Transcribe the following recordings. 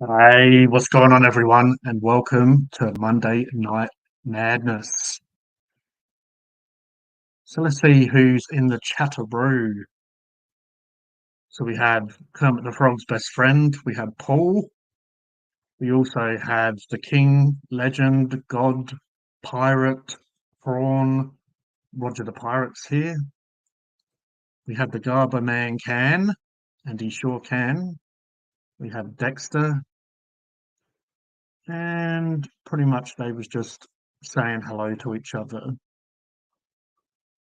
Hey, what's going on, everyone? And welcome to Monday Night Madness. So let's see who's in the chatteroo. So we have Kermit the Frog's best friend. We have Paul. We also have the King, Legend, God, Pirate, Prawn, Roger the Pirate's here. We have the Garber Man Can, and he sure can. We have Dexter, and pretty much they was just saying hello to each other.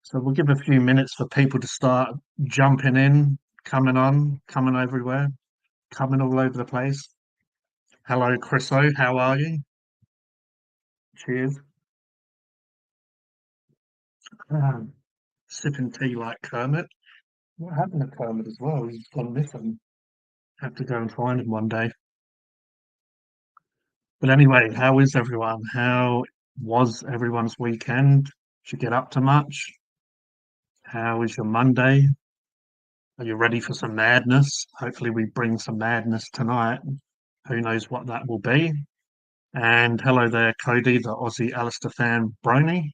So we'll give a few minutes for people to start jumping in, coming on, coming everywhere, coming all over the place. Hello, Chriso, how are you? Cheers. Um, Sipping tea like Kermit. What happened to Kermit as well? He's gone missing. Have to go and find him one day. But anyway, how is everyone? How was everyone's weekend? Did you get up to much? How is your Monday? Are you ready for some madness? Hopefully, we bring some madness tonight. Who knows what that will be? And hello there, Cody, the Aussie Alistair fan Brony.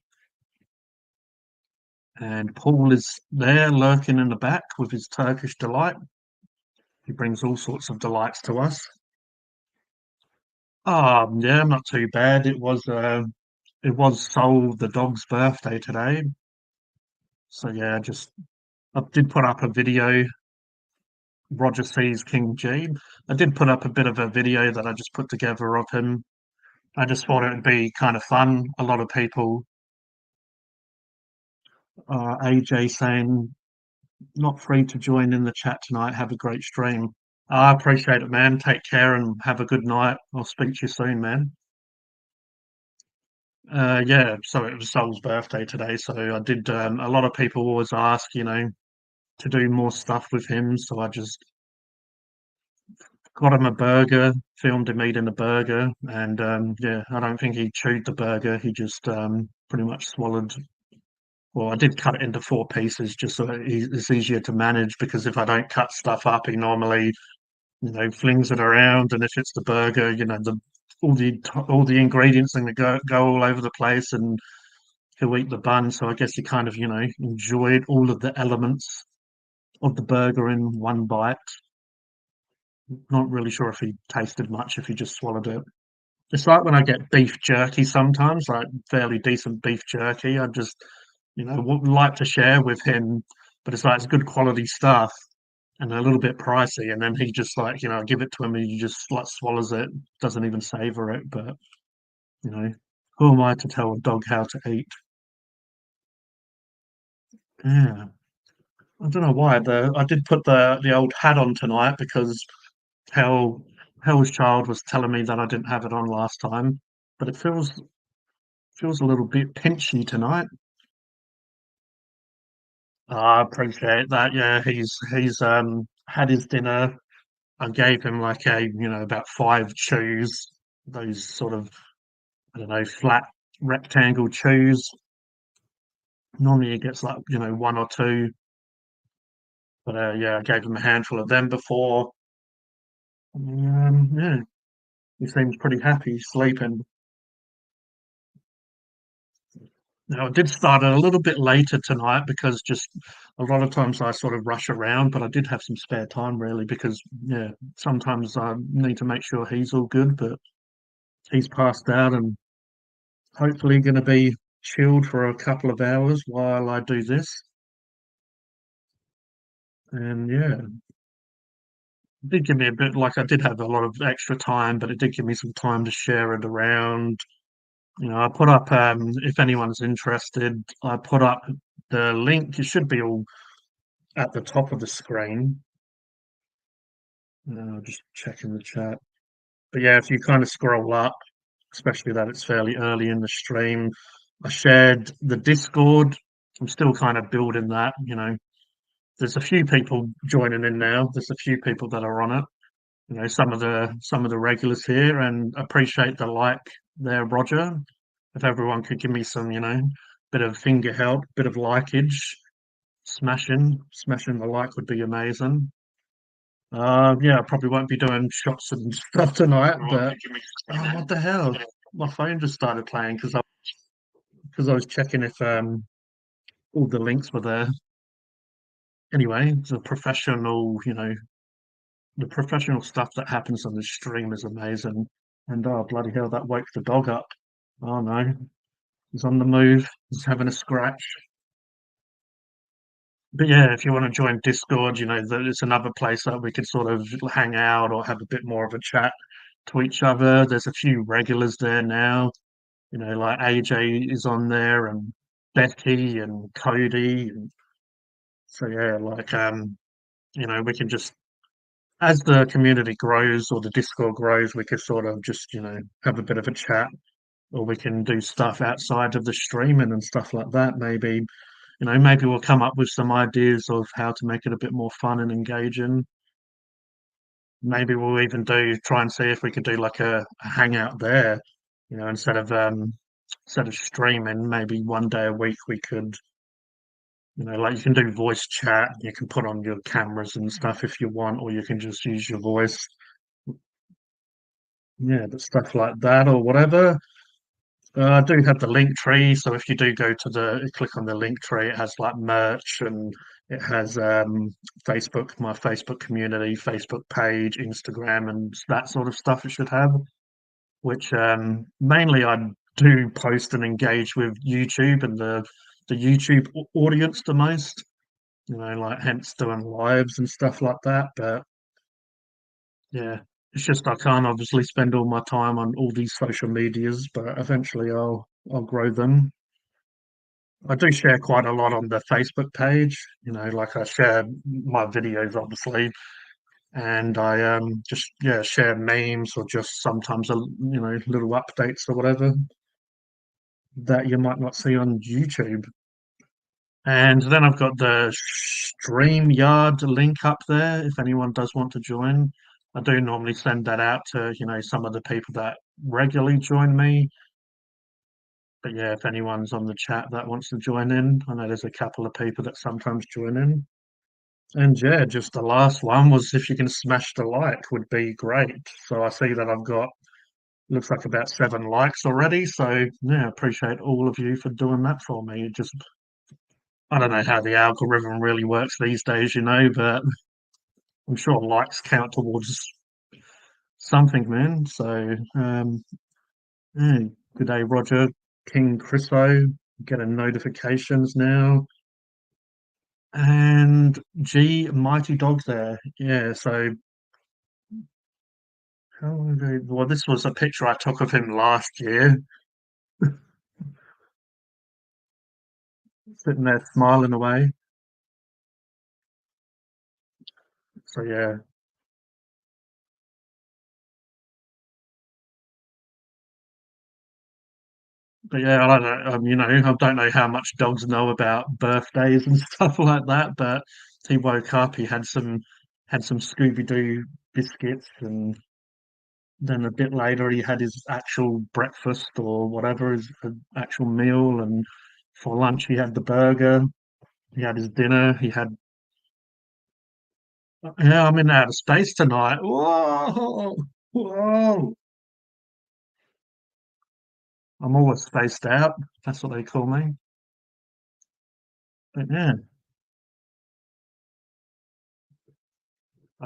And Paul is there lurking in the back with his Turkish delight. He brings all sorts of delights to us. Yeah, not too bad. It was Sol the dog's birthday today. So yeah, just I did put up a video. Roger sees King G. I did put up a bit of a video that I just put together of him. I just thought it would be kind of fun. A lot of people, AJ saying not free to join in the chat tonight. Have a great stream. I appreciate it, man. Take care and have a good night. I'll speak to you soon, man. Yeah, so it was Sol's birthday today, so I did. A lot of people always ask, to do more stuff with him, so I just got him a burger, filmed him eating a burger, and yeah, I don't think he chewed the burger. He just pretty much swallowed. Well, I did cut it into four pieces just so it's easier to manage because if I don't cut stuff up, he normally flings it around, and if it's the burger, all the ingredients and go all over the place, and he'll eat the bun. So I guess he kind of enjoyed all of the elements of the burger in one bite. Not really sure if he tasted much if he just swallowed it. It's like when I get beef jerky sometimes, like fairly decent beef jerky. I just would like to share with him, but it's like it's good quality stuff and a little bit pricey. And then he just like, I give it to him and he just like swallows it, doesn't even savor it. But, you know, who am I to tell a dog how to eat? Yeah. I don't know why. I did put the old hat on tonight because Hell Hell's Child was telling me that I didn't have it on last time. But it feels a little bit pinchy tonight. I appreciate that. Yeah, he's had his dinner. I gave him like about five chews, those sort of I don't know, flat rectangle chews. Normally he gets like, one or two. But yeah, I gave him a handful of them before. Yeah, he seems pretty happy sleeping. Now, I did start it a little bit later tonight because just a lot of times I sort of rush around, but I did have some spare time really because, yeah, sometimes I need to make sure he's all good, but he's passed out and hopefully going to be chilled for a couple of hours while I do this. And yeah, it did give me a bit like I did have a lot of extra time, but it did give me some time to share it around. I put up if anyone's interested, I put up the link. It should be all at the top of the screen. Just checking the chat. But yeah, if you kind of scroll up, especially that it's fairly early in the stream, I shared the Discord. I'm still kind of building that. There's a few people joining in now. There's a few people that are on it. Some of the regulars here, and appreciate the like there, Roger. If everyone could give me some, bit of finger help, bit of likeage, smashing the like would be amazing. Yeah, I probably won't be doing shots and stuff tonight, but oh, what the hell? My phone just started playing because I was checking if all the links were there. Anyway, the professional stuff that happens on the stream is amazing. And oh bloody hell, that woke the dog up. Oh no, he's on the move. He's having a scratch. But yeah, if you want to join Discord, it's another place that we could sort of hang out or have a bit more of a chat to each other. There's a few regulars there now, like AJ is on there and Becky and Cody. And so yeah, we can just, as the community grows or the Discord grows, we could sort of just, have a bit of a chat, or we can do stuff outside of the streaming and stuff like that. Maybe we'll come up with some ideas of how to make it a bit more fun and engaging. Maybe we'll even try and see if we could do like a hangout there, instead of streaming. Maybe one day a week we could, like you can do voice chat. You can put on your cameras and stuff if you want, or you can just use your voice. Yeah, but stuff like that or whatever. I do have the link tree, so if you do go to click on the link tree, it has like merch and it has my Facebook community, Facebook page, Instagram, and that sort of stuff it should have, which mainly I do post and engage with YouTube and the YouTube audience the most, like hence doing lives and stuff like that. But yeah, it's just I can't obviously spend all my time on all these social medias, but eventually I'll grow them. I do share quite a lot on the Facebook page, like I share my videos obviously, and I just yeah share memes or just sometimes little updates or whatever that you might not see on YouTube. And then I've got the StreamYard link up there if anyone does want to join. I do normally send that out to, some of the people that regularly join me. But yeah, if anyone's on the chat that wants to join in, I know there's a couple of people that sometimes join in. And yeah, just the last one was if you can smash the like would be great. So I see that I've got looks like about 7 likes already. So yeah, appreciate all of you for doing that for me. Just I don't know how the algorithm really works these days, but I'm sure likes count towards something, man. So yeah, good day, Roger, King Chriso, getting notifications now. And G Mighty Dog there. Yeah, so how long ago? Well, this was a picture I took of him last year, sitting there smiling away. So yeah, but yeah, I don't know. I don't know how much dogs know about birthdays and stuff like that. But he woke up, he had some Scooby Doo biscuits, and then a bit later he had his actual breakfast or whatever, his actual meal, and for lunch he had the burger. He had his dinner. Yeah, I'm in outer space tonight. Whoa, whoa! I'm always spaced out. That's what they call me. But yeah.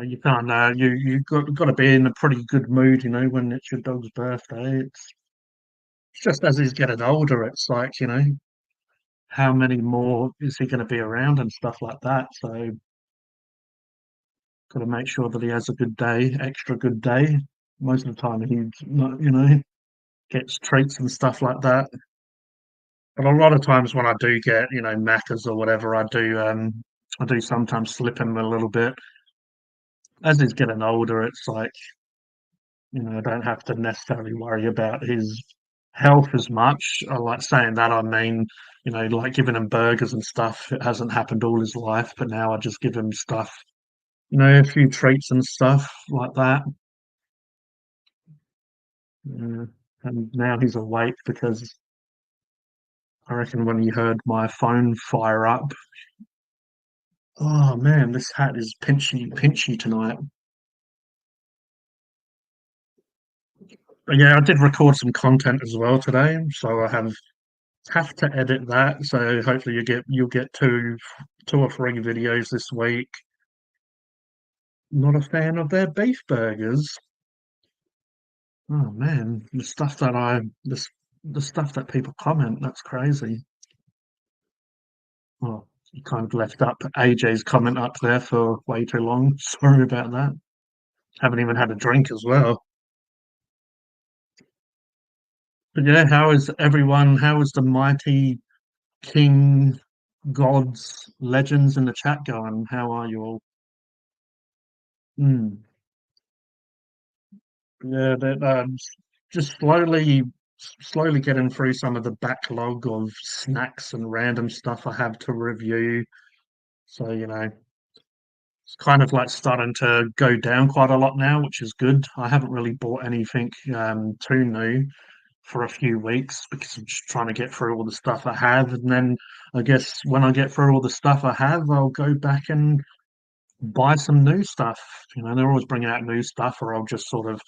You can't. You got to be in a pretty good mood, when it's your dog's birthday. It's just as he's getting older, it's like how many more is he going to be around and stuff like that. So got to make sure that he has a good day, extra good day. Most of the time, he not, gets treats and stuff like that. But a lot of times when I do get Maccas or whatever, I do sometimes slip him a little bit. As he's getting older, it's like I don't have to necessarily worry about his health as much. I like saying that. I mean, like giving him burgers and stuff. It hasn't happened all his life, but now I just give him stuff, a few treats and stuff like that. Uh, and now he's awake because I reckon when he heard my phone fire up, oh man, this hat is pinchy, pinchy tonight. But yeah, I did record some content as well today, so I have to edit that. So hopefully you'll get two or three videos this week. Not a fan of their beef burgers. Oh man, the stuff that people comment, that's crazy. Well, you kind of left up AJ's comment up there for way too long. Sorry about that. Haven't even had a drink as well. But yeah, how is everyone? How is the mighty king, gods, legends in the chat going? How are you all? Hmm. Yeah, that just slowly getting through some of the backlog of snacks and random stuff I have to review. So, it's kind of like starting to go down quite a lot now, which is good. I haven't really bought anything too new for a few weeks because I'm just trying to get through all the stuff I have. And then I guess when I get through all the stuff I have, I'll go back and buy some new stuff. They're always bringing out new stuff, or I'll just sort of,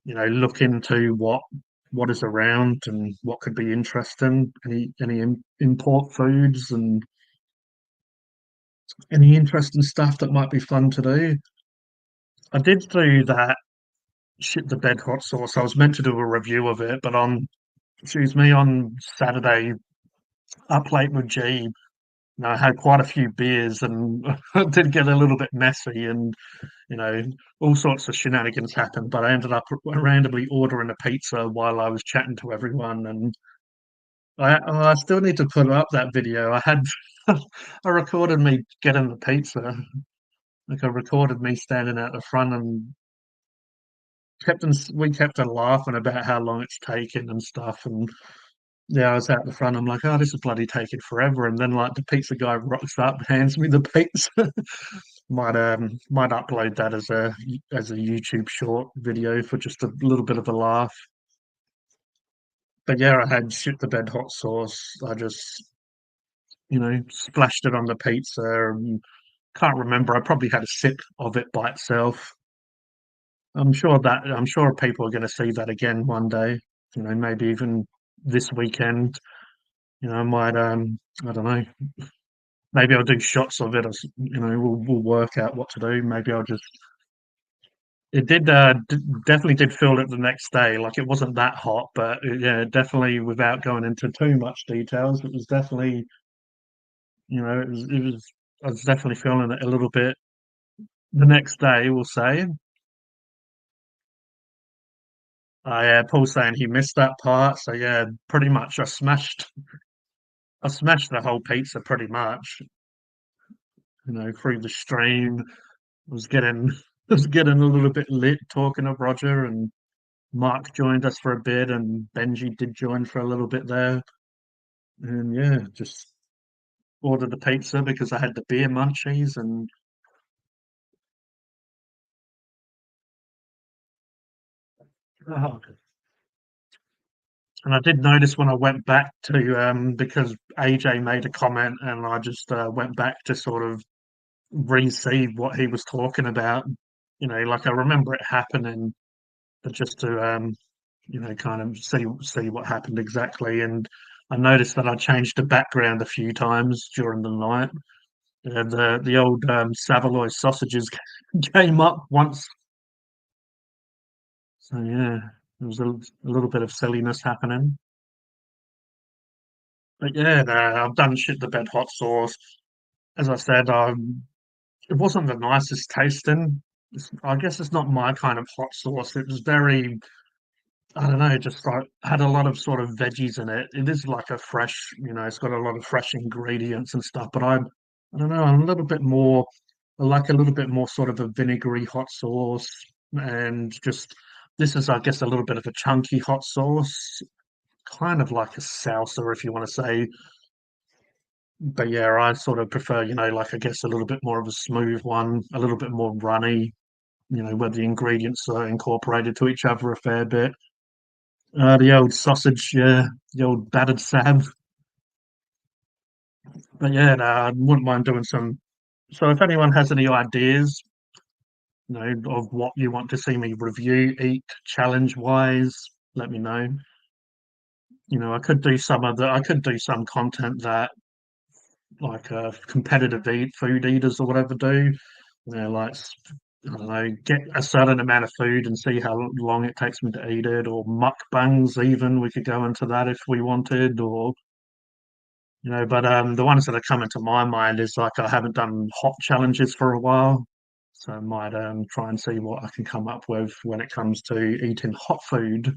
look into what is around and what could be interesting. Any import foods and any interesting stuff that might be fun to do. I did do that shit the bed hot sauce. I was meant to do a review of it, but on Saturday, up late with G, I had quite a few beers and it did get a little bit messy and, you know, all sorts of shenanigans happened. But I ended up randomly ordering a pizza while I was chatting to everyone. And I still need to put up that video. I recorded me getting the pizza. Like I recorded me standing at the front and we kept on laughing about how long it's taken and stuff. And yeah, I was out the front. I'm like, oh, this is bloody taking forever. And then like the pizza guy rocks up, hands me the pizza. Might upload that as a YouTube short video for just a little bit of a laugh. But yeah, I had shit the bed hot sauce. I just splashed it on the pizza. And can't remember. I probably had a sip of it by itself. I'm sure people are going to see that again one day. Maybe even this weekend. I might I don't know. Maybe I'll do shots of it. As we'll work out what to do. Maybe I'll just. It did definitely did feel it the next day. Like it wasn't that hot, but yeah, definitely without going into too much details, it was definitely it was I was definitely feeling it a little bit the next day. We'll say. Yeah, Paul's saying he missed that part. So yeah, pretty much I smashed the whole pizza pretty much. Through the stream. Was getting was getting a little bit lit talking to Roger and Mark joined us for a bit and Benji did join for a little bit there. And yeah, just ordered the pizza because I had the beer munchies and oh, and I did notice when I went back to because AJ made a comment and I just went back to sort of re-see what he was talking about. Like I remember it happening, but just to kind of see what happened exactly. And I noticed that I changed the background a few times during the night. The old Savoy sausages came up once, so yeah, there was a little bit of silliness happening. But yeah, no, I've done shit the bed hot sauce. As I said, it wasn't the nicest tasting. I guess it's not my kind of hot sauce. It was very I don't know, just like had a lot of sort of veggies in it. It is like a fresh, it's got a lot of fresh ingredients and stuff. But I don't know, I'm a little bit more, I like a little bit more sort of a vinegary hot sauce, and just this is, I guess, a little bit of a chunky hot sauce, kind of like a salsa, if you want to say. But yeah, I sort of prefer, like I guess a little bit more of a smooth one, a little bit more runny. Where the ingredients are incorporated to each other a fair bit. The old sausage, yeah, the old battered Sav. But yeah, no, I wouldn't mind doing some. So if anyone has any ideas, you know, of what you want to see me review, eat, challenge-wise, let me know. You know, I could do some content that like, competitive food eaters or whatever do. You know, like, I don't know, get a certain amount of food and see how long it takes me to eat it, or mukbangs even, we could go into that if we wanted, or, you know, but, the ones that are coming to my mind is, like, I haven't done hot challenges for a while, so I might, try and see what I can come up with when it comes to eating hot food.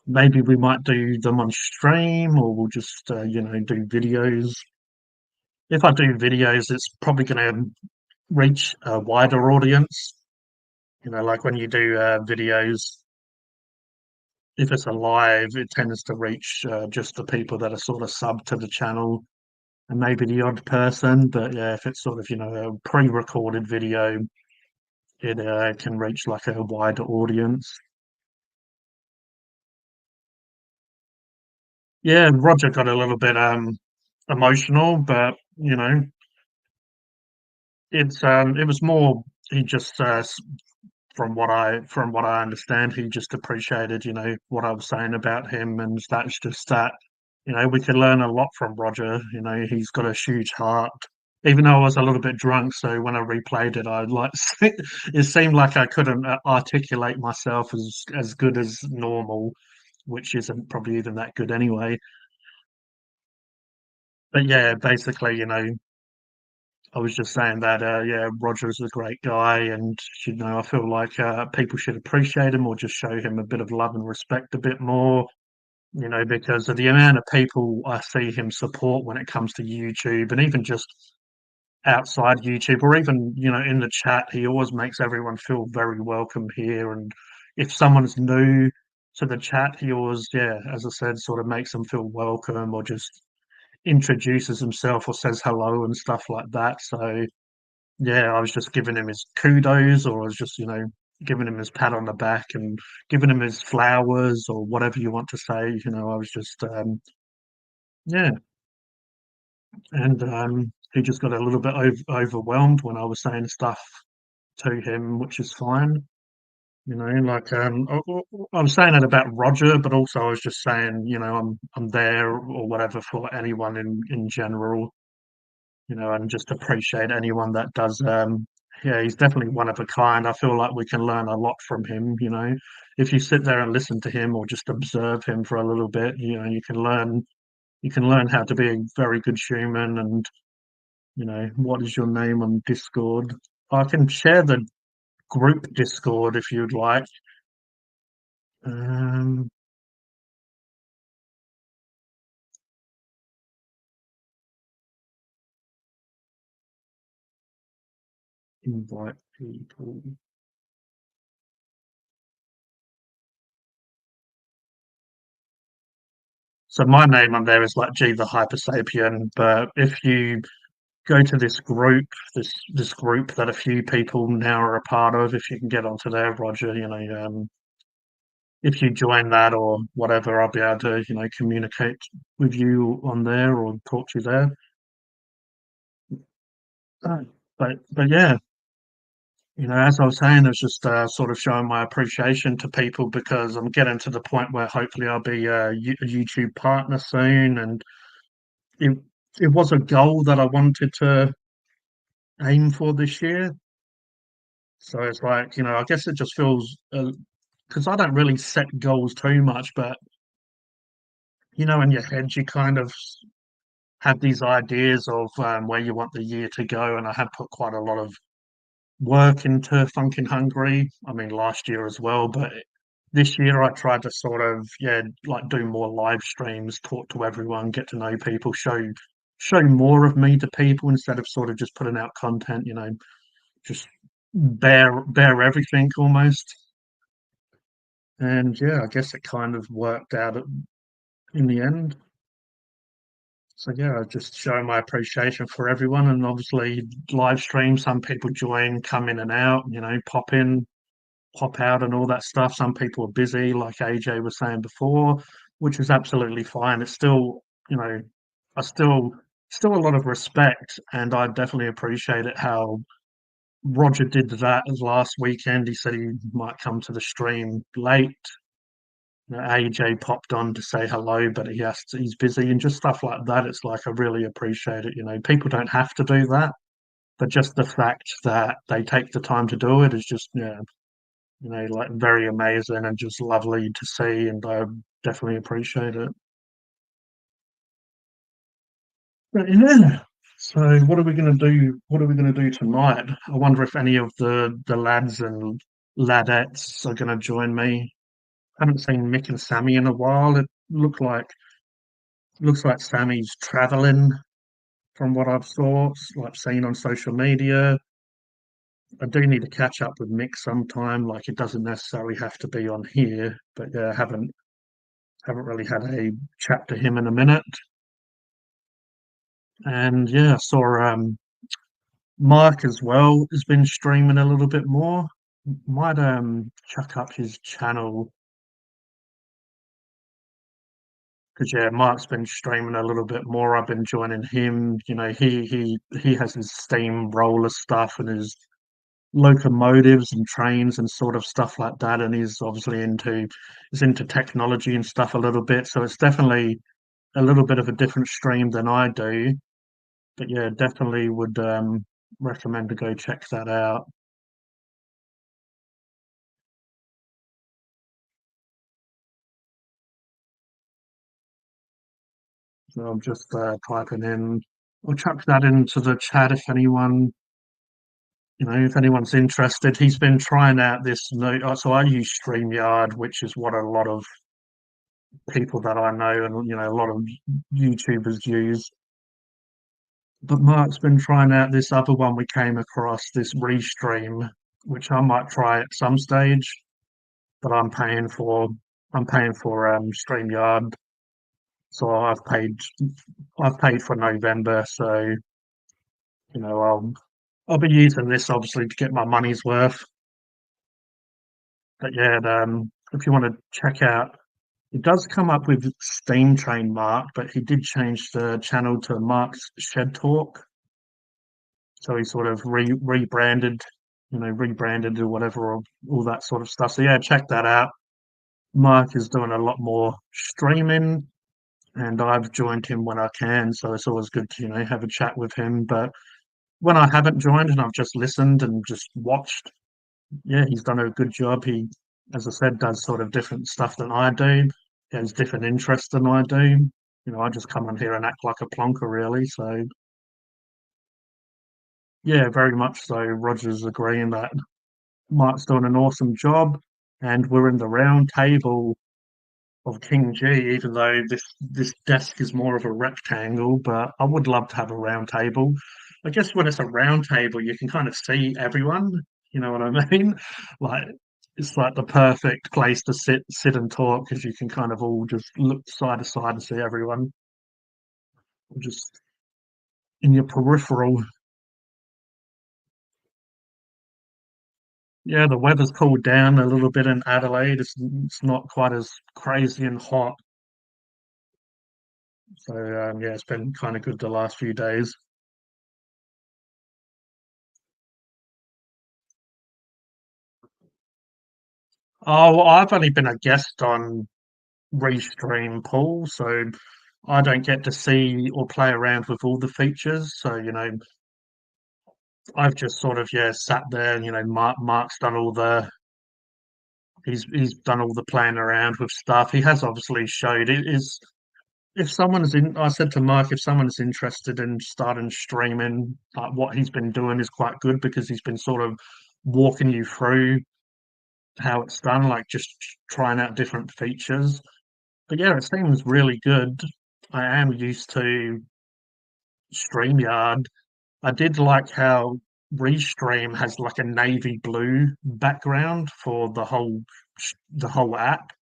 Maybe we might do them on stream, or we'll just, you know, do videos. If I do videos, it's probably gonna reach a wider audience. You know, like when you do, videos, if it's a live, it tends to reach, just the people that are sort of sub to the channel and maybe the odd person. But yeah, if it's sort of, you know, a pre-recorded video, it, can reach like a wider audience. Yeah, Roger got a little bit, emotional, but, you know, it was more he just, from what I understand, he just appreciated, you know, what I was saying about him, and that's just that, you know, we can learn a lot from Roger. You know, he's got a huge heart. Even though I was a little bit drunk, so when I replayed it, I like it seemed like I couldn't articulate myself as good as normal, which isn't probably even that good anyway. But yeah, basically, you know, I was just saying that, yeah, Roger's a great guy, and you know, I feel like people should appreciate him or just show him a bit of love and respect a bit more. You know, because of the amount of people I see him support when it comes to YouTube, and even just outside YouTube, or even you know in the chat, he always makes everyone feel very welcome here. And if someone's new to the chat, he always, yeah, as I said, sort of makes them feel welcome, or just introduces himself or says hello and stuff like that. So yeah, I was just giving him his kudos, or I was just, you know, giving him his pat on the back and giving him his flowers or whatever you want to say. You know, I was just, yeah, and he just got a little bit overwhelmed when I was saying stuff to him, which is fine. You know, like I was saying it about Roger, but also I was just saying, you know, I'm there or whatever for anyone in general. You know, and just appreciate anyone that does. Yeah, he's definitely one of a kind. I feel like we can learn a lot from him. You know, if you sit there and listen to him or just observe him for a little bit, you know, you can learn how to be a very good human. And you know, what is your name on Discord? I can share the group Discord if you'd like. Um, invite people. So my name on there is like G the Hyper Sapien, but if you go to this group that a few people now are a part of. If you can get onto there, Roger, you know, if you join that or whatever, I'll be able to, you know, communicate with you on there or talk to you there. Uh, but yeah, you know, as I was saying, it's just sort of showing my appreciation to people because I'm getting to the point where hopefully I'll be a YouTube partner soon, and it it was a goal that I wanted to aim for this year. So it's like, you know, I guess it just feels because I don't really set goals too much, but you know, in your head, you kind of have these ideas of where you want the year to go. And I have put quite a lot of work into Funkin' Hungry. I mean, last year as well, but this year I tried to sort of, yeah, like do more live streams, talk to everyone, get to know people, show more of me to people instead of sort of just putting out content, you know, just bear everything almost. And yeah, I guess it kind of worked out in the end. So yeah, just showing my appreciation for everyone, and obviously live stream. Some people join, come in and out, you know, pop in, pop out, and all that stuff. Some people are busy, like AJ was saying before, which is absolutely fine. It's still, you know, I still a lot of respect, and I definitely appreciate it how Roger did that as last weekend. He said he might come to the stream late. AJ popped on to say hello, but he's busy and just stuff like that. It's like I really appreciate it. People don't have to do that, but just the fact that they take the time to do it is just yeah, like very amazing and just lovely to see, and I definitely appreciate it. But yeah. So what are we going to do? What are we going to do tonight? I wonder if any of the lads and ladettes are going to join me. I haven't seen Mick and Sammy in a while. It looks like Sammy's traveling from what I've saw, like seen on social media. I do need to catch up with Mick sometime. Like it doesn't necessarily have to be on here, but yeah, haven't really had a chat to him in a minute. And yeah, I saw Mark as well has been streaming a little bit more. Might chuck up his channel because yeah, Mark's been streaming a little bit more. I've been joining him. He has his steam roller stuff and his locomotives and trains and sort of stuff like that. And he's obviously into technology and stuff a little bit. So it's definitely a little bit of a different stream than I do. But yeah, definitely would recommend to go check that out. So I'm just typing in. I'll chuck that into the chat if anyone's interested. He's been trying out this new. So I use StreamYard, which is what a lot of people that I know and a lot of YouTubers use. But Mark's been trying out this other one we came across, this Restream, which I might try at some stage. But I'm paying for StreamYard, so I've paid for November, so I'll be using this obviously to get my money's worth. But yeah, if you want to check out, it does come up with Steam Train Mark, but he did change the channel to Mark's Shed Talk, so he sort of rebranded or whatever, or all that sort of stuff. So yeah, check that out. Mark is doing a lot more streaming, and I've joined him when I can, so it's always good to have a chat with him. But when I haven't joined and I've just listened and just watched, yeah, he's done a good job. He, as I said, does sort of different stuff than I do. He has different interests than I do. I just come on here and act like a plonker, really. So yeah, very much so. Roger's agreeing that Mark's doing an awesome job, and we're in the round table of King G, even though this desk is more of a rectangle, but I would love to have a round table. I guess when it's a round table, you can kind of see everyone. You know what I mean? Like it's like the perfect place to sit and talk because you can kind of all just look side to side and see everyone just in your peripheral. Yeah, the weather's cooled down a little bit in Adelaide. It's not quite as crazy and hot. So yeah, it's been kind of good the last few days. Oh, well, I've only been a guest on Restream Pool, so I don't get to see or play around with all the features. So, I've just sort of sat there and Mark's done all the he's done all the playing around with stuff. He has obviously showed it is if someone's in I said to Mark, if someone's interested in starting streaming, like what he's been doing is quite good because he's been sort of walking you through how it's done, like just trying out different features. But yeah, it seems really good. I am used to StreamYard. I did like how Restream has like a navy blue background for the whole app,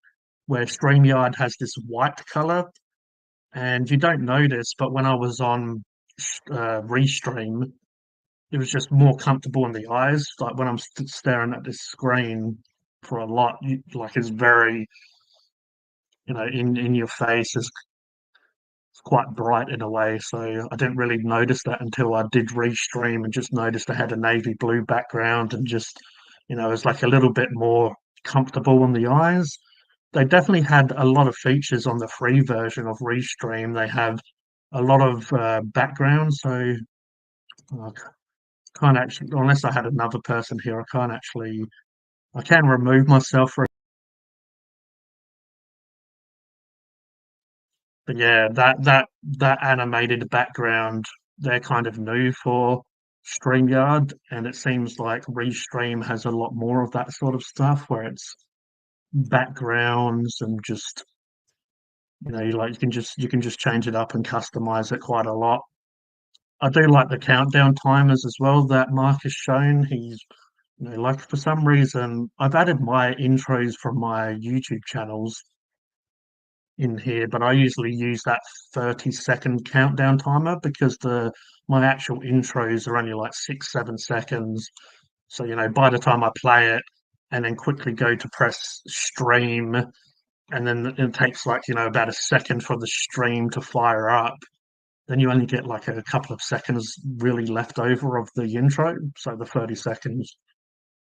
where StreamYard has this white color. And you don't notice, but when I was on Restream, it was just more comfortable in the eyes. Like when I'm staring at this screen for a lot, like it's very, in your face. it's quite bright in a way, so I didn't really notice that until I did restream and just noticed I had a navy blue background and just, it's like a little bit more comfortable on the eyes. They definitely had a lot of features on the free version of Restream. They have a lot of background, so I can't actually, unless I had another person here, I can remove myself for. But yeah, that animated background, they're kind of new for StreamYard, and it seems like Restream has a lot more of that sort of stuff where it's backgrounds and just you can just change it up and customize it quite a lot. I do like the countdown timers as well that Mark has shown. Like for some reason, I've added my intros from my YouTube channels in here, but I usually use that 30-second countdown timer because the my actual intros are only like 6, 7 seconds. So, by the time I play it and then quickly go to press stream, and then it takes like, about a second for the stream to fire up, then you only get like a couple of seconds really left over of the intro. So the 30 seconds.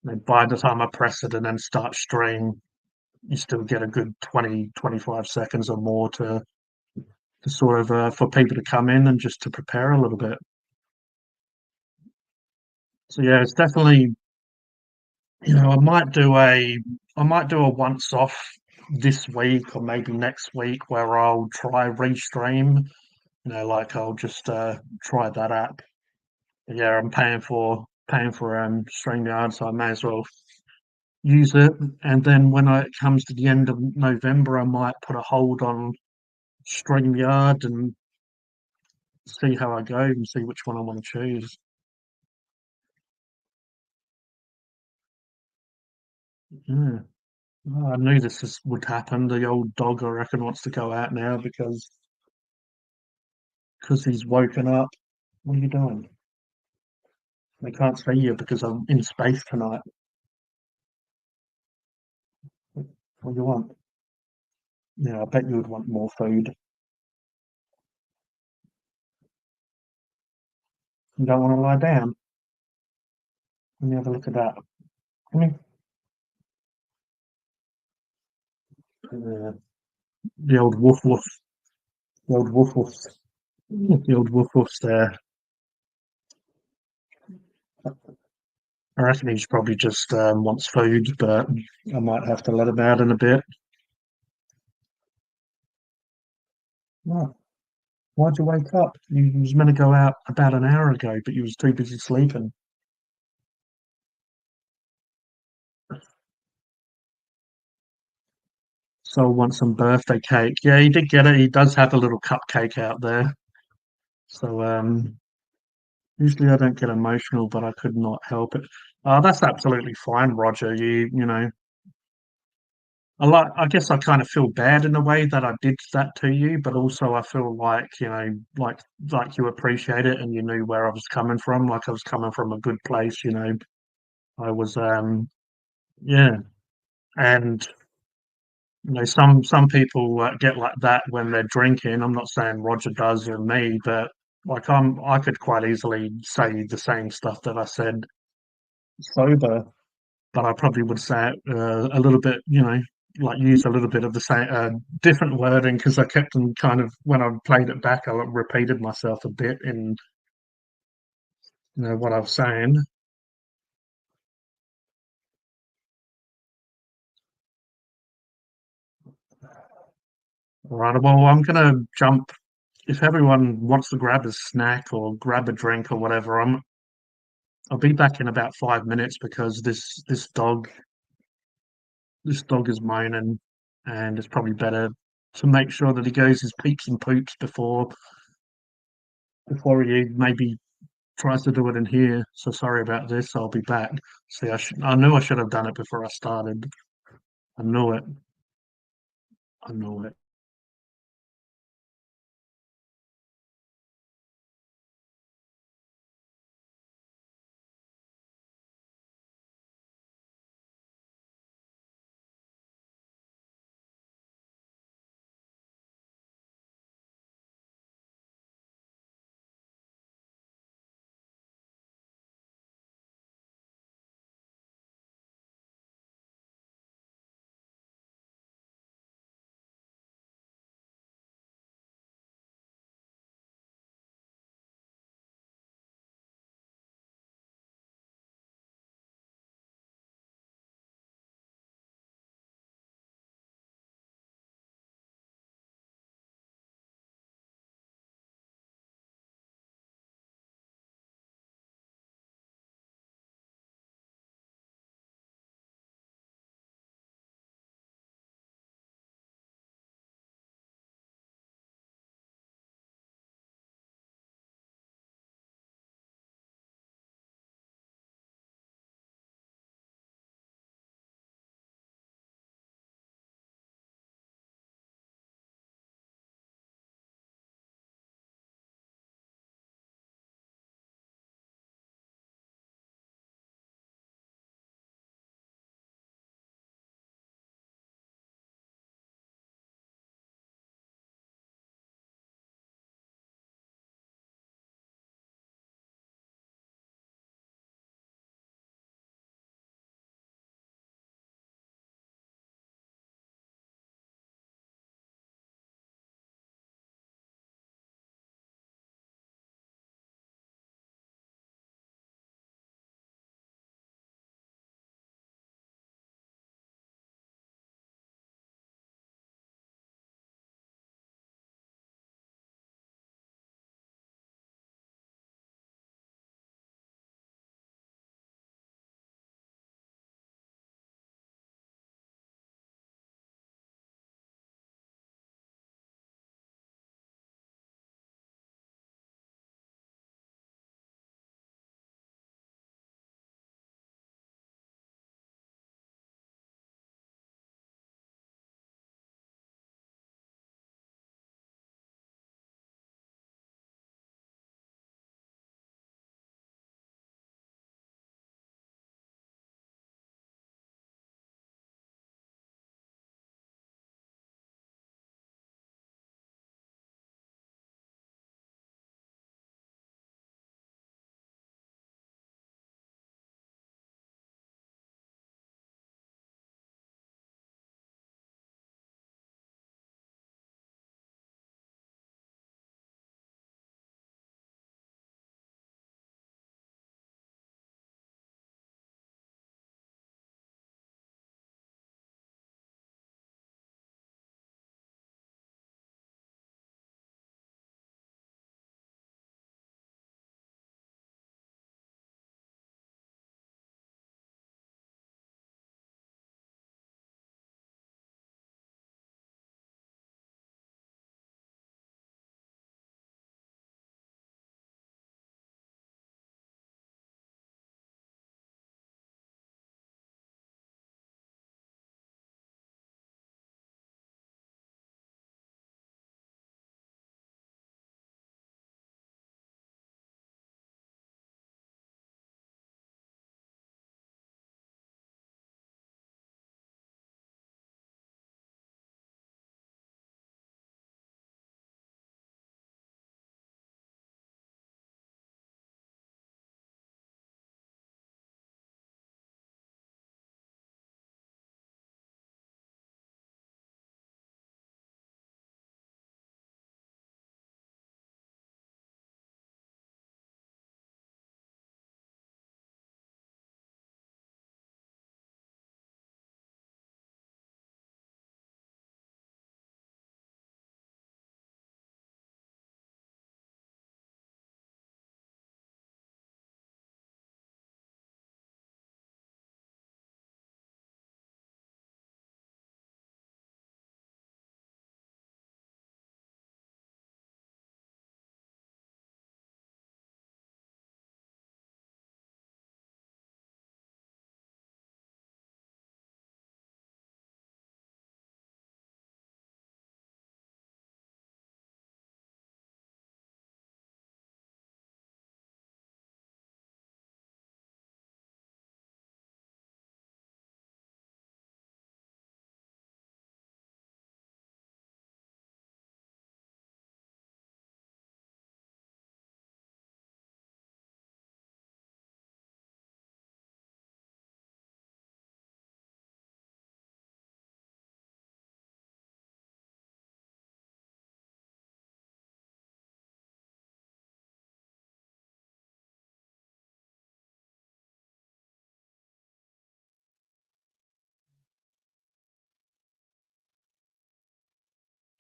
And by the time I press it and then start stream, you still get a good 20, 25 seconds or more to sort of for people to come in and just to prepare a little bit. So yeah, it's definitely, I might do a once off this week or maybe next week where I'll try Restream. Like I'll just try that app. Yeah, I'm paying for StreamYard, so I may as well use it. And then when it comes to the end of November, I might put a hold on StreamYard and see how I go and see which one I want to choose. Yeah. Oh, I knew would happen. The old dog, I reckon, wants to go out now because he's woken up. What are you doing? They can't see you because I'm in space tonight. What do you want? Yeah, I bet you would want more food. You don't want to lie down? Let me have a look at that. Come here. The old woof woof. The old woof woofs. The old woof woofs there. I reckon he's probably just wants food, but I might have to let him out in a bit. What? Why'd you wake up? You was meant to go out about an hour ago, but you was too busy sleeping. So I want some birthday cake. Yeah, he did get it. He does have a little cupcake out there. So usually I don't get emotional, but I could not help it. That's absolutely fine, Roger. I guess I kind of feel bad in a way that I did that to you, but also I feel like, like you appreciate it and you knew where I was coming from, like I was coming from a good place. I was yeah. And some people get like that when they're drinking. I'm not saying Roger does or me, but like I could quite easily say the same stuff that I said sober, but I probably would say it a little bit, like use a little bit of the same different wording because I kept on kind of when I played it back, I repeated myself a bit in what I was saying. All right, well, I'm gonna jump. If everyone wants to grab a snack or grab a drink or whatever, I'll be back in about 5 minutes because this dog is moaning, and it's probably better to make sure that he goes his peeps and poops before he maybe tries to do it in here. So sorry about this. I'll be back. See, I knew I should have done it before I started. I knew it. I knew it.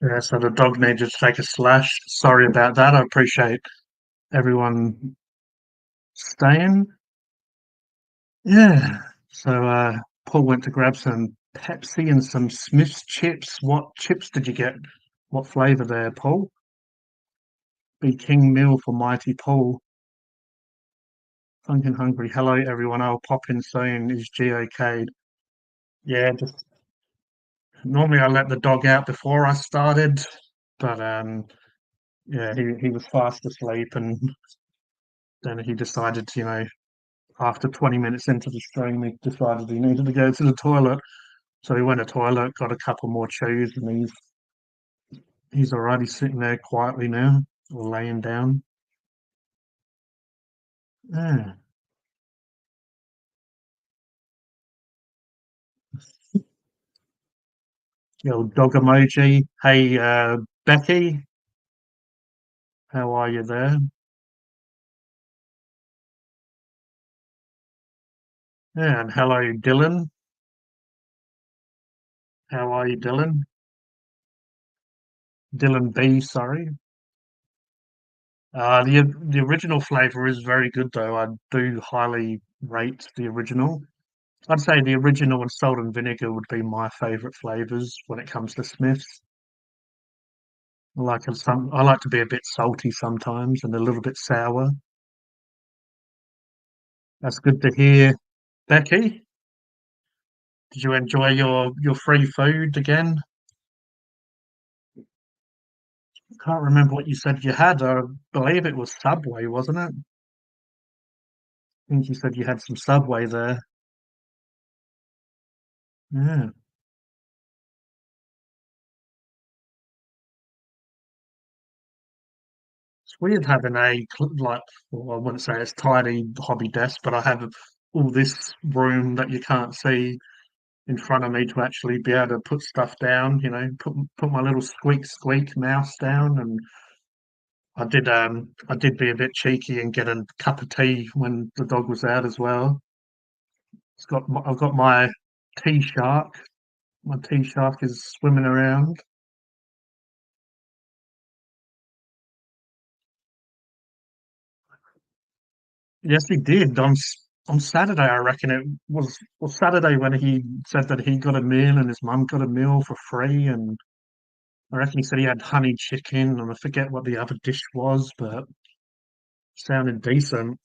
Yeah, so the dog needed to take a slash. Sorry about that. I appreciate everyone staying. Yeah. So Paul went to grab some Pepsi and some Smith's chips. What chips did you get? What flavour there, Paul? Be King Meal for Mighty Paul. Funkin' hungry. Hello everyone. I'll pop in saying is G okayed. Yeah, just normally I let the dog out before I started, but yeah, he was fast asleep and then he decided, after 20 minutes into the stream, he decided he needed to go to the toilet. So he went to the toilet, got a couple more chews, and he's already sitting there quietly now, or laying down. Yeah. The old dog emoji. Hey, Becky, how are you there? Yeah, and hello, Dylan. How are you, Dylan? Dylan B, sorry. The original flavor is very good though. I do highly rate the original. I'd say the original and salt and vinegar would be my favorite flavors when it comes to Smiths. I like to be a bit salty sometimes and a little bit sour. That's good to hear. Becky, did you enjoy your free food again? Can't remember what you said you had. I believe it was Subway, wasn't it? I think you said you had some Subway there. Yeah. It's weird having well, I wouldn't say it's tidy hobby desk, but I have all this room that you can't see in front of me to actually be able to put stuff down. Put my little squeak squeak mouse down, and I did be a bit cheeky and get a cup of tea when the dog was out as well. I've got my tea shark. My tea shark is swimming around. Yes, he did on Saturday. I reckon it was Saturday when he said that he got a meal and his mum got a meal for free, and I reckon he said he had honey chicken, and I forget what the other dish was, but sounded decent.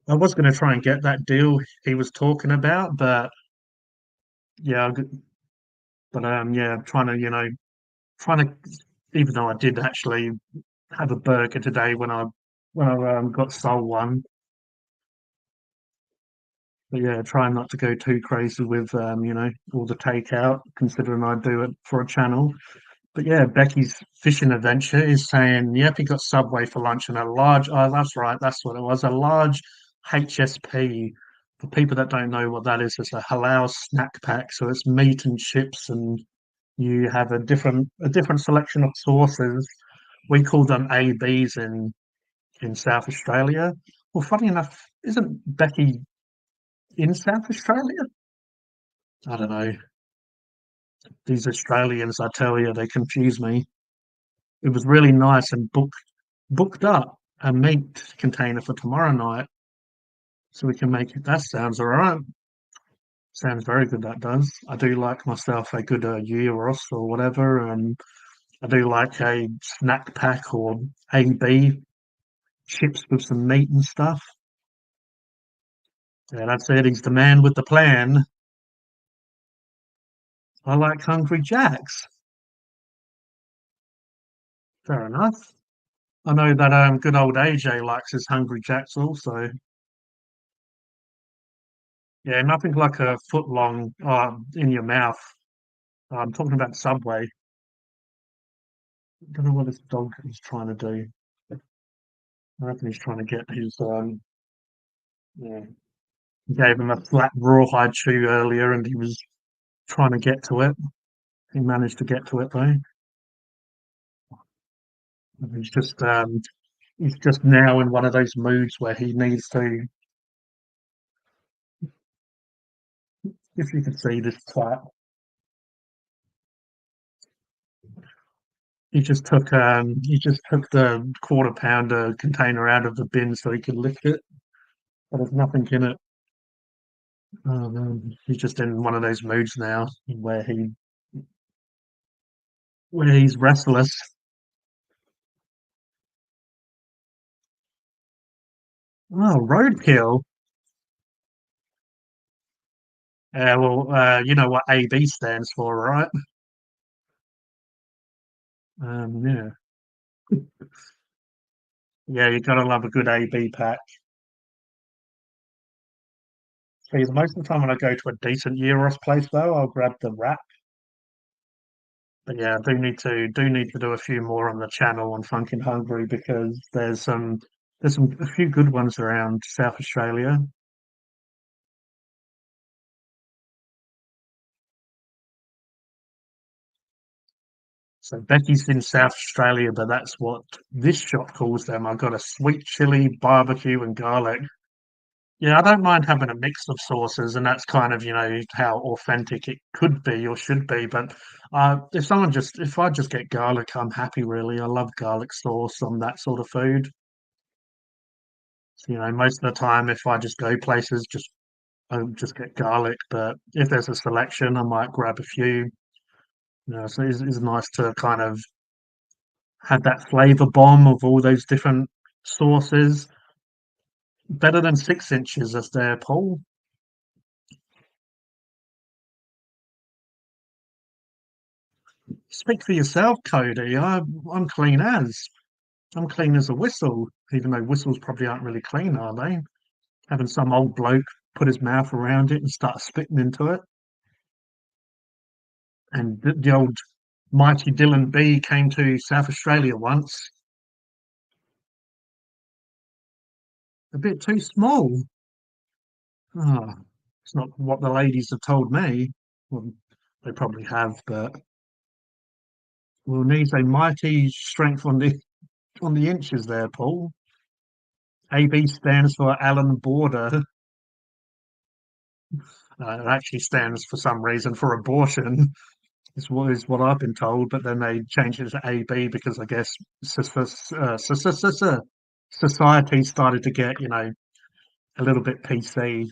I was going to try and get that deal he was talking about, but yeah, yeah, trying to, even though I did actually have a burger today when I got Soul One. But yeah, trying not to go too crazy with all the takeout, considering I do it for a channel. But yeah, Becky's fishing adventure is saying, yep, he got Subway for lunch and a large. Oh, that's right, that's what it was. A large HSP. For people that don't know what that is, it's a halal snack pack. So it's meat and chips, and you have a different selection of sauces. We call them ABs in South Australia. Well, funny enough, isn't Becky in South Australia? I don't know. These Australians, I tell you, they confuse me. It was really nice and booked up a meat container for tomorrow night, so we can make it. That sounds all right. Sounds very good. That does. I do like myself a good gyros or whatever, and I do like a snack pack or AB chips with some meat and stuff. Yeah, that's it. He's the man with the plan. I like Hungry Jacks. Fair enough. I know that good old AJ likes his Hungry Jacks also. Yeah, nothing like a foot long in your mouth. I'm talking about Subway. I don't know what this dog is trying to do. I reckon he's trying to get his yeah. Gave him a flat rawhide chew earlier and he was trying to get to it. He managed to get to it though. And he's just now in one of those moods where he needs to, if you can see this twat. he just took the quarter pounder container out of the bin so he could lift it, but there's nothing in it. He's just in one of those moods now where he's restless. Oh, roadkill. You know what AB stands for, right? Yeah, yeah, you gotta love a good AB pack. See, most of the time when I go to a decent gyros place, though, I'll grab the wrap. But yeah, I do need to do a few more on the channel on Funkin' Hungry because there's some a few good ones around South Australia. So Becky's in South Australia, but that's what this shop calls them. I got a sweet chili, barbecue, and garlic. Yeah, I don't mind having a mix of sauces, and that's kind of, how authentic it could be or should be. But if I just get garlic, I'm happy, really. I love garlic sauce on that sort of food. So, most of the time, if I just go places, I just get garlic. But if there's a selection, I might grab a few. So it's nice to kind of have that flavor bomb of all those different sauces. Better than 6 inches, as there, Paul. Speak for yourself, Cody. I'm clean as. I'm clean as a whistle, even though whistles probably aren't really clean, are they? Having some old bloke put his mouth around it and start spitting into it. And the old mighty Dylan B came to South Australia once. A bit too small. Oh, it's not what the ladies have told me. Well, they probably have, but we'll need a mighty strength on the inches there, Paul. AB stands for Alan Border. It actually stands for some reason for abortion. Is what I've been told, but then they changed it to AB because I guess society started to get a little bit PC.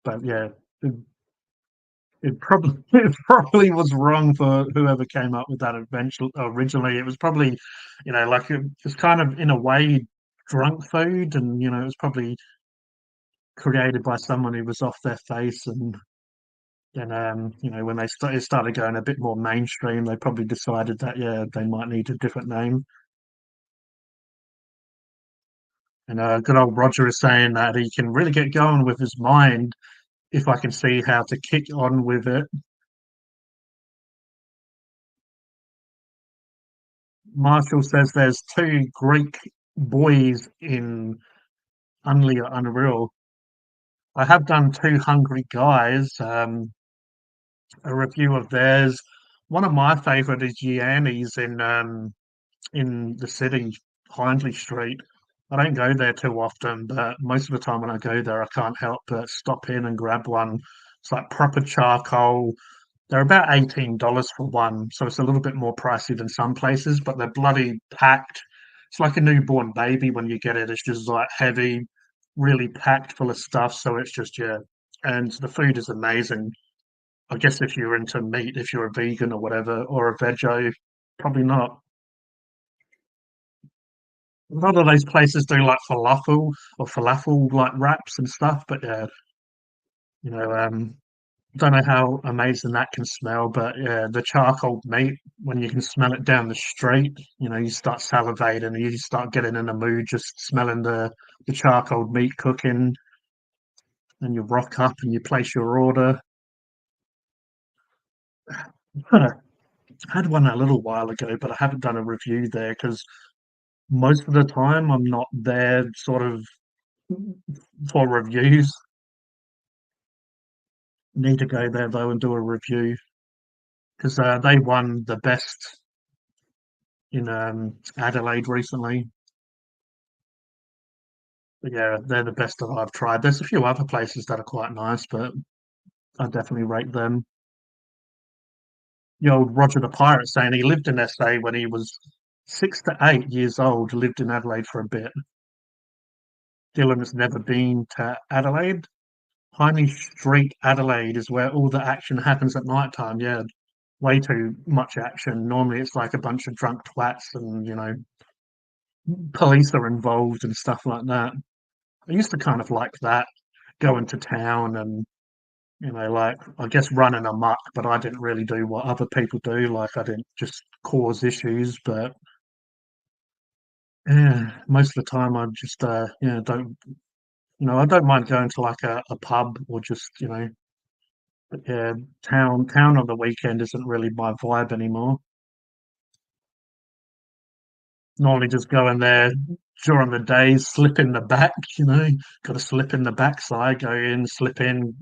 But yeah, it, it probably it probably was wrong for whoever came up with that eventually. Originally, it was probably like it was kind of in a way drunk food, and it was probably created by someone who was off their face. And then when it started going a bit more mainstream, they probably decided that yeah, they might need a different name. And good old Roger is saying that he can really get going with his mind if I can see how to kick on with it. Marshall says there's two Greek boys in Unli or Unreal. I have done two Hungry Guys, a review of theirs. One of my favourite is Gianni's in the city, Hindley Street. I don't go there too often, but most of the time when I go there, I can't help but stop in and grab one. It's like proper charcoal. They're about $18 for one, so it's a little bit more pricey than some places, but they're bloody packed. It's like a newborn baby when you get it. It's just like heavy, really packed full of stuff. So it's just, yeah. And the food is amazing. I guess if you're into meat, if you're a vegan or whatever, or a veggie, probably not. A lot of those places do like falafel like wraps and stuff, but yeah, you know, don't know how amazing that can smell, but yeah, the charcoal meat, when you can smell it down the street, you start salivating and you start getting in a mood just smelling the charcoal meat cooking, and you rock up and you place your order. I had one a little while ago, but I haven't done a review there because most of the time I'm not there sort of for reviews. Need to go there though and do a review because they won the best in Adelaide recently. But yeah, they're the best that I've tried. There's a few other places that are quite nice, but I definitely rate them. The old Roger the Pirate saying he lived in SA when he was 6 to 8 years old, lived in Adelaide for a bit. Dylan has never been to Adelaide. Highney Street, Adelaide is where all the action happens at night time. Yeah, way too much action. Normally it's like a bunch of drunk twats and, police are involved and stuff like that. I used to kind of like that, going to town and, like, I guess running amok, but I didn't really do what other people do. Like, I didn't just cause issues, but yeah, most of the time I just, don't, I don't mind going to like a pub or just, but yeah, town on the weekend isn't really my vibe anymore. Normally just go in there during the day, slip in the back, got to slip in the backside, go in, slip in,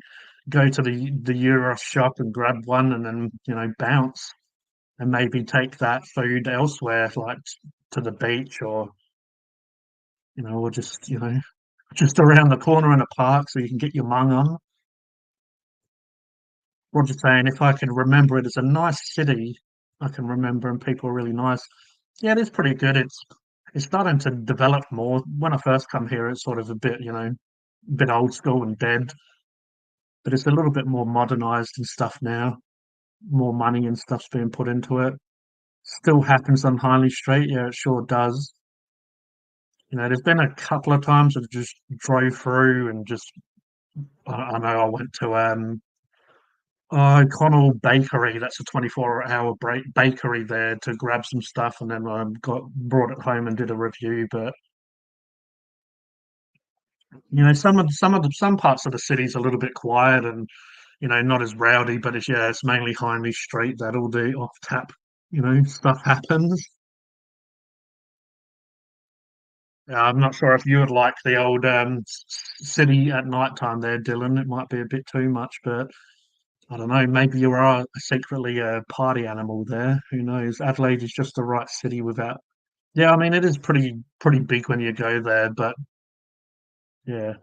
go to the Euro shop and grab one, and then bounce and maybe take that food elsewhere, like to the beach or just just around the corner in a park so you can get your mung on. Roger saying if I can remember it as a nice city, I can remember and people are really nice. Yeah, it is pretty good. It's starting to develop more. When I first come here, it's sort of a bit, bit old school and dead, but it's a little bit more modernized and stuff now. More money and stuff's being put into it. Still happens on Highley Street, yeah, it sure does. There's been a couple of times I've just drove through and just I know I went to Connell Bakery. That's a 24-hour bakery there to grab some stuff, and then I got brought it home and did a review. But some parts of the city's a little bit quiet and not as rowdy. But it's mainly Hindley Street that all the off tap stuff happens. I'm not sure if you would like the old city at night time there, Dylan. It might be a bit too much, but I don't know. Maybe you are secretly a party animal there. Who knows? Adelaide is just the right city without. Yeah, I mean it is pretty big when you go there, but yeah,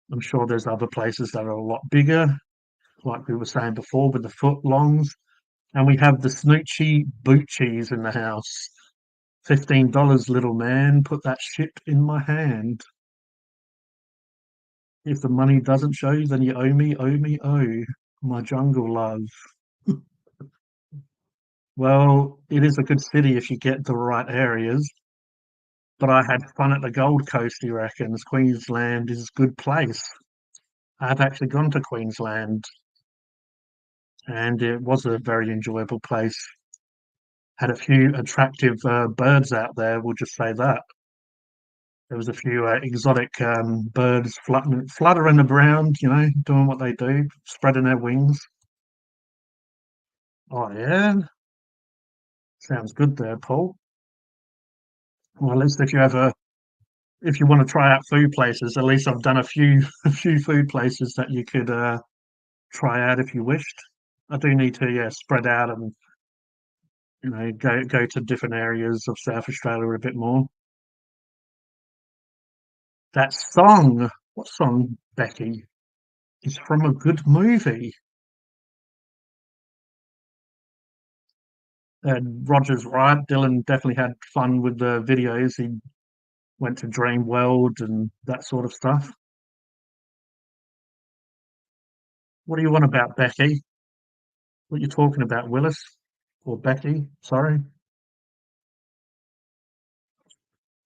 I'm sure there's other places that are a lot bigger, like we were saying before with the footlongs, and we have the Snoochie Boochies in the house. $15, little man. Put that shit in my hand. If the money doesn't show, then you owe me, oh, my jungle love. Well, it is a good city if you get the right areas. But I had fun at the Gold Coast, he reckons. Queensland is a good place. I've actually gone to Queensland and it was a very enjoyable place. Had a few attractive birds out there, we'll just say that. There was a few exotic birds fluttering around, doing what they do, spreading their wings. Oh, yeah, sounds good there, Paul. Well, at least if you want to try out food places, at least I've done a few a few food places that you could try out if you wished. I do need to, yeah, spread out and go to different areas of South Australia a bit more. That song, what song, Becky, is from a good movie. And Roger's right. Dylan definitely had fun with the videos. He went to Dream World and that sort of stuff. What do you want about Becky? What you talking about, Willis or Becky? Sorry.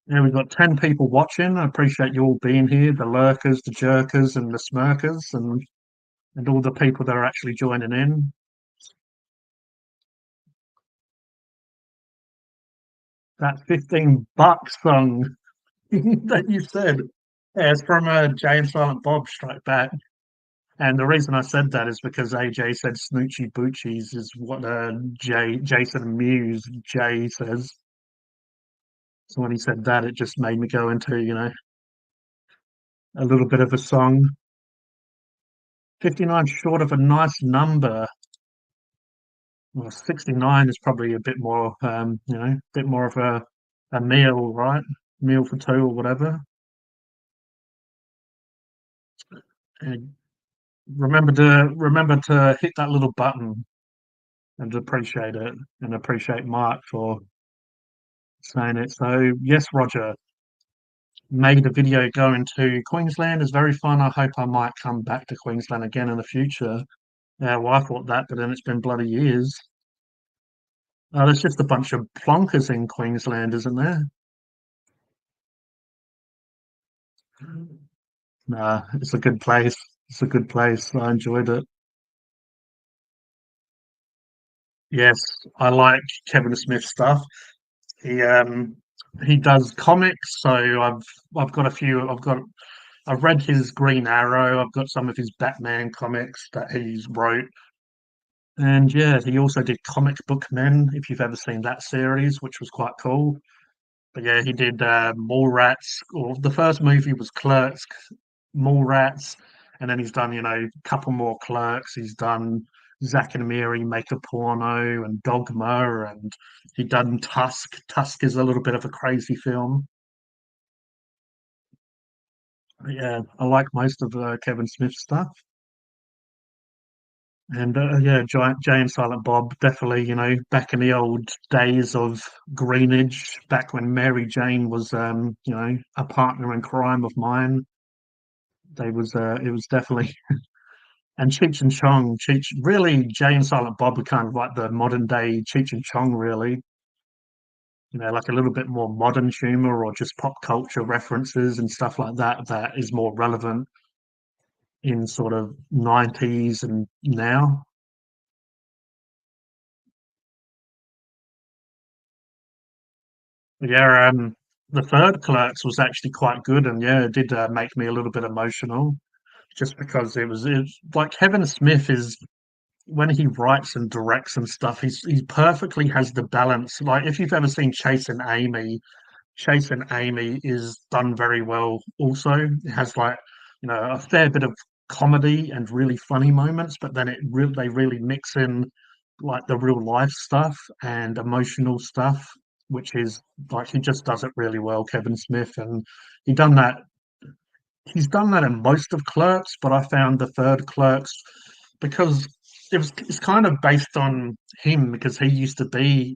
Yeah, we've got 10 people watching. I appreciate you all being here, the lurkers, the jerkers, and the smirkers, and all the people that are actually joining in. That $15 song that you said, yeah, it's from Jay and Silent Bob Strike Back. And the reason I said that is because AJ said Snoochie Boochies is what Jason Mewes Jay says. So when he said that, it just made me go into, a little bit of a song. 59 short of a nice number. Well, 69 is probably a bit more, a bit more of a meal, right? Meal for two or whatever. And remember to hit that little button. and appreciate it, and appreciate Mark for saying it. So yes, Roger, made a video going to Queensland is very fun. I hope I might come back to Queensland again in the future. Yeah, well, I thought that, but then it's been bloody years. There's just a bunch of plonkers in Queensland, isn't there? Nah, it's a good place. It's a good place. I enjoyed it. Yes, I like Kevin Smith stuff. He um he does comics, so I've got a few. I've read his Green Arrow. I've got some of his Batman comics that he's wrote. And yeah, he also did Comic Book Men, if you've ever seen that series, which was quite cool. But yeah, he did Mallrats, or the first movie was Clerks, Mallrats, and then he's done, a couple more Clerks. He's done Zack and Miri Make a Porno and Dogma, and he done Tusk. Tusk is a little bit of a crazy film. But yeah, I like most of Kevin Smith's stuff. And yeah, Giant Jay and Silent Bob, definitely, back in the old days of Greenwich, back when Mary Jane was, a partner in crime of mine. It was definitely, and Cheech and Chong, really, Jay and Silent Bob are kind of like the modern day Cheech and Chong, really, like a little bit more modern humor or just pop culture references and stuff like that, that is more relevant in sort of 90s and now. Yeah, the third Clerks was actually quite good, and yeah, it did make me a little bit emotional, just because it was like Kevin Smith is when he writes and directs and stuff, he perfectly has the balance. Like if you've ever seen Chase and Amy is done very well. Also, it has like a fair bit of comedy and really funny moments, but then they really mix in like the real life stuff and emotional stuff, which is like he just does it really well, Kevin Smith, and he done that. He's done that in most of Clerks, but I found the third Clerks because it's kind of based on him because he used to be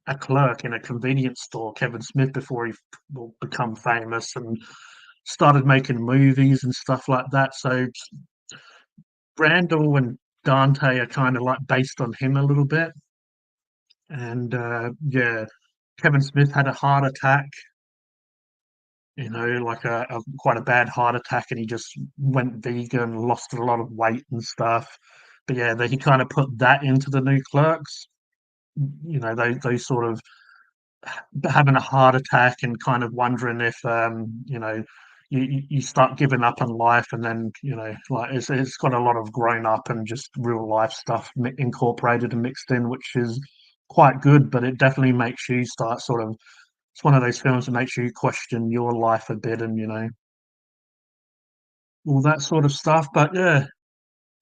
a clerk in a convenience store, Kevin Smith, before he will become famous and started making movies and stuff like that. So Brandel and Dante are kind of like based on him a little bit. And yeah, Kevin Smith had a heart attack, like a quite a bad heart attack, and he just went vegan, lost a lot of weight and stuff. But yeah, he kind of put that into the new Clerks. Those sort of having a heart attack and kind of wondering if you start giving up on life, and then like it's got a lot of grown up and just real life stuff incorporated and mixed in, which is quite good, but it definitely makes you start sort of, it's one of those films that makes you question your life a bit, and all that sort of stuff. But yeah,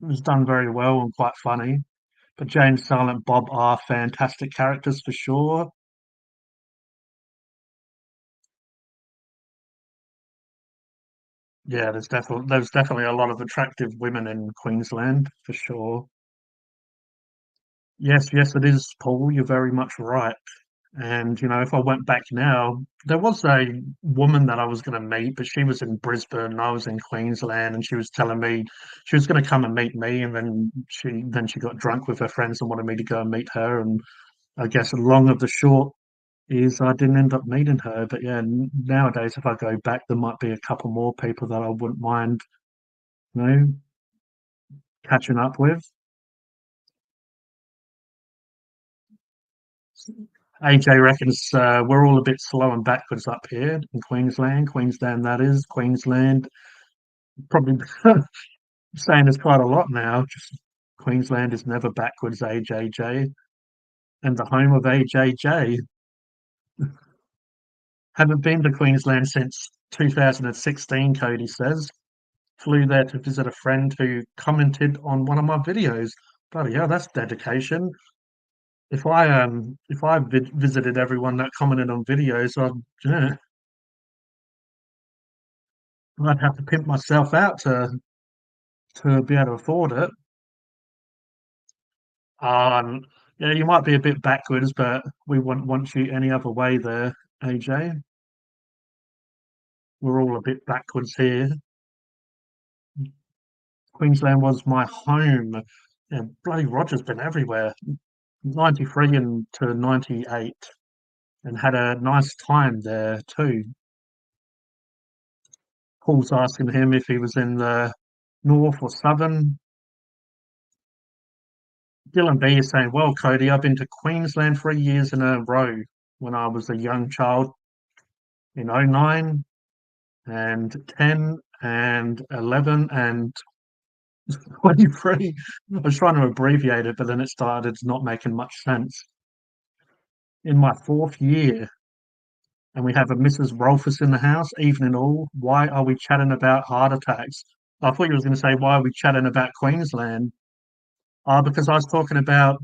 it was done very well and quite funny. But James Silent Bob are fantastic characters for sure. Yeah, there's definitely a lot of attractive women in Queensland for sure. Yes, yes, it is, Paul. You're very much right. And if I went back now, there was a woman that I was going to meet, but she was in Brisbane, and I was in Queensland, and she was telling me she was going to come and meet me, and then she got drunk with her friends and wanted me to go and meet her. And I guess the long of the short is I didn't end up meeting her. But yeah, nowadays if I go back, there might be a couple more people that I wouldn't mind, you know, catching up with. AJ reckons we're all a bit slow and backwards up here in Queensland. Queensland, that is. Queensland, probably saying this quite a lot now. Just Queensland is never backwards, AJJ. And the home of AJJ. Haven't been to Queensland since 2016, Cody says. Flew there to visit a friend who commented on one of my videos. Bloody hell, that's dedication. If I visited everyone that commented on videos, yeah, I'd have to pimp myself out to be able to afford it. Um, yeah, you might be a bit backwards, but we wouldn't want you any other way there, AJ. We're all a bit backwards here. Queensland was my home. Yeah, bloody Roger's been everywhere. 93 and to 98 and had a nice time there too. Paul's asking him if he was in the north or southern. Dylan B is saying, well, Cody, I've been to Queensland 3 years in a row when I was a young child in '09 and 10 and 11 and 23. I was trying to abbreviate it, but then it started not making much sense. In my fourth year, and we have a Mrs. Rolfus in the house, evening all. Why are we chatting about heart attacks? I thought you was going to say, why are we chatting about Queensland? Because I was talking about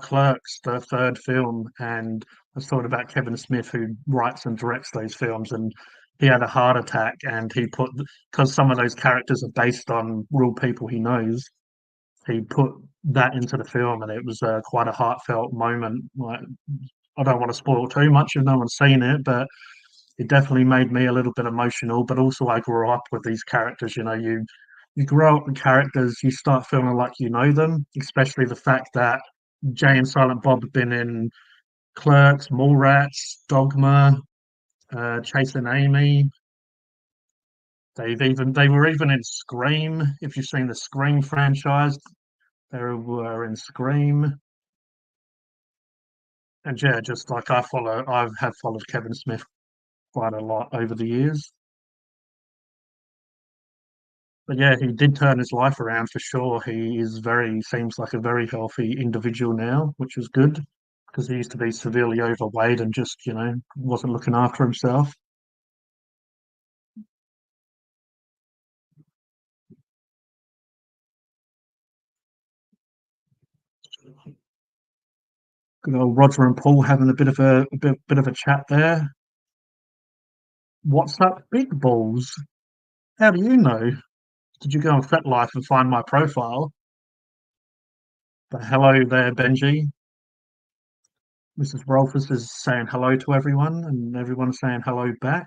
Clerks, the third film, and I was talking about Kevin Smith, who writes and directs those films, and he had a heart attack, and he put because some of those characters are based on real people he knows. He put that into the film, and it was quite a heartfelt moment. Like, I don't want to spoil too much if no one's seen it, but it definitely made me a little bit emotional. But also, I grew up with these characters. You grow up with characters, you start feeling like you know them, especially the fact that Jay and Silent Bob have been in Clerks, Mallrats, Dogma, Chasing Amy. They were even in Scream. If you've seen the Scream franchise, they were in Scream. And yeah, just like I have followed Kevin Smith quite a lot over the years. But yeah, he did turn his life around for sure. Seems like a very healthy individual now, which is good because he used to be severely overweight and just, wasn't looking after himself. Good old Roger and Paul having a bit of a chat there. What's up, big balls? How do you know? Did you go on FetLife and find my profile? But hello there, Benji. Mrs. Rolfus is saying hello to everyone, and everyone's saying hello back.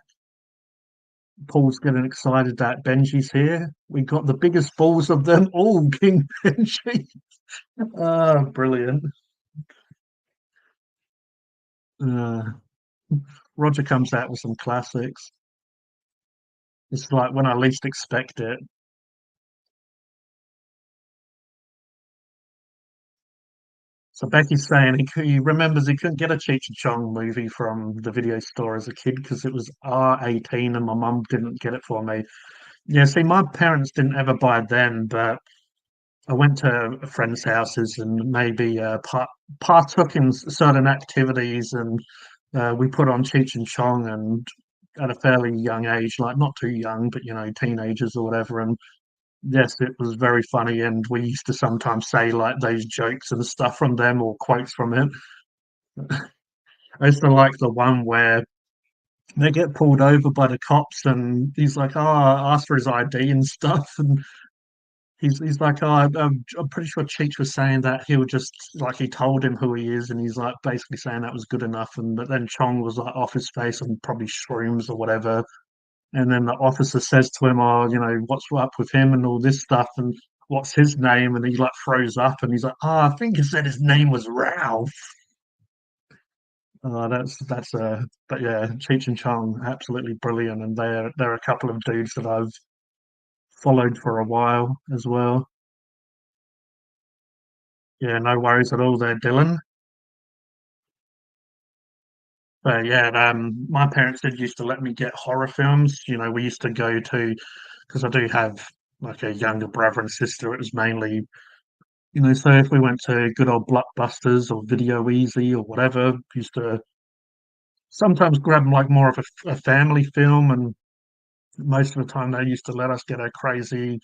Paul's getting excited that Benji's here. We got the biggest balls of them all, King Benji. Ah, brilliant. Uh, Roger comes out with some classics. It's like when I least expect it. So Becky's saying he remembers he couldn't get a Cheech and Chong movie from the video store as a kid because it was R18 and my mum didn't get it for me. Yeah, see, my parents didn't ever buy them, but I went to friends' houses and maybe partook in certain activities, and we put on Cheech and Chong, and at a fairly young age, like not too young, but teenagers or whatever. And yes, it was very funny, and we used to sometimes say like those jokes and stuff from them or quotes from it. I used to like the one where they get pulled over by the cops, and he's like, "Oh, ask for his ID and stuff," and he's like, "Oh, I'm pretty sure Cheech was saying that he would just like he told him who he is, and he's like basically saying that was good enough." And but then Chong was like off his face and probably shrooms or whatever. And then the officer says to him, "Oh, what's up with him and all this stuff, and what's his name?" And he like froze up, and he's like, "Oh, I think he said his name was Ralph." But yeah, Cheech and Chong, absolutely brilliant, and they're a couple of dudes that I've followed for a while as well. Yeah, no worries at all there, Dylan. But yeah, my parents did used to let me get horror films. We used to go to because I do have like a younger brother and sister. It was mainly, so if we went to good old Blockbusters or Video Easy or whatever, used to sometimes grab like more of a family film, and most of the time they used to let us get a crazy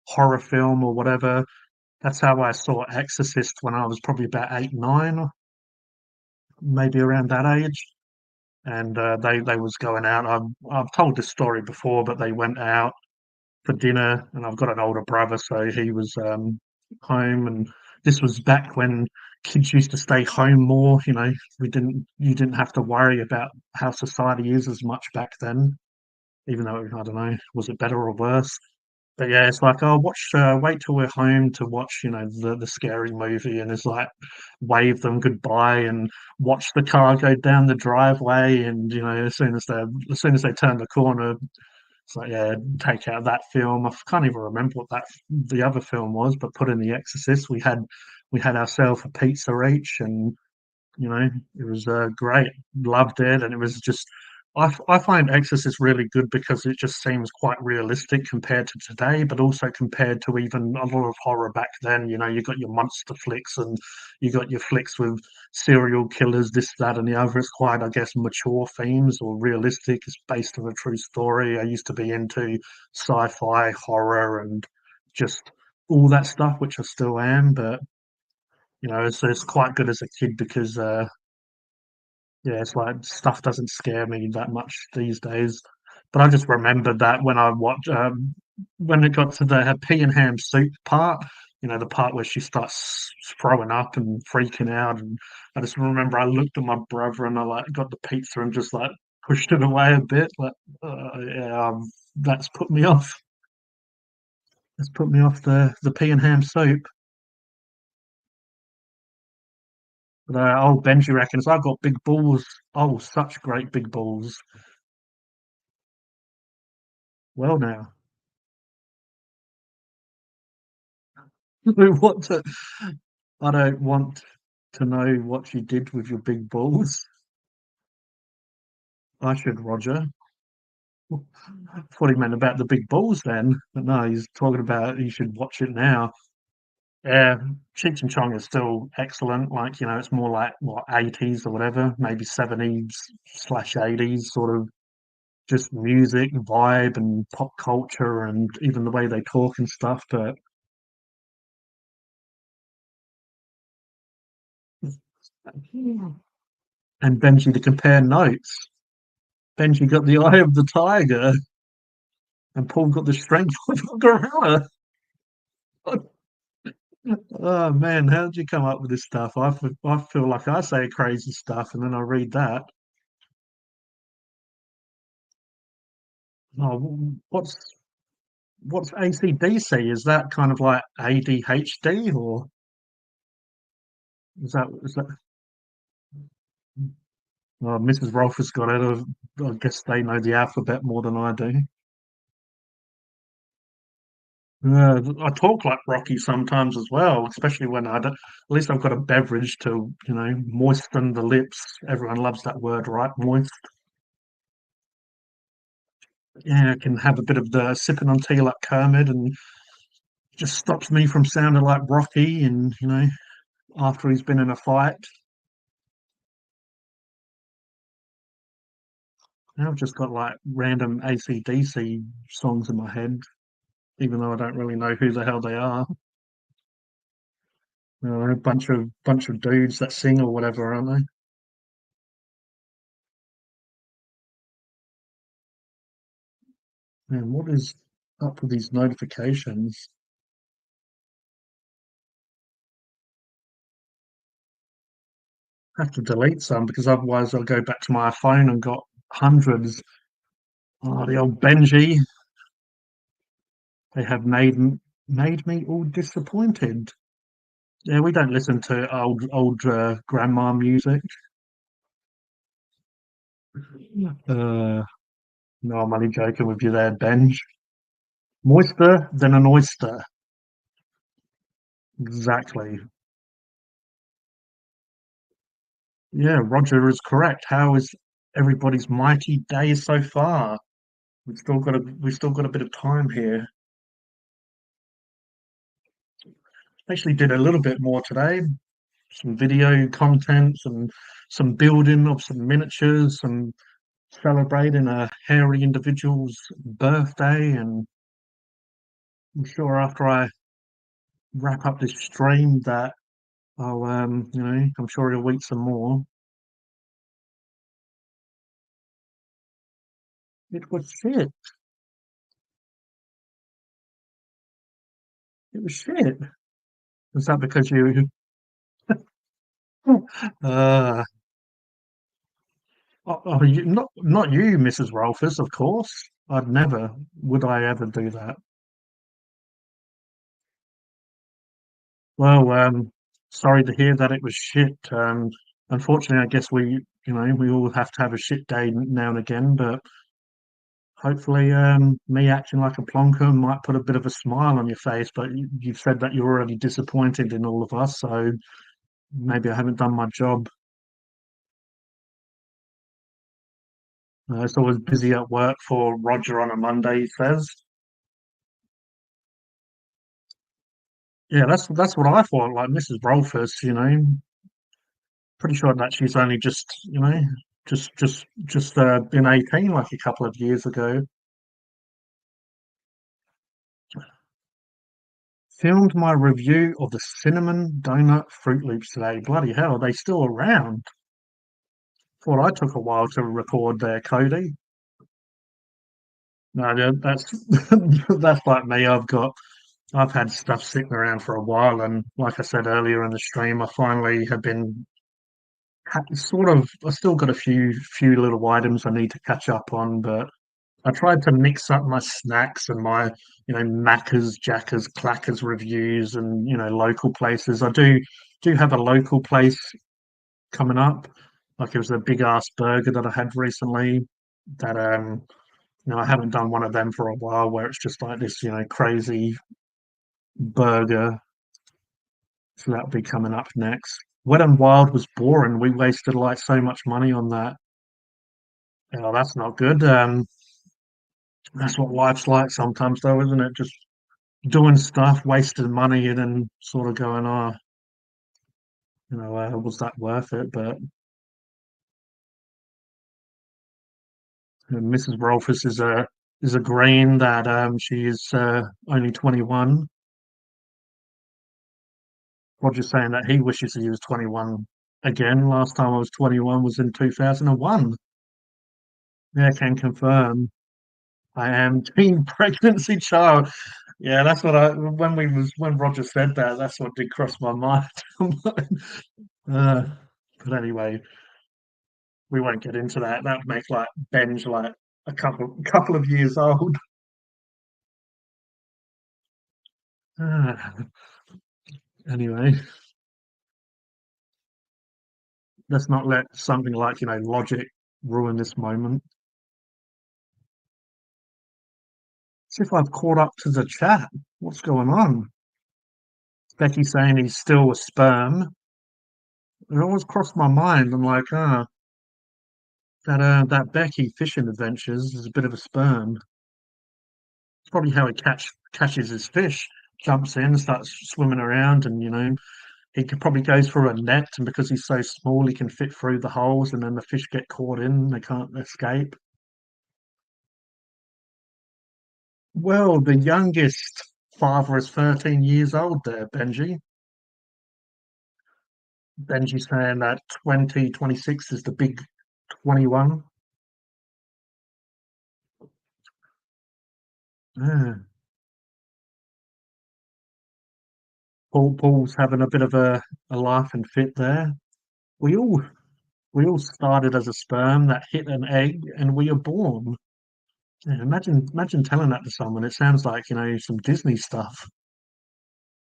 horror film or whatever. That's how I saw Exorcist when I was probably about 8, 9, maybe around that age. And they was going out. I've told this story before, but they went out for dinner, and I've got an older brother, so he was home, and this was back when kids used to stay home more, you didn't have to worry about how society is as much back then, even though, I don't know, was it better or worse? But yeah, it's like, "Oh, wait till we're home to watch, the scary movie," and it's like, wave them goodbye and watch the car go down the driveway, and, as soon as they turn the corner, it's like, yeah, take out that film. I can't even remember what the other film was, but put in The Exorcist. We had ourselves a pizza each, and it was, great. Loved it, and it was just I find Exorcist really good because it just seems quite realistic compared to today, but also compared to even a lot of horror back then. You got your monster flicks and you got your flicks with serial killers, this, that, and the other. It's quite, I guess, mature themes or realistic. It's based on a true story. I used to be into sci-fi, horror, and just all that stuff, which I still am, but it's quite good as a kid because yeah, it's like stuff doesn't scare me that much these days. But I just remembered that when it got to the pea and ham soup part, the part where she starts throwing up and freaking out, and I just remember I looked at my brother and I like got the pizza and just like pushed it away a bit, like yeah, that's put me off. That's put me off the pea and ham soup. But old Benji reckons I've got big balls. Oh, such great big balls. Well, now. What to, I don't want to know what you did with your big balls. I should, Roger. I thought he meant about the big balls then. But no, he's talking about you should watch it now. Yeah, Cheech and Chong is still excellent. Like, it's more like what, 80s or whatever, maybe 70s/80s sort of just music, vibe, and pop culture, and even the way they talk and stuff. But and Benji to compare notes. Benji got the eye of the tiger, and Paul got the strength of a gorilla. Oh man, how did you come up with this stuff? I feel like I say crazy stuff, and then I read that. Oh, what's ACDC? Is that kind of like ADHD, or is that? Well, Mrs. Rolfe has got it. I guess they know the alphabet more than I do. I talk like Rocky sometimes as well, especially when at least I've got a beverage to, moisten the lips. Everyone loves that word, right? Moist. Yeah, I can have a bit of the sipping on tea like Kermit, and just stops me from sounding like Rocky. And after he's been in a fight, now I've just got like random AC/DC songs in my head, even though I don't really know who the hell they are. A bunch of dudes that sing or whatever, aren't they? Man, what is up with these notifications? I have to delete some because otherwise I'll go back to my phone and got hundreds. Oh, the old Benji. They have made me all disappointed. Yeah, we don't listen to old grandma music. Uh, no, I'm only joking with you there, Benj. Moister than an oyster. Exactly. Yeah, Roger is correct. How is everybody's mighty day so far? We've still got a bit of time here. Actually, did a little bit more today. Some video content, some building of some miniatures, some celebrating a hairy individual's birthday, and I'm sure after I wrap up this stream that I'm sure he'll eat some more. It was shit. It was shit. Is that because you uh, you not you, Mrs. Rolfers, of course. I'd never would I ever do that. Well, sorry to hear that it was shit. Unfortunately, I guess we all have to have a shit day now and again, but hopefully, me acting like a plonker might put a bit of a smile on your face. But you've said that you're already disappointed in all of us, so maybe I haven't done my job. It's always busy at work for Roger on a Monday, he says. Yeah, that's what I thought. Like Mrs. Rolfus, pretty sure that she's only just, been 18 like a couple of years ago. Filmed my review of the cinnamon donut Fruit Loops today. Bloody hell, are they still around? Thought I took a while to record there, Cody. No, that's that's like me. I've had stuff sitting around for a while, and like I said earlier in the stream, I finally have been sort of. I still got a few little items I need to catch up on, but I tried to mix up my snacks and my, Macca's, Jackers, Clackers reviews and, local places. I do have a local place coming up. Like it was a big ass burger that I had recently that I haven't done one of them for a while where it's just like this, crazy burger. So that'll be coming up next. Wet and Wild was boring. We wasted like so much money on that. Oh, that's not good. That's what life's like sometimes, though, isn't it? Just doing stuff, wasting money, and then sort of going, "Oh, was that worth it?" But Mrs. Rolfus is agreeing that she is only 21. Roger's saying that he wishes he was 21 again. Last time I was 21 was in 2001. Yeah, can confirm. I am teen pregnancy child. Yeah, that's what I when Roger said that, that's what did cross my mind. uh, but anyway, we won't get into that. That makes like Benj like a couple of years old. Uh, anyway, let's not let something like logic ruin this moment. See if I've caught up to the chat. What's going on? Becky saying he's still a sperm. It always crossed my mind. I'm like, that Becky fishing adventures is a bit of a sperm. It's probably how he catches his fish. Jumps in, starts swimming around, and he could probably goes through a net, and because he's so small, he can fit through the holes, and then the fish get caught in, they can't escape. Well, the youngest father is 13 years old there, Benji. Benji's saying that 2026 is the big 21. Yeah. Paul's having a bit of a laugh and fit there. We all we all started as a sperm that hit an egg and we are born. Yeah, imagine telling that to someone. It sounds like, some Disney stuff.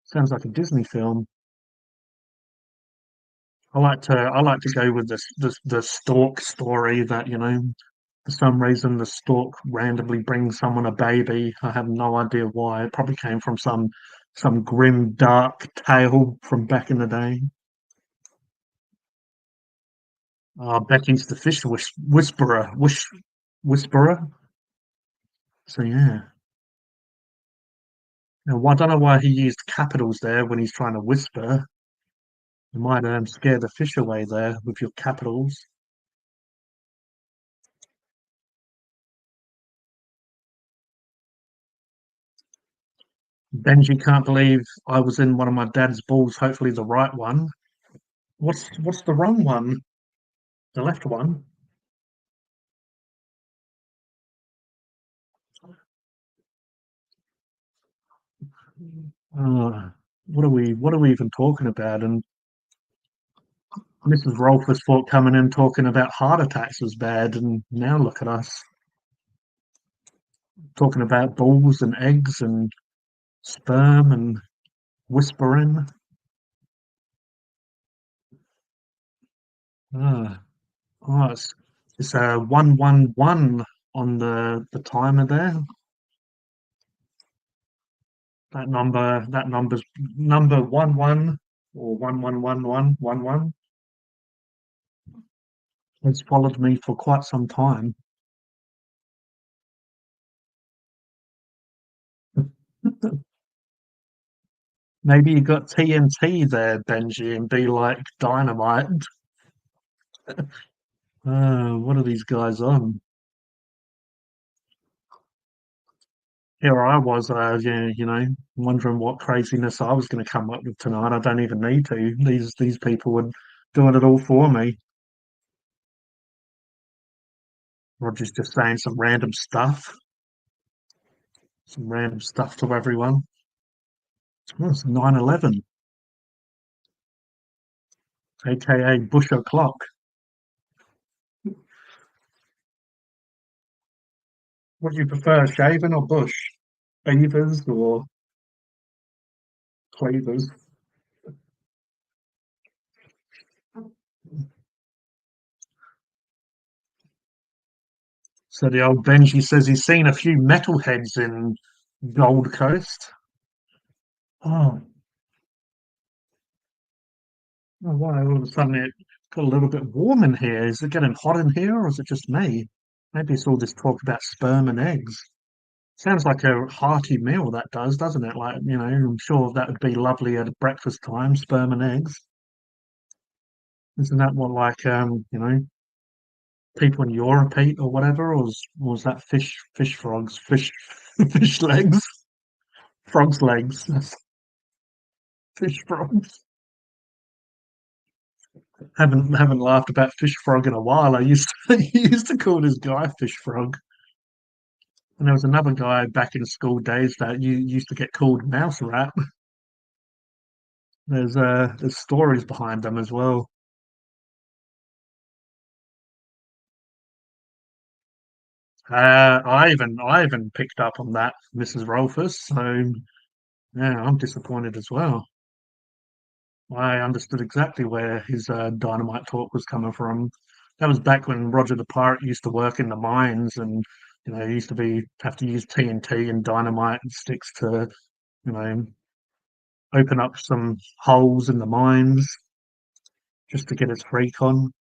Sounds like a Disney film. I like to go with the stork story that, for some reason the stork randomly brings someone a baby. I have no idea why. It probably came from some grim dark tale from back in the day. Becky's the fish whisperer. So yeah. Now, I don't know why he used capitals there when he's trying to whisper. You might scare the fish away there with your capitals. Benji can't believe I was in one of my dad's balls, hopefully the right one. What's the wrong one? The left one? Oh. what are we even talking about? And Mrs. Rolfers thought coming in talking about heart attacks was bad, and now look at us talking about balls and eggs and sperm and whispering. Ah, oh, it's 111 on the timer there. That number's number 11 or 111111 has followed me for quite some time. Maybe you got TNT there, Benji, and be like dynamite. What are these guys on? Here I was, yeah, wondering what craziness I was going to come up with tonight. I don't even need to. These people were doing it all for me. Roger's just saying some random stuff to everyone. Oh, it's 9/11, aka Bush o'clock. What do you prefer, shaven or bush? Beavers or cleavers? So the old Benji says he's seen a few metalheads in Gold Coast. Oh, oh, why all of a sudden it got a little bit warm in here? Is it getting hot in here, or is it just me? Maybe it's all this talk about sperm and eggs. Sounds like a hearty meal, that does, doesn't it? Like, I'm sure that would be lovely at breakfast time, sperm and eggs. Isn't that what, like, people in Europe eat or whatever? Or was that fish frogs, fish legs, frogs legs, fish frogs? Haven't laughed about fish frog in a while. I used to used to call this guy fish frog, and there was another guy back in school days that you used to get called mouse rat. There's stories behind them as well. I even picked up on that, Mrs. Rolfus. So yeah, I'm disappointed as well. I understood exactly where his dynamite talk was coming from. That was back when Roger the Pirate used to work in the mines, and he used to be have to use TNT and dynamite and sticks to you know open up some holes in the mines just to get his freak on.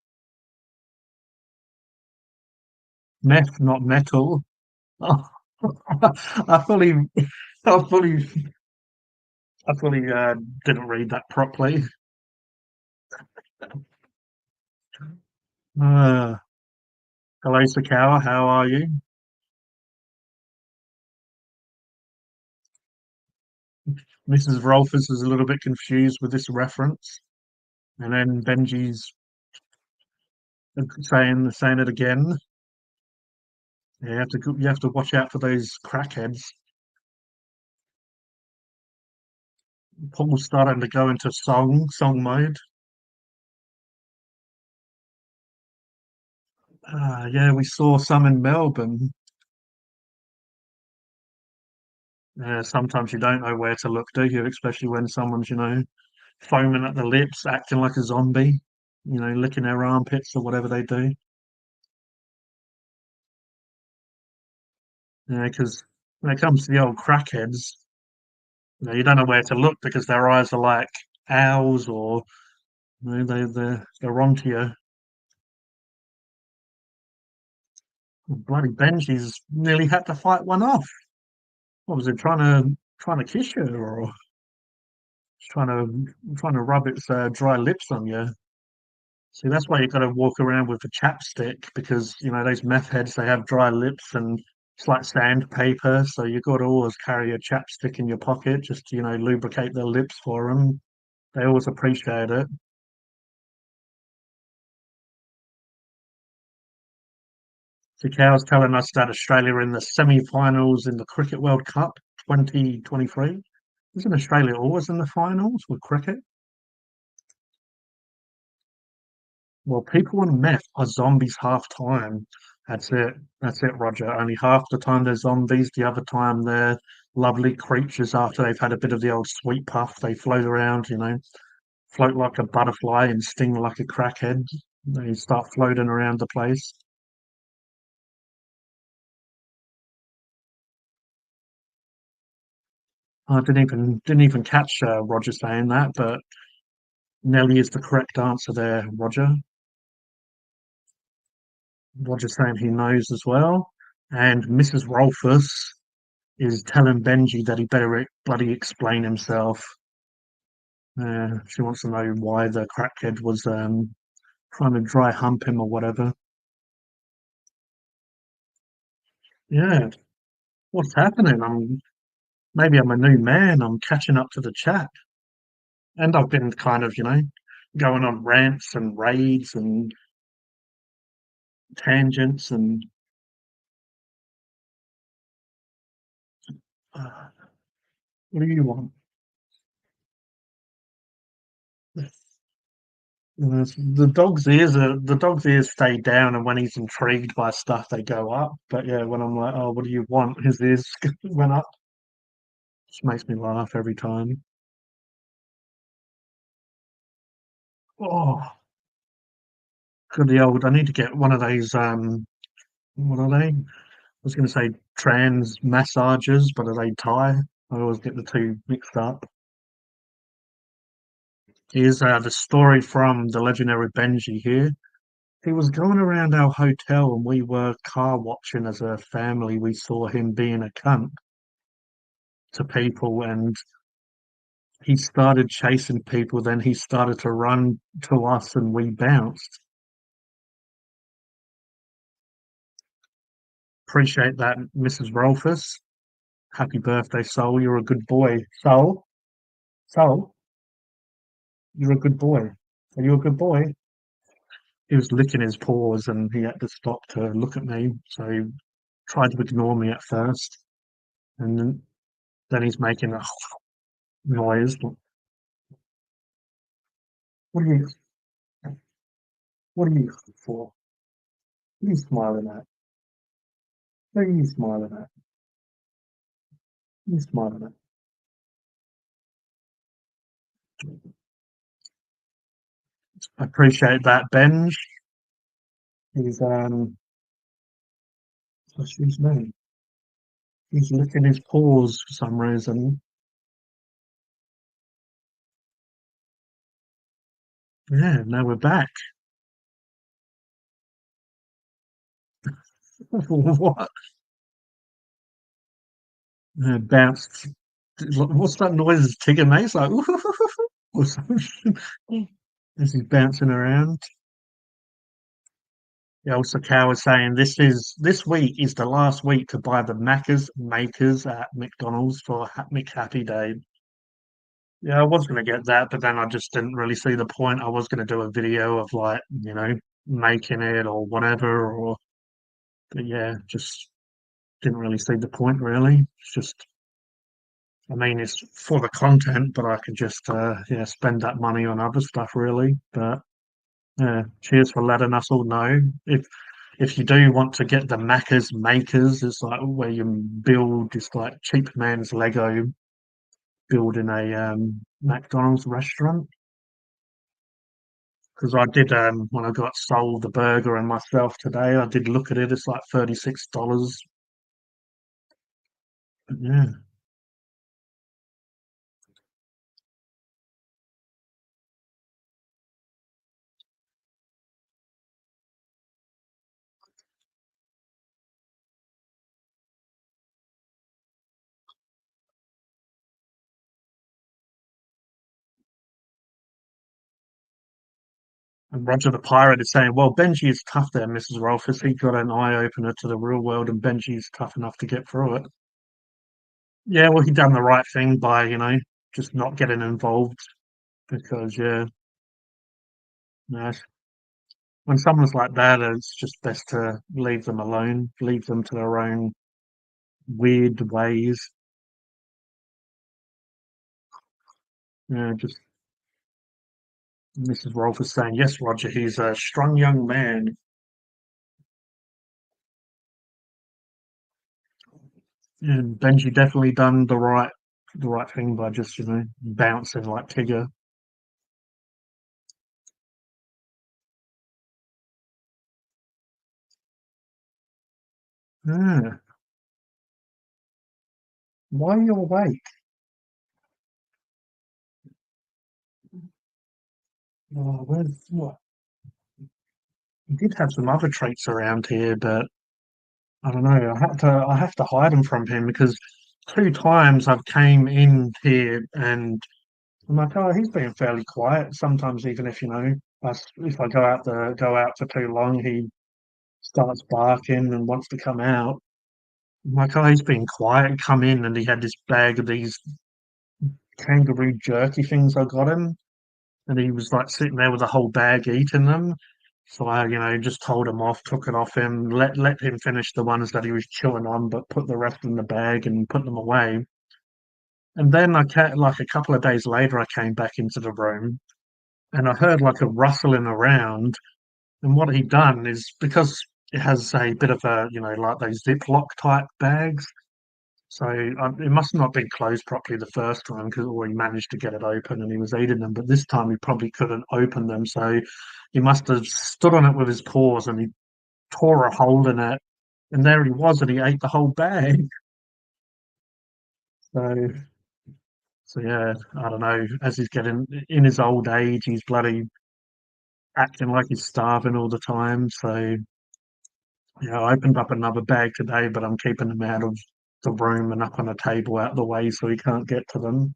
Meth, not metal. Oh, I fully, I fully, I fully didn't read that properly. Uh, Hello, Sakawa. How are you? Mrs. Rolfus is a little bit confused with this reference, and then Benji's saying it again. You have to watch out for those crackheads. Paul's starting to go into song mode. Yeah, we saw some in Melbourne. Sometimes you don't know where to look, do you? Especially when someone's, foaming at the lips, acting like a zombie, licking their armpits or whatever they do. Yeah, because when it comes to the old crackheads, you don't know where to look because their eyes are like owls, or they're onto you. Bloody Benji's nearly had to fight one off. What was it, trying to kiss you, or trying to rub its dry lips on you? See, that's why you've got to walk around with a chapstick, because those meth heads, they have dry lips and it's like sandpaper. So you've got to always carry a chapstick in your pocket just to lubricate their lips for them. They always appreciate it. The Cow's telling us that Australia are in the semi-finals in the Cricket World Cup 2023. Isn't Australia always in the finals with cricket? Well, people and meth are zombies half time. That's it. That's it, Roger. Only half the time they're zombies, the other time they're lovely creatures after they've had a bit of the old sweet puff. They float around, float like a butterfly and sting like a crackhead. They start floating around the place. I didn't even catch Roger saying that, but Nelly is the correct answer there, Roger. Roger saying he knows as well. And Mrs. Rolfus is telling Benji that he better bloody explain himself. She wants to know why the crackhead was trying to dry hump him or whatever. Yeah, what's happening? Maybe I'm a new man. I'm catching up to the chat, and I've been kind of, going on rants and raids and tangents and uh, what do you want? The dog's ears stay down, and when he's intrigued by stuff, they go up. But yeah, when I'm like, "Oh, what do you want?" His ears went up. Just makes me laugh every time. Oh, good the old. I need to get one of those. What are they? I was going to say trans massagers, but are they Thai? I always get the two mixed up. Here's the story from the legendary Benji here. He was going around our hotel and we were car watching as a family. We saw him being a cunt to people and he started chasing people. Then he started to run to us and we bounced. Appreciate that, Mrs. Rolfus. Happy birthday, Soul. You're a good boy. Soul, you're a good boy. Are you a good boy? He was licking his paws and he had to stop to look at me. So he tried to ignore me at first. And then he's making a noise. What are you, what are you for? What are you smiling at? What are you smiling at? What are you smiling at? I appreciate that, Benj. He's, what's his name? He's licking his paws for some reason. Yeah, now we're back. What? Bounced. What's that noise? Is Tigger makes like or something as he's bouncing around. Yeah, also Cow was saying this week is the last week to buy the Macca's makers at McDonald's for McHappy Day. Yeah, I was going to get that, but then I just didn't really see the point. I was going to do a video of like, making it or whatever, but yeah, just didn't really see the point really. It's just, I mean, it's for the content, but I could just, yeah, spend that money on other stuff really. But yeah, cheers for letting us all know. If you do want to get the Macca's makers, it's like where you build, it's like cheap man's Lego building a McDonald's restaurant. Because I did when I got sold the burger and myself today, I did look at it. It's like $36. But yeah, and Roger the Pirate is saying, "Well, Benji is tough there, Mrs. Rolfus. He got an eye opener to the real world, and Benji's tough enough to get through it." Yeah, well, he done the right thing by just not getting involved because yeah, no, when someone's like that, it's just best to leave them alone, leave them to their own weird ways. Yeah, just Mrs. Rolfe is saying, yes, Roger, he's a strong young man. And Benji definitely done the right thing by just, bouncing like Tigger. Yeah. Why are you awake? Oh, where's what? He did have some other traits around here, but I don't know. I have to hide them from him because two times I've came in here and I'm like, oh, he's been fairly quiet. Sometimes even if if I go out for too long, he starts barking and wants to come out. I'm like, oh, he's been quiet. Come in, and he had this bag of these kangaroo jerky things I got him, and he was like sitting there with a whole bag eating them. So I, just told him off, took it off him, let him finish the ones that he was chewing on, but put the rest in the bag and put them away. And then like a couple of days later, I came back into the room and I heard like a rustling around. And what he done is because it has a bit of a, like those Ziploc type bags. So it must not have been closed properly the first time because he managed to get it open and he was eating them. But this time he probably couldn't open them. So he must have stood on it with his paws and he tore a hole in it. And there he was, and he ate the whole bag. So, so yeah, I don't know. As he's getting in his old age, he's bloody acting like he's starving all the time. So, yeah, I opened up another bag today, but I'm keeping them out of the room and up on a table out of the way so he can't get to them.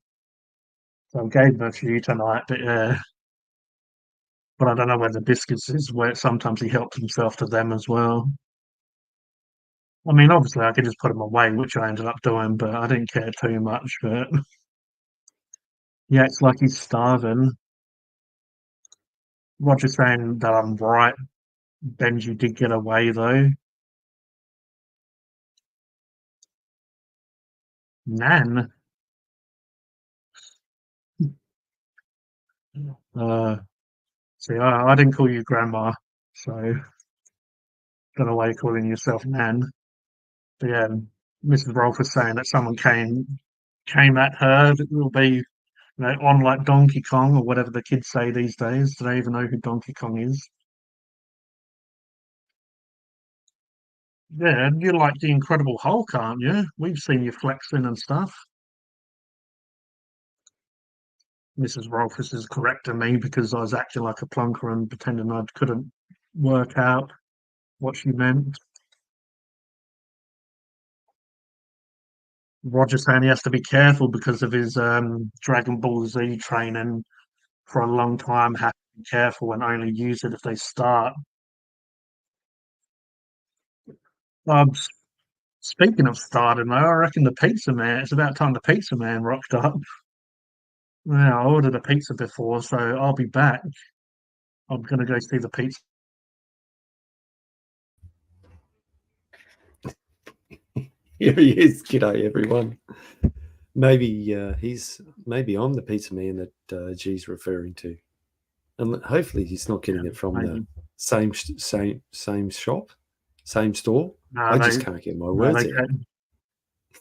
So I gave him a few tonight, but yeah, but I don't know where the biscuits is. Where sometimes he helps himself to them as well. I mean, obviously I could just put them away, which I ended up doing, but I didn't care too much. But yeah, it's like he's starving. Roger saying that I'm right. Benji did get away though. Nan, uh, see, I didn't call you grandma, so don't know why you're calling yourself Nan. But yeah, Mrs. Rolfe was saying that someone came at her. That will be, on like Donkey Kong or whatever the kids say these days. Do they even know who Donkey Kong is? Yeah, you're like the Incredible Hulk, aren't you? We've seen you flexing and stuff. Mrs. Rolfes is correcting me because I was acting like a plonker and pretending I couldn't work out what she meant. Roger saying he has to be careful because of his Dragon Ball Z training for a long time. Have to be careful and only use it if they start. Um, s- Speaking of starting, though, I reckon the pizza man. It's about time the pizza man rocked up. Yeah, I ordered a pizza before, so I'll be back. I'm gonna go see the pizza. Here he is. G'day, everyone. Maybe maybe I'm the pizza man that G's referring to, and hopefully he's not Yeah, getting it from the maybe. same shop, same store. No, I just can't get my no, words they out. came.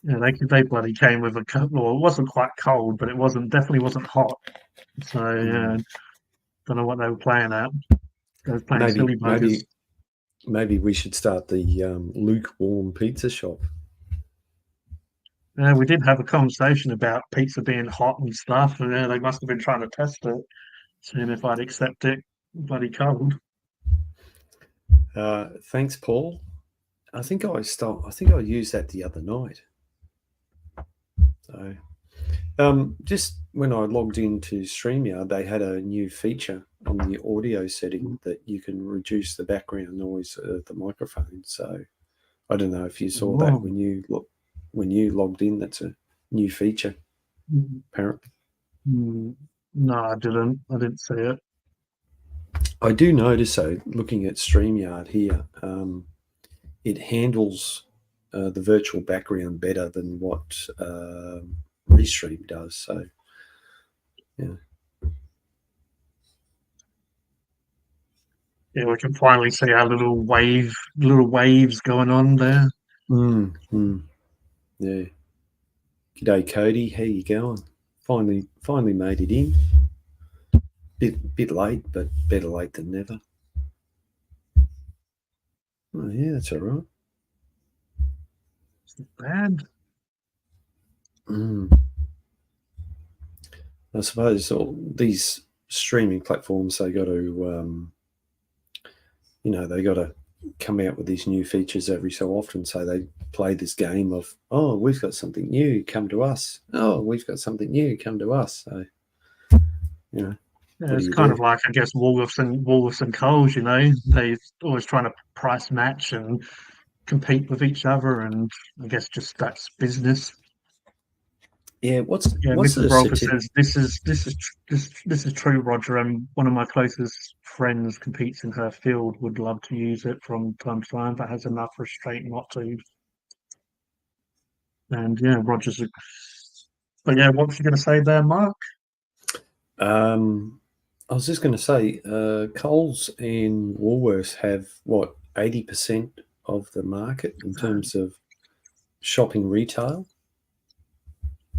Yeah, they bloody came with a well, it wasn't quite cold, but it definitely wasn't hot. So yeah, Mm. don't know what they were playing at. They were playing Maybe silly buggers. maybe maybe we should start the lukewarm pizza shop. Yeah, we did have a conversation about pizza being hot and stuff, and yeah, they must have been trying to test it, seeing if I'd accept it bloody cold. Thanks, Paul. I think I used that the other night. So, just when I logged into StreamYard, they had a new feature on the audio setting that you can reduce the background noise of the microphone. So I don't know if you saw that Oh, when you logged in. That's a new feature, mm, apparently. mm, no, I didn't. I didn't see it. I do notice, though, looking at StreamYard here, it handles the virtual background better than what Restream does. So Yeah. Yeah, we can finally see our little waves going on there. Yeah. G'day, Cody. How you going? Finally made it in. Bit late, but better late than never. Oh yeah, that's all right. It's not bad. I suppose all these streaming platforms, they got to, they got to come out with these new features every so often. So they play this game of, oh, we've got something new, come to us. Oh, we've got something new, come to us. So, Yeah, what do it's you kind do? of like, I guess, Woolworths and Coles. They always trying to price match and compete with each other, and I guess just that's business. Yeah, what's Yeah, what's Mrs. the Roper statistic? says this is true, Roger. And one of my closest friends competes in her field. Would love to use it from time to time, but has enough restraint not to. And yeah, Roger's. But yeah, what was you going to say there, Mark? I was just going to say, Coles and Woolworths have what 80% of the market in terms of shopping retail.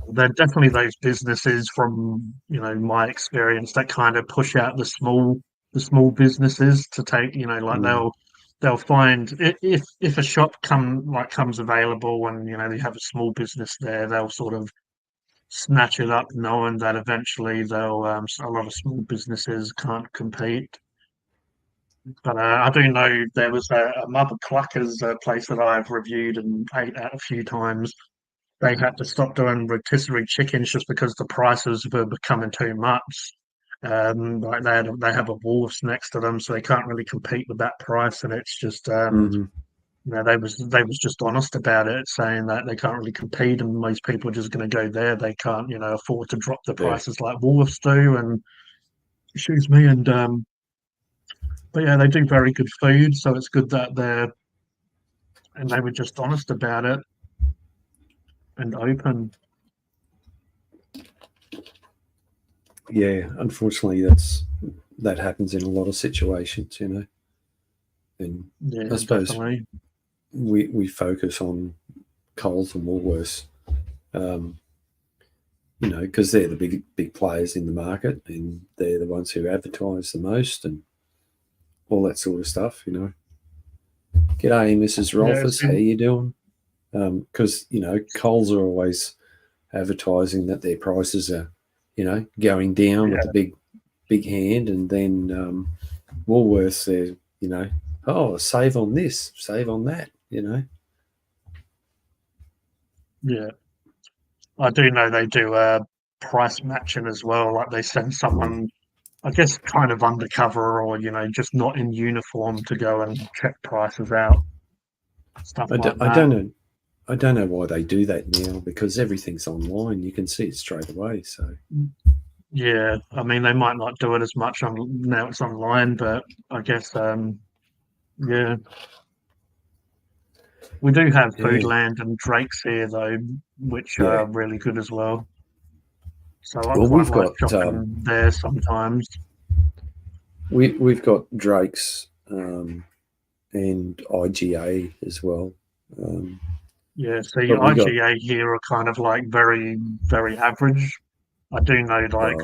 They're definitely those businesses from my experience that kind of push out the small businesses to take like they'll find if a shop comes available and they have a small business there, they'll sort of snatch it up knowing that eventually they'll a lot of small businesses can't compete. But I do know there was a Mother Clucker's place that I've reviewed and ate at a few times. They had to stop doing rotisserie chickens just because the prices were becoming too much. Like they have a Wolves next to them, so they can't really compete with that price. And it's just Mm-hmm. they was just honest about it, saying that they can't really compete, and most people are just going to go there. They can't afford to drop the Yeah, prices like Wolves do. And excuse me, and but yeah, they do very good food, so it's good that they were just honest about it and open. yeah. Unfortunately, that happens in a lot of situations, And I Yeah, suppose definitely. we focus on Coles and Woolworths, um, because they're the big players in the market, and they're the ones who advertise the most and all that sort of stuff. G'day, Mrs. Yeah, Rolfus. How you doing? Because Coles are always advertising that their prices are, going down with yeah, the big hand, and then Woolworths, they're, oh, save on this, save on that. yeah. I do know they do price matching as well. Like they send Mm. someone, I guess, kind of undercover or just not in uniform to go and check prices out, stuff like I that. don't know. I don't know why they do that now because everything's online. You can see it straight away. So Yeah, I mean they might not do it as much on now it's online, but I guess yeah. We do have yeah, Foodland and Drake's here though, which yeah. are really good as well. So I Well, quite we've like got shopping there sometimes. we've got Drake's and IGA as well. Um, Yeah, see, but we got IGA here are kind of like very, very average. I do know, like,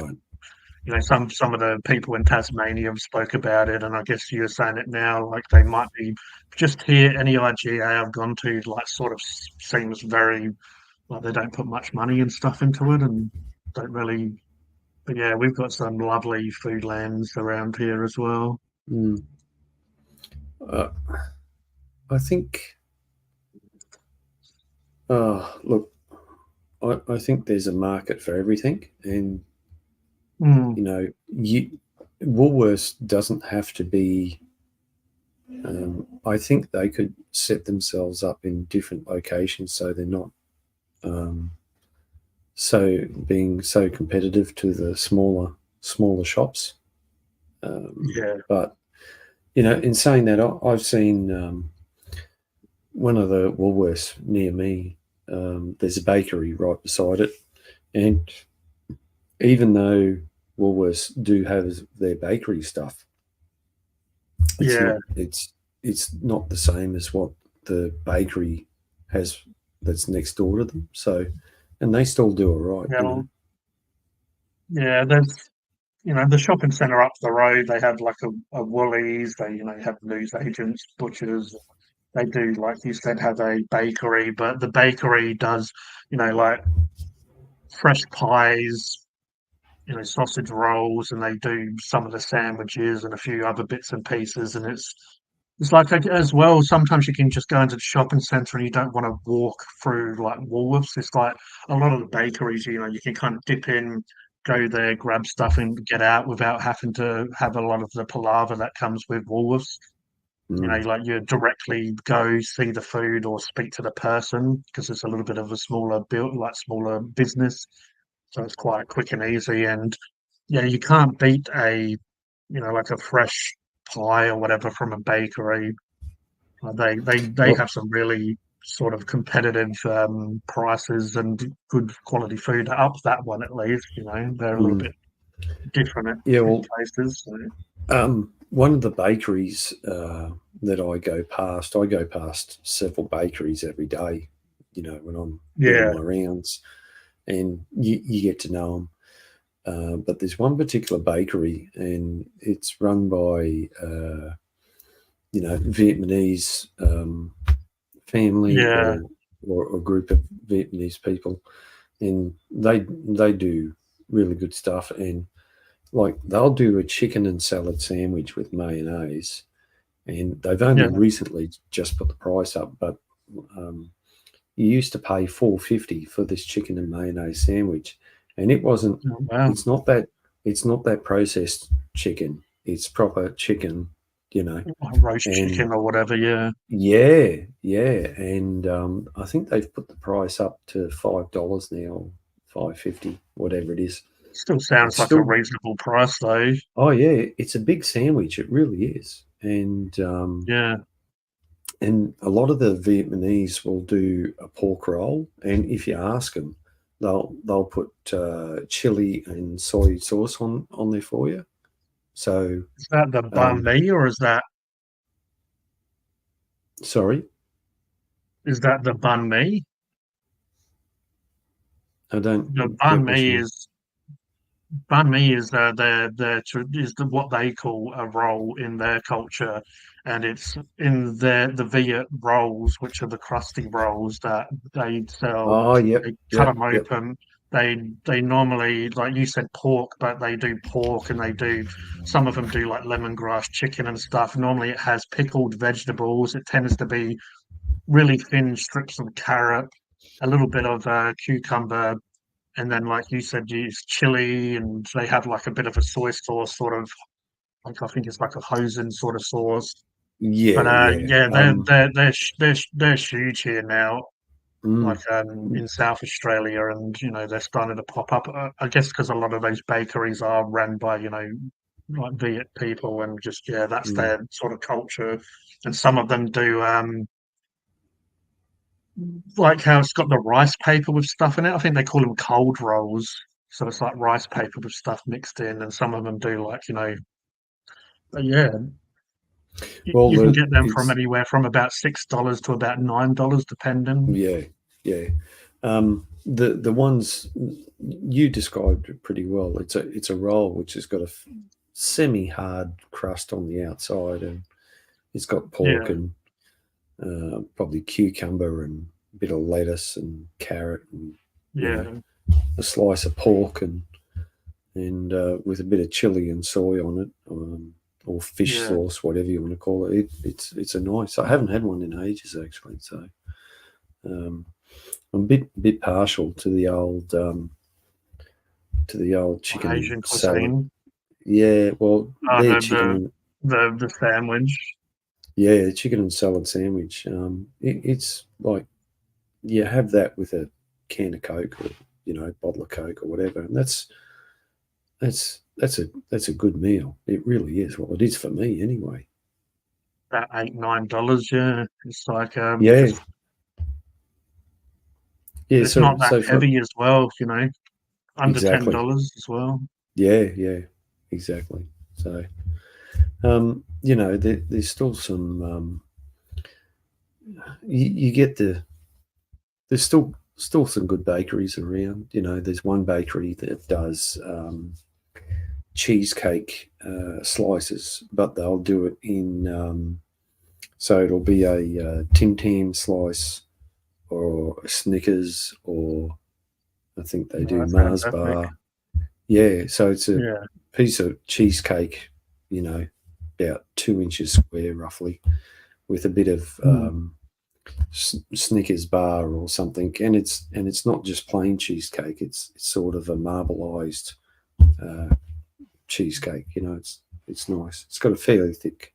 uh, some of the people in Tasmania have spoke about it, and I guess you're saying it now. Like, they might be just here. Any IGA I've gone to, like, sort of seems very like they don't put much money and stuff into it, and don't really. But yeah, we've got some lovely food lands around here as well. mm, uh, I think. Look, I think there's a market for everything, and Mm, you Woolworths doesn't have to be. I think they could set themselves up in different locations so they're not um, being so competitive to the smaller shops. yeah, But in saying that, I've seen one of the Woolworths near me. There's a bakery right beside it, and even though Woolworths do have their bakery stuff, it's Yeah, not it's not the same as what the bakery has that's next door to them. So, and they still do it right, yeah, you know. yeah. There's the shopping centre up the road. They have like a Woolies. They have news agents, butchers. They do, like you said, have a bakery, but the bakery does, like fresh pies, sausage rolls, and they do some of the sandwiches and a few other bits and pieces. And it's like as well. Sometimes you can just go into the shopping centre and you don't want to walk through like Woolworths. It's like a lot of the bakeries, you can kind of dip in, go there, grab stuff, and get out without having to have a lot of the palaver that comes with Woolworths. Mm, Like you directly go see the food or speak to the person because it's a little bit of a smaller build, like smaller business. So it's quite quick and easy. And yeah, you can't beat like a fresh pie or whatever from a bakery. They well, have some really sort of competitive prices and good quality food up that one at least. They're a little mm, bit different yeah, in well, places. So, one of the bakeries that I go past several bakeries every day. You know, when I'm doing yeah, my rounds, and you get to know them. But there's one particular bakery, and it's run by Vietnamese family yeah, or a group of Vietnamese people, and they do really good stuff. And like they'll do a chicken and salad sandwich with mayonnaise, and they've only yeah. recently just put the price up, but um, you used to pay 4.50 for this chicken and mayonnaise sandwich, and it wasn't. Oh, wow. It's not that. It's not that processed chicken. It's proper chicken, you know. Like roast And chicken or whatever. Yeah, yeah, yeah, and I think they've put the price up to $5 now, 5.50, whatever it is. still sounds It's like a still. reasonable price though. Oh yeah, it's a big sandwich. It really is, Yeah, and a lot of the Vietnamese will do a pork roll, and if you ask them, they'll put chili and soy sauce on there for you. So, is that the banh um, mi or sorry, is that the banh mi? I don't The get what you mean. banh mi is what they call a roll in their culture, and it's in the Viet rolls, which are the crusty rolls that they sell. Oh, yep, They cut yep, them yep. open. They normally, like you said, pork, but they do pork, and some of them do like lemongrass chicken and stuff. Normally, it has pickled vegetables. It tends to be really thin strips of carrot, a little bit of cucumber, and then like you said, use chili, and they have like a bit of a soy sauce, sort of like I think it's like a hoisin sort of sauce. Yeah, But yeah. yeah, they're huge here now, like Mm, in South Australia, and they're starting to pop up. I guess because a lot of those bakeries are run by like Viet people, and just yeah, that's mm. their sort of culture. And some of them do like how it's got the rice paper with stuff in it. I think they call them cold rolls. So it's like rice paper with stuff mixed in, and some of them do like, but yeah, Well, you can get them from it's anywhere from about $6 to about $9, depending. yeah, yeah. The ones you described it pretty well. It's a roll which has got a semi hard crust on the outside, and it's got pork Yeah, and probably cucumber and a bit of lettuce and carrot and yeah, a slice of pork and with a bit of chili and soy on it, or fish yeah. sauce, whatever you want to call it. It's a nice. I haven't had one in ages actually, so um, I'm a bit partial to the old Or chicken and Asian salad. cuisine. Yeah, well, Oh, their chicken and the sandwich. yeah, chicken and salad sandwich. It's like you have that with a can of Coke or bottle of Coke or whatever, and that's a good meal. It really is. Well, it is for me anyway. About $8, $9. Yeah, it's like Yeah, because yeah. it's So not that so for heavy as well. under exactly. $10 as well. Yeah, exactly. So, there's still some. You get there's still some good bakeries around. There's one bakery that does cheesecake slices, but they'll do it in. So it'll be a Tim Tam slice or a Snickers, or I think they Oh, do that sounds Mars epic. bar. Yeah, so it's a Yeah. piece of cheesecake, about 2 inches square roughly, with a bit of Mm. Snickers bar or something, and it's not just plain cheesecake. It's sort of a marbleized uh, cheesecake. It's nice. It's got a fairly thick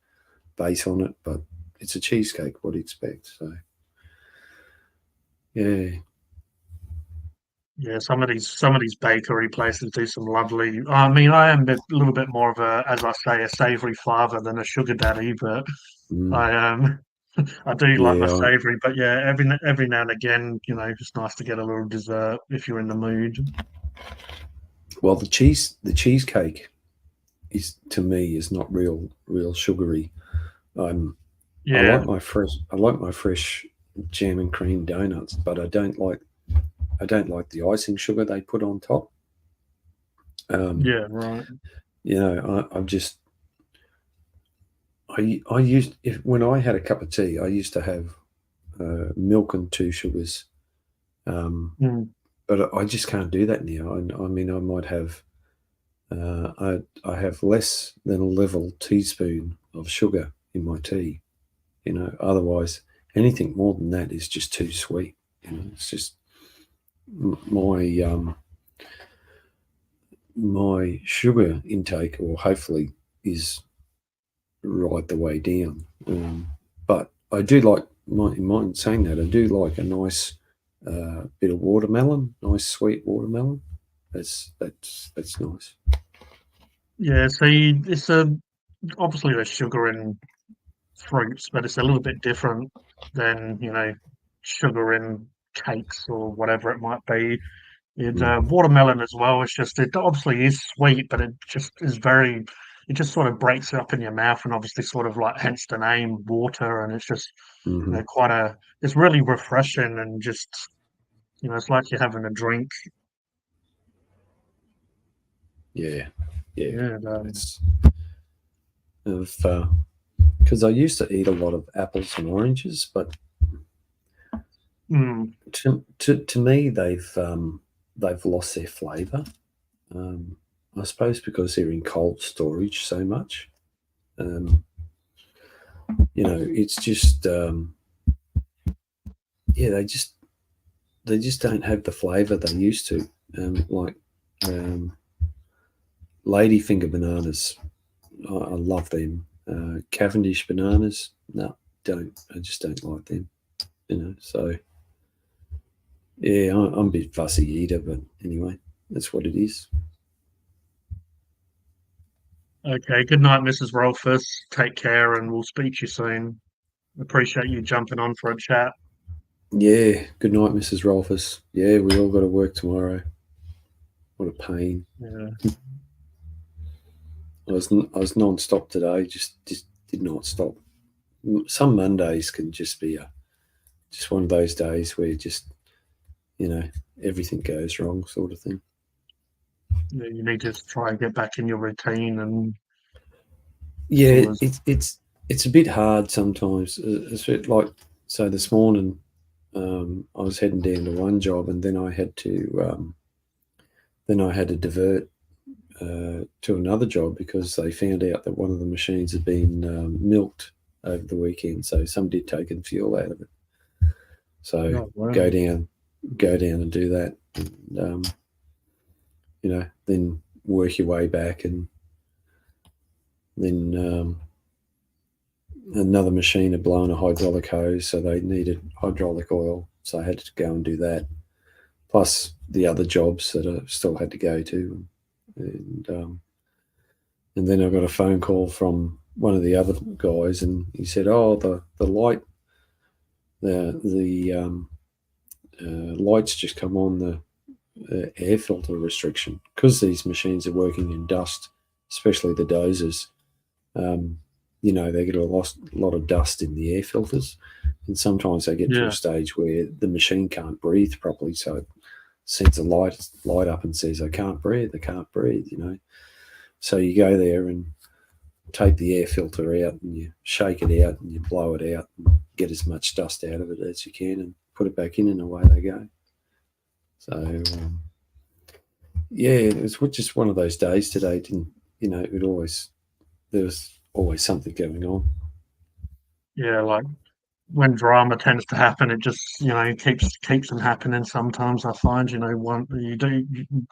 base on it, but it's a cheesecake. What do you expect? So yeah, Yeah, some of these bakery places do some lovely. I mean, I am a little bit more of a, as I say, a savoury father than a sugar daddy, but mm, I I do like my yeah. savoury. But yeah, every now and again, it's nice to get a little dessert if you're in the mood. Well, the cheesecake is, to me, is not real sugary. Um, Yeah, I like my fresh jam and cream donuts, but I don't like the icing sugar they put on top. Um, yeah, right. I'm just I used if when I had a cup of tea, I used to have milk and two sugars, um, Mm. but I just can't do that now. I mean, I might have I have less than a level teaspoon of sugar in my tea. Otherwise anything more than that is just too sweet. It's just my sugar intake, or hopefully, is right the way down. But I do like, in mind saying that, I do like a nice bit of watermelon, nice sweet watermelon. That's nice. Yeah, see, it's obviously there's sugar in fruits, but it's a little bit different than sugar in cakes or whatever it might be. It Mm, watermelon as well. It's just it obviously is sweet, but it just is very. It just sort of breaks it up in your mouth, and obviously sort of like hence the name water. And it's just hmm quite a. It's really refreshing and just it's like you're having a drink. Yeah, yeah. Yeah. It's because I used to eat a lot of apples and oranges, but Mm, to me they've lost their flavour. Um, I suppose because they're in cold storage so much. Um, it's just yeah, they just don't have the flavour they used to. Like um, ladyfinger bananas, I love them. Cavendish bananas, no, don't. I just don't like them. So yeah, I'm a bit fussy eater, but anyway, that's what it is. okay. Good night, Mrs. Rolfus. Take care, and we'll speak to you soon. Appreciate you jumping on for a chat. Yeah, good night, Mrs. Rolfus. Yeah, we all got to work tomorrow. What a pain. Yeah. I was non-stop today. Just did not stop. Some Mondays can just be just one of those days where just you know everything goes wrong, sort of thing. You need to try and get back in your routine and Yeah, sort of. it's a bit hard sometimes. It's a bit like, so this morning, I was heading down to one job, and then I had to divert to another job because they found out that one of the machines had been milked over the weekend. So somebody had taken fuel out of it. So Oh, wow. go down and do that, and then work your way back, and then another machine had blown a hydraulic hose, so they needed hydraulic oil. So I had to go and do that, plus the other jobs that I still had to go to, and then I got a phone call from one of the other guys, and he said, "Oh, the light, the lights just come on air filter restriction because these machines are working in dust, especially the dozers. They get a lot of dust in the air filters, and sometimes they get to a Yeah. stage where the machine can't breathe properly, so it sends a light up and says, "I can't breathe, I can't breathe." So you go there and take the air filter out, and you shake it out, and you blow it out, and get as much dust out of it as you can, and put it back in, and away they go. So yeah, it was just one of those days today. Didn't there was always something going on. Yeah, like when drama tends to happen, it just keeps them happening. Sometimes I find you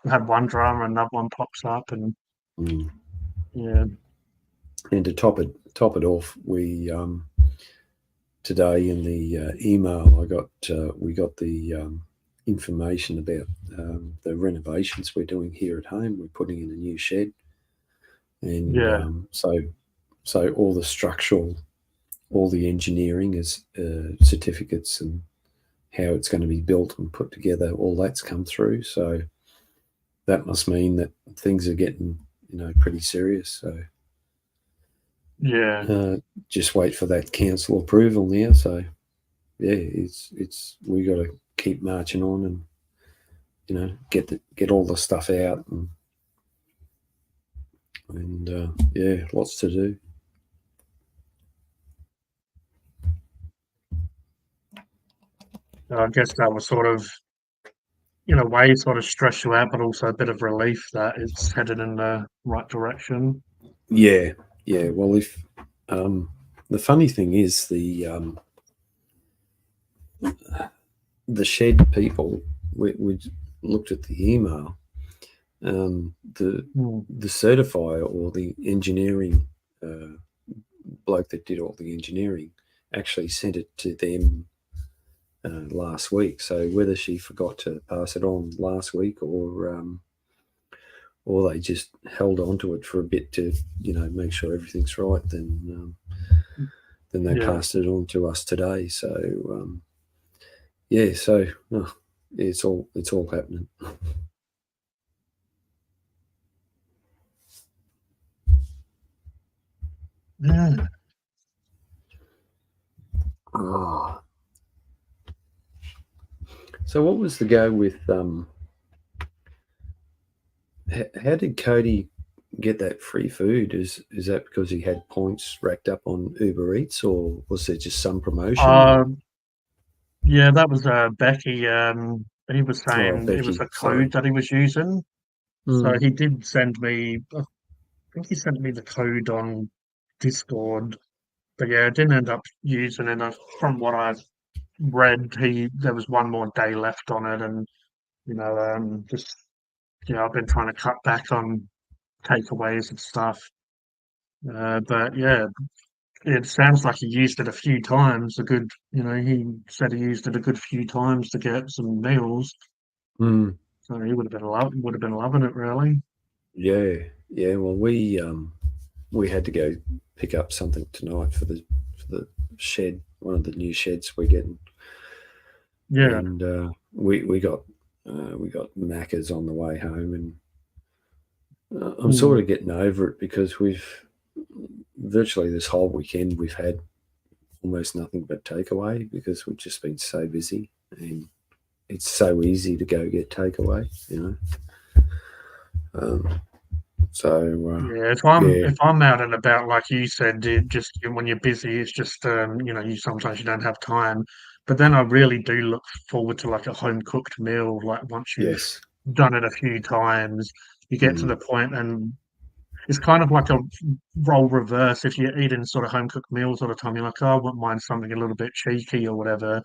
have one drama, another one pops up, and Mm. yeah, And to top it off, we today in the email we got the information about the renovations we're doing here at home. We're putting in a new shed, and yeah, so all the structural, all the engineering is certificates and how it's going to be built and put together. All that's come through. So that must mean that things are getting pretty serious. So yeah, just wait for that council approval now. So yeah, it's we got to keep marching on and get all the stuff out and yeah, lots to do. I guess that was sort of in a way sort of stress you out, but also a bit of relief that it's headed in the right direction. Yeah, yeah. Well, if the funny thing is the shed people, we looked at the email. The Mm, certifier or the engineering bloke that did all the engineering actually sent it to them last week. So whether she forgot to pass it on last week or they just held on to it for a bit to make sure everything's right, then they yeah, passed it on to us today. So yeah, so it's all happening. yeah. Oh. So what was the go with how did Cody get that free food? Is that because he had points racked up on Uber Eats, or was there just some promotion? Or Um, yeah, that was Becky. He was oh, saying it was Becky, a code sorry. that he was using. So Mm, he did send me. I think he sent me the code on Discord. But yeah, I didn't end up using it. From what I read, he there was one more day left on it, and just I've been trying to cut back on takeaways and stuff. But yeah, it sounds like he used it a few times. He said he used it a good few times to get some meals. mm, So he would have been loving it really. yeah, yeah. Well, we had to go pick up something tonight for the shed, one of the new sheds we're getting, Yeah. and we got Macca's on the way home, and I'm Mm, sort of getting over it because we've virtually this whole weekend we've had almost nothing but takeaway because we've just been so busy, and it's so easy to go get takeaway, Um, so yeah, if yeah, I'm out and about, like you said, when you're busy, it's just you sometimes you don't have time. But then I really do look forward to like a home cooked meal. Like once you've yes, done it a few times, you get to mm, the point, and it's kind of like a role reverse. If you're eating sort of home cooked meals all the time, you're like, oh, I wouldn't mind something a little bit cheeky or whatever.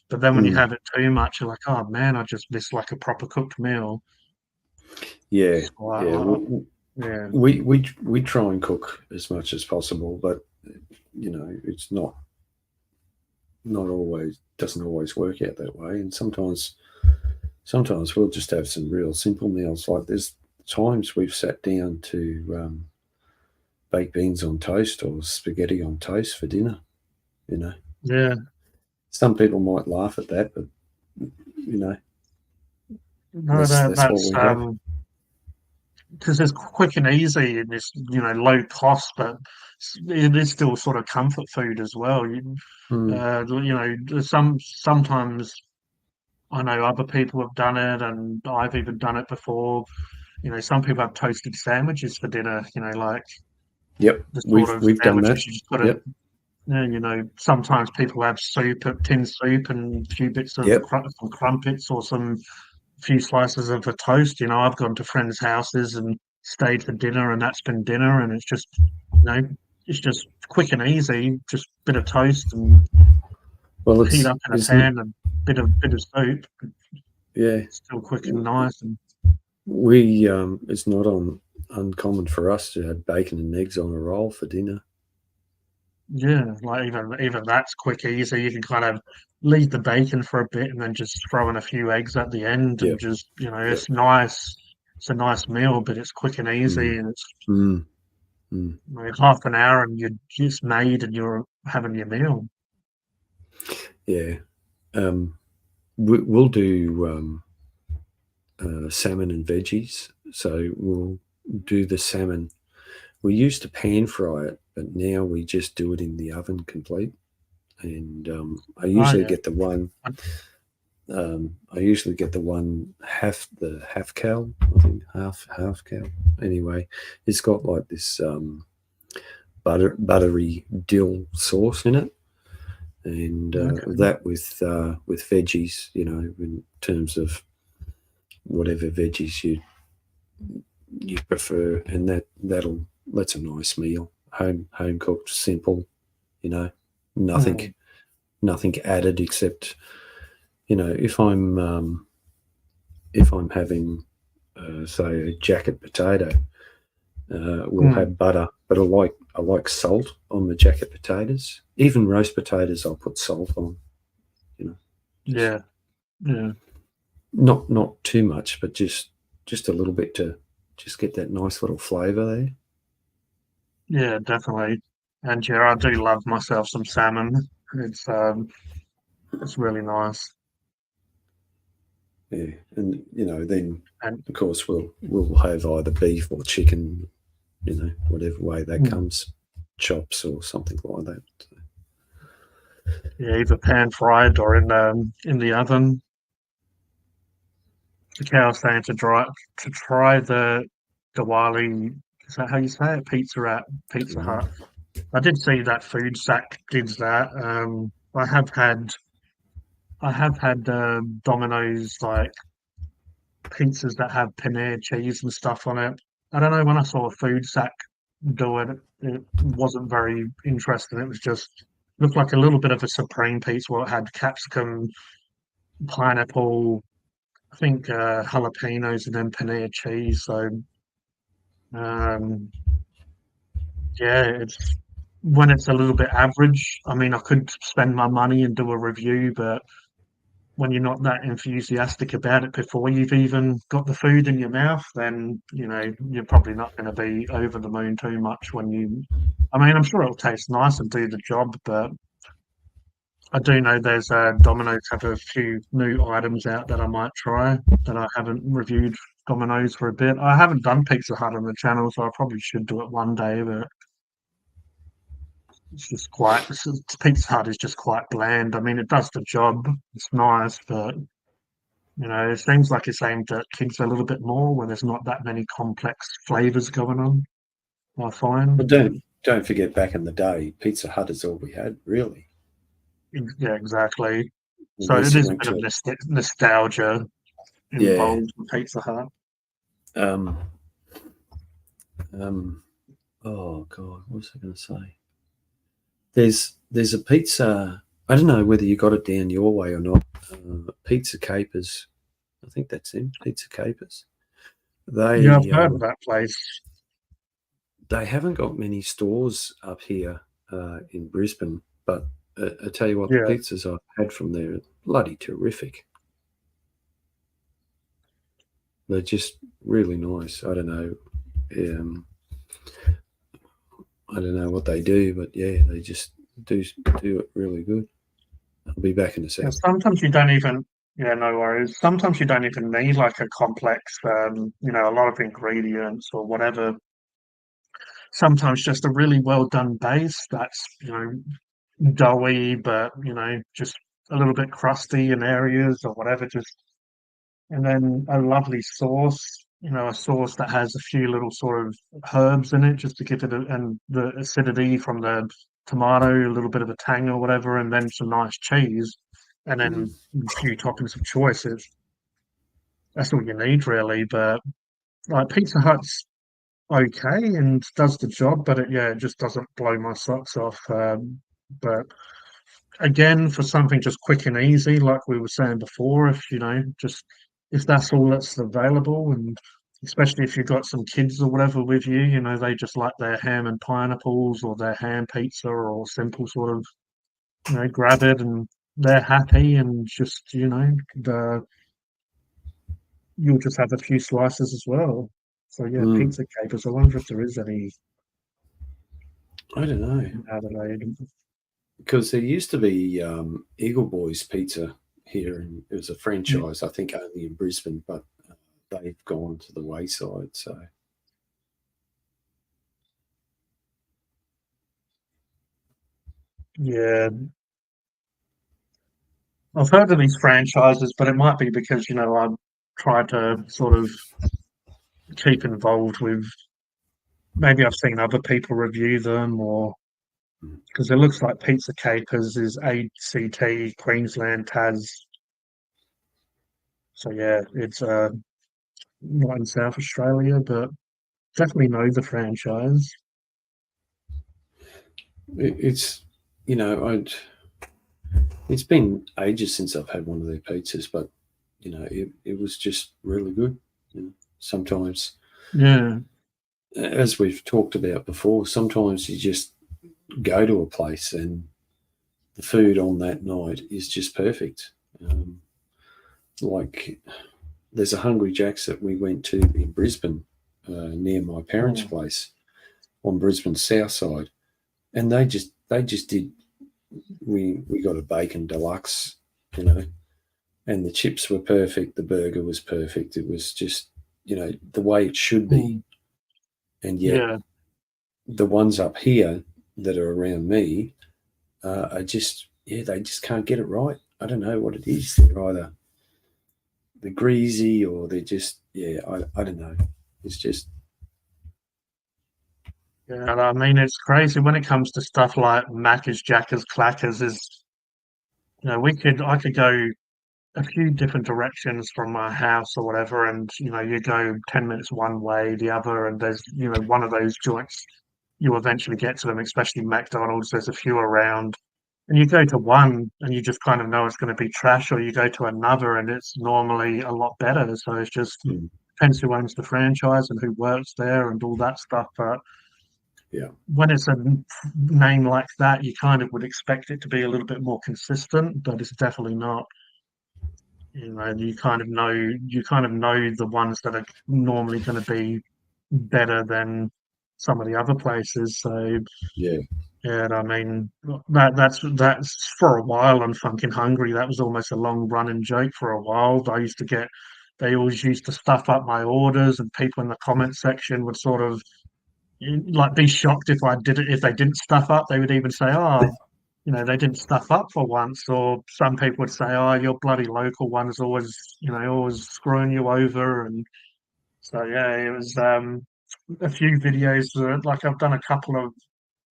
But then when you mm, have it too much, you're like, oh man, I just miss like a proper cooked meal. yeah, So, yeah. yeah, We try and cook as much as possible, but it's not always doesn't always work out that way, and sometimes we'll just have some real simple meals. Like there's times we've sat down to baked beans on toast or spaghetti on toast for dinner. You know, yeah, some people might laugh at that, but you know, No, that, That's what that's we have. because it's quick and easy and it's low cost, but it is still sort of comfort food as well. Mm, Sometimes I know other people have done it, and I've even done it before. Some people have toasted sandwiches for dinner. Like yep, the sort we've of we've done that. sandwiches you just put it. Yep, Sometimes people have tin soup, and a few bits of yep. some crumpets or some few slices of a toast. I've gone to friends' houses and stayed for dinner, and that's been dinner, and you know, it's just quick and easy. Just bit of toast and Well, heat up in a isn't pan, and bit of soup. yeah. Still quick and nice, and We it's not uncommon for us to have bacon and eggs on a roll for dinner. yeah, like even that's quick, easy. You can kind of leave the bacon for a bit, and then just throw in a few eggs at the end, and Yep, just yep. it's nice. It's a nice meal, but it's quick and easy, Mm, and it's mm, mm. half an hour, and you're just made, and you're having your meal. Yeah. We'll do salmon and veggies. So we'll do the salmon. We used to pan fry it, but now we just do it in the oven complete. And I Oh usually yeah, get the one. I usually get the half cal. I think half cal. Anyway, it's got like this buttery dill sauce in it, and okay. that with veggies. In terms of whatever veggies you prefer, and that's a nice meal. Home cooked, simple. You know, Mm, nothing nothing added except if I'm having say a jacket potato, we'll mm, have butter, but I like salt on the jacket potatoes. Even roast potatoes, I'll put salt on. Just yeah, yeah, not too much, but just a little bit to just get that nice little flavour there. yeah, definitely. And yeah, I do love myself some salmon. It's um, it's really nice. Yeah, and then And of course we'll have either beef or chicken, whatever way that mm, comes, chops or something like that. yeah, either pan fried or in the oven. The cow saying to try the Diwali. Is that how you say it? Pizza Hut. Um, I did see that Food Sack did that. I have had Domino's like pizzas that have paneer cheese and stuff on it. I don't know, when I saw a Food Sack do it, it wasn't very interesting. It was just looked like a little bit of a supreme pizza where it had capsicum, pineapple, I think jalapenos, and then paneer cheese. So um, yeah, it's when it's a little bit average. I mean, I could spend my money and do a review, but when you're not that enthusiastic about it before you've even got the food in your mouth, then you're probably not going to be over the moon too much when you. I mean, I'm sure it'll taste nice and do the job, but I do know there's Domino's have a few new items out that I might try that I haven't reviewed Domino's for a bit. I haven't done Pizza Hut on the channel, so I probably should do it one day, but Pizza Hut is just quite bland. I mean, it does the job. It's nice, but it seems like it's aimed at kids a little bit more when there's not that many complex flavors going on, I but find. don't forget, back in the day, Pizza Hut is all we had, really. Yeah, exactly. So Unless it you is a went bit of to nostalgia yeah. involved with Pizza Hut. Um, um, oh God, what was I going to say? There's a pizza. I don't know whether you got it down your way or not. Pizza Capers. I think that's them. Pizza Capers. Yeah, I've They heard of that place. they haven't got many stores up here in Brisbane, but I tell you what, the Yeah. pizzas I've had from there are bloody terrific. They're just really nice. Um, I don't know what they do, but yeah, they just do it really good. I'll be back in a Yeah, sec. sometimes you don't even Yeah, no worries. Sometimes you don't even need like a complex, a lot of ingredients or whatever. Sometimes just a really well done base that's, doughy, but, just a little bit crusty in areas or whatever, just and then a lovely sauce, a sauce that has a few little sort of herbs in it just to give it and the acidity from the tomato, a little bit of a tang or whatever, and then some nice cheese, and Mm. then a few toppings of choices. That's all you need really. But like Pizza Hut's okay and does the job, but it just doesn't blow my socks off. But again, for something just quick and easy, like we were saying before, if just if that's all that's available, and especially if you've got some kids or whatever with you, they just like their ham and pineapples or their ham pizza or simple sort of, grab it and they're happy and just, you'll just have a few slices as well. So yeah, Mm. pizza capers. I wonder if there is any I don't know, in Adelaide. because there used to be Eagle Boys Pizza here, and it was a Y- franchise, I think, only in Brisbane, but they've gone to the wayside. So Yeah, I've heard of these franchises, but it might be because I try to sort of keep involved with. Maybe I've seen other people review them, or mm, because it looks like Pizza Capers is ACT Queensland Tas. So yeah, it's not in South Australia, but definitely know the franchise. it's I'd it's been ages since I've had one of their pizzas, but it was just really good. Sometimes, Yeah. as we've talked about before, sometimes you just go to a place and the food on that night is just perfect. Um, like there's a Hungry Jack's that we went to in Brisbane, near my parents' Mm. place on Brisbane's south side, and they just did. We got a bacon deluxe, you know, and the chips were perfect. The burger was perfect. It was just the way it should be, Mm. and yet Yeah. the ones up here that are around me are just they just can't get it right. I don't know what it is. They're either they're greasy or they're just I don't know. It's just Yeah, and I mean it's crazy when it comes to stuff like Macca's, Jackers, Clackers. I could go a few different directions from my house or whatever, and you go 10 minutes one way, the other, and there's one of those joints you eventually get to them, especially McDonald's. There's a few around, and you go to one and you just kind of know it's going to be trash, or you go to another and it's normally a lot better. So it's just mm, depends who owns the franchise and who works there and all that stuff. But yeah, when it's a name like that, you kind of would expect it to be a little bit more consistent, but it's definitely not. You kind of know the ones that are normally going to be better than some of the other places. So yeah, yeah, and I mean that's for a while on Funkin' Hungry. That was almost a long running joke for a while. They always used to stuff up my orders, and people in the comment section would sort of like be shocked if they didn't stuff up. They would even say, "Oh, they didn't stuff up for once," or some people would say, "Oh, your bloody local one's always screwing you over." And so yeah, it was a few videos like I've done a couple of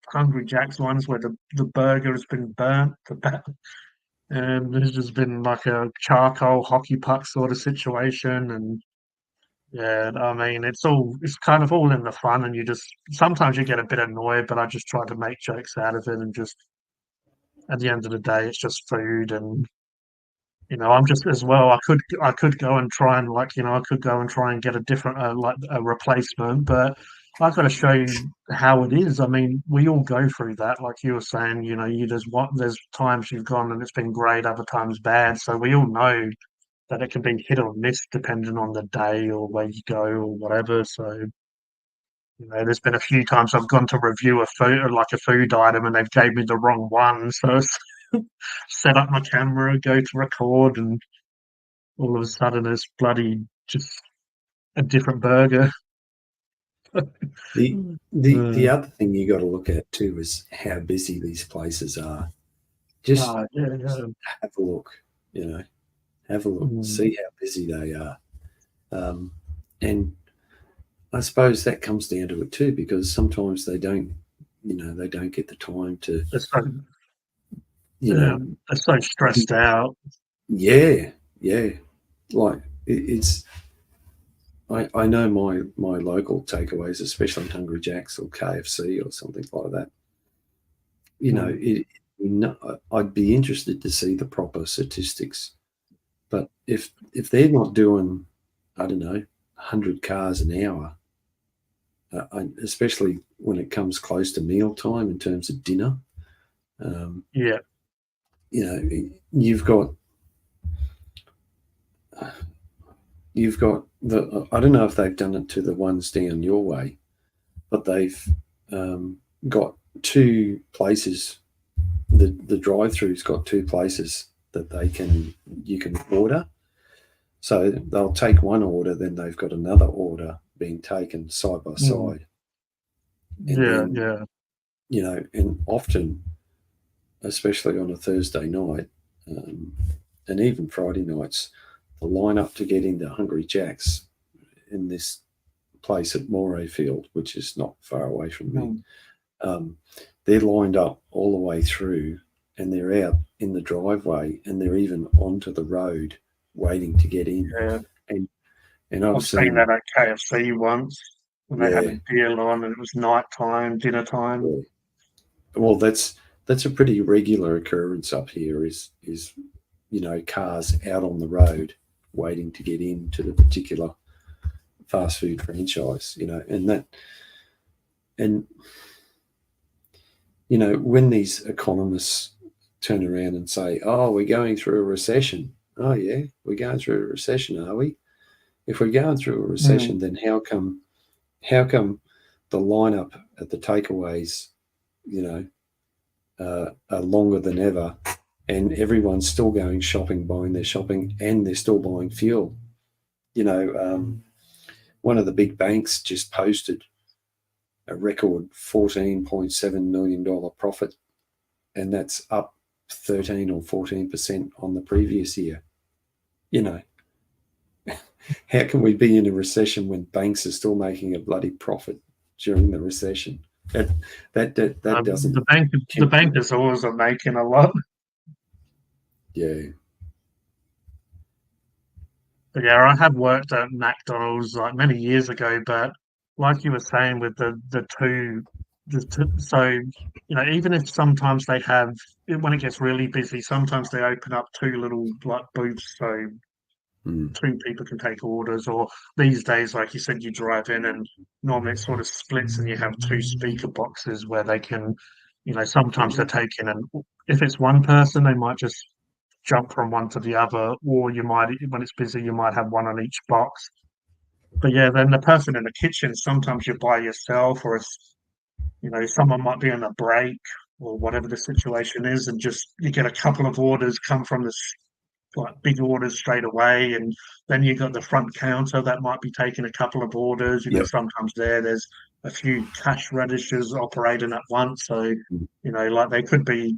Hungry Jack's ones where the burger has been burnt, and there's just been like a charcoal hockey puck sort of situation. And yeah, I mean, it's kind of all in the fun, and you just sometimes you get a bit annoyed, but I just try to make jokes out of it, and just at the end of the day, it's just food. And I'm just as well. I could go and try and I could go and try and get a different like a replacement, but I've got to show you how it is. I mean, we all go through that, like you were saying. There's times you've gone and it's been great, other times bad. So we all know that it can be hit or miss depending on the day or where you go or whatever. So there's been a few times I've gone to review a food item, and they've gave me the wrong one. So it's set up my camera, go to record, and all of a sudden it's bloody just a different burger. The other thing you got to look at too is how busy these places are. Just Yeah, yeah. have a look, have a look, see how busy they are. And I suppose that comes down to it too, because sometimes they don't get the time to, They're so, you know, they're so stressed out. yeah. Like it's, I know my local takeaways, especially Hungry Jack's or KFC or something like that. I'd be interested to see the proper statistics. But if they're not doing, I don't know, 100 cars an hour, especially when it comes close to mealtime in terms of dinner, Yeah. You've got the. I don't know if they've done it to the ones down your way, but they've got two places. The drive-through's got two places that you can order. So they'll take one order, then they've got another order being taken side by side. And then, and often, especially on a Thursday night, and even Friday nights, the line up to get into Hungry Jack's in this place at Morayfield, which is not far away from me, they're lined up all the way through, and they're out in the driveway, and they're even onto the road waiting to get in. Yeah. And I've seen that at KFC once when they had a deal on, and it was night time, dinner time. Yeah. Well, that's a pretty regular occurrence up here. Is cars out on the road waiting to get into the particular fast food franchise. When these economists turn around and say, "Oh, we're going through a recession." Oh yeah, we're going through a recession, are we? If we're going through a recession, then how come the lineup at the takeaways, are longer than ever, and everyone's still going shopping, buying their shopping, and they're still buying fuel? One of the big banks just posted a record $14.7 million profit, and that's up 13 or 14% on the previous year. How can we be in a recession when banks are still making a bloody profit during the recession? That doesn't. The bankers always are making a lot. Yeah. But yeah, I have worked at McDonald's like many years ago, but like you were saying with the two, so even if sometimes they have, when it gets really busy, sometimes they open up two little like booths so two people can take orders, or these days, like you said, you drive in and normally it sort of splits and you have two speaker boxes where they can, sometimes they're taking, and if it's one person, they might just jump from one to the other, or you might, when it's busy, you might have one on each box. But yeah, then the person in the kitchen, sometimes you're by yourself, or it's, someone might be on a break or whatever the situation is, and just you get a couple of orders come from this like big orders straight away, and then you got the front counter that might be taking a couple of orders. Sometimes there's a few cash registers operating at once, so like they could be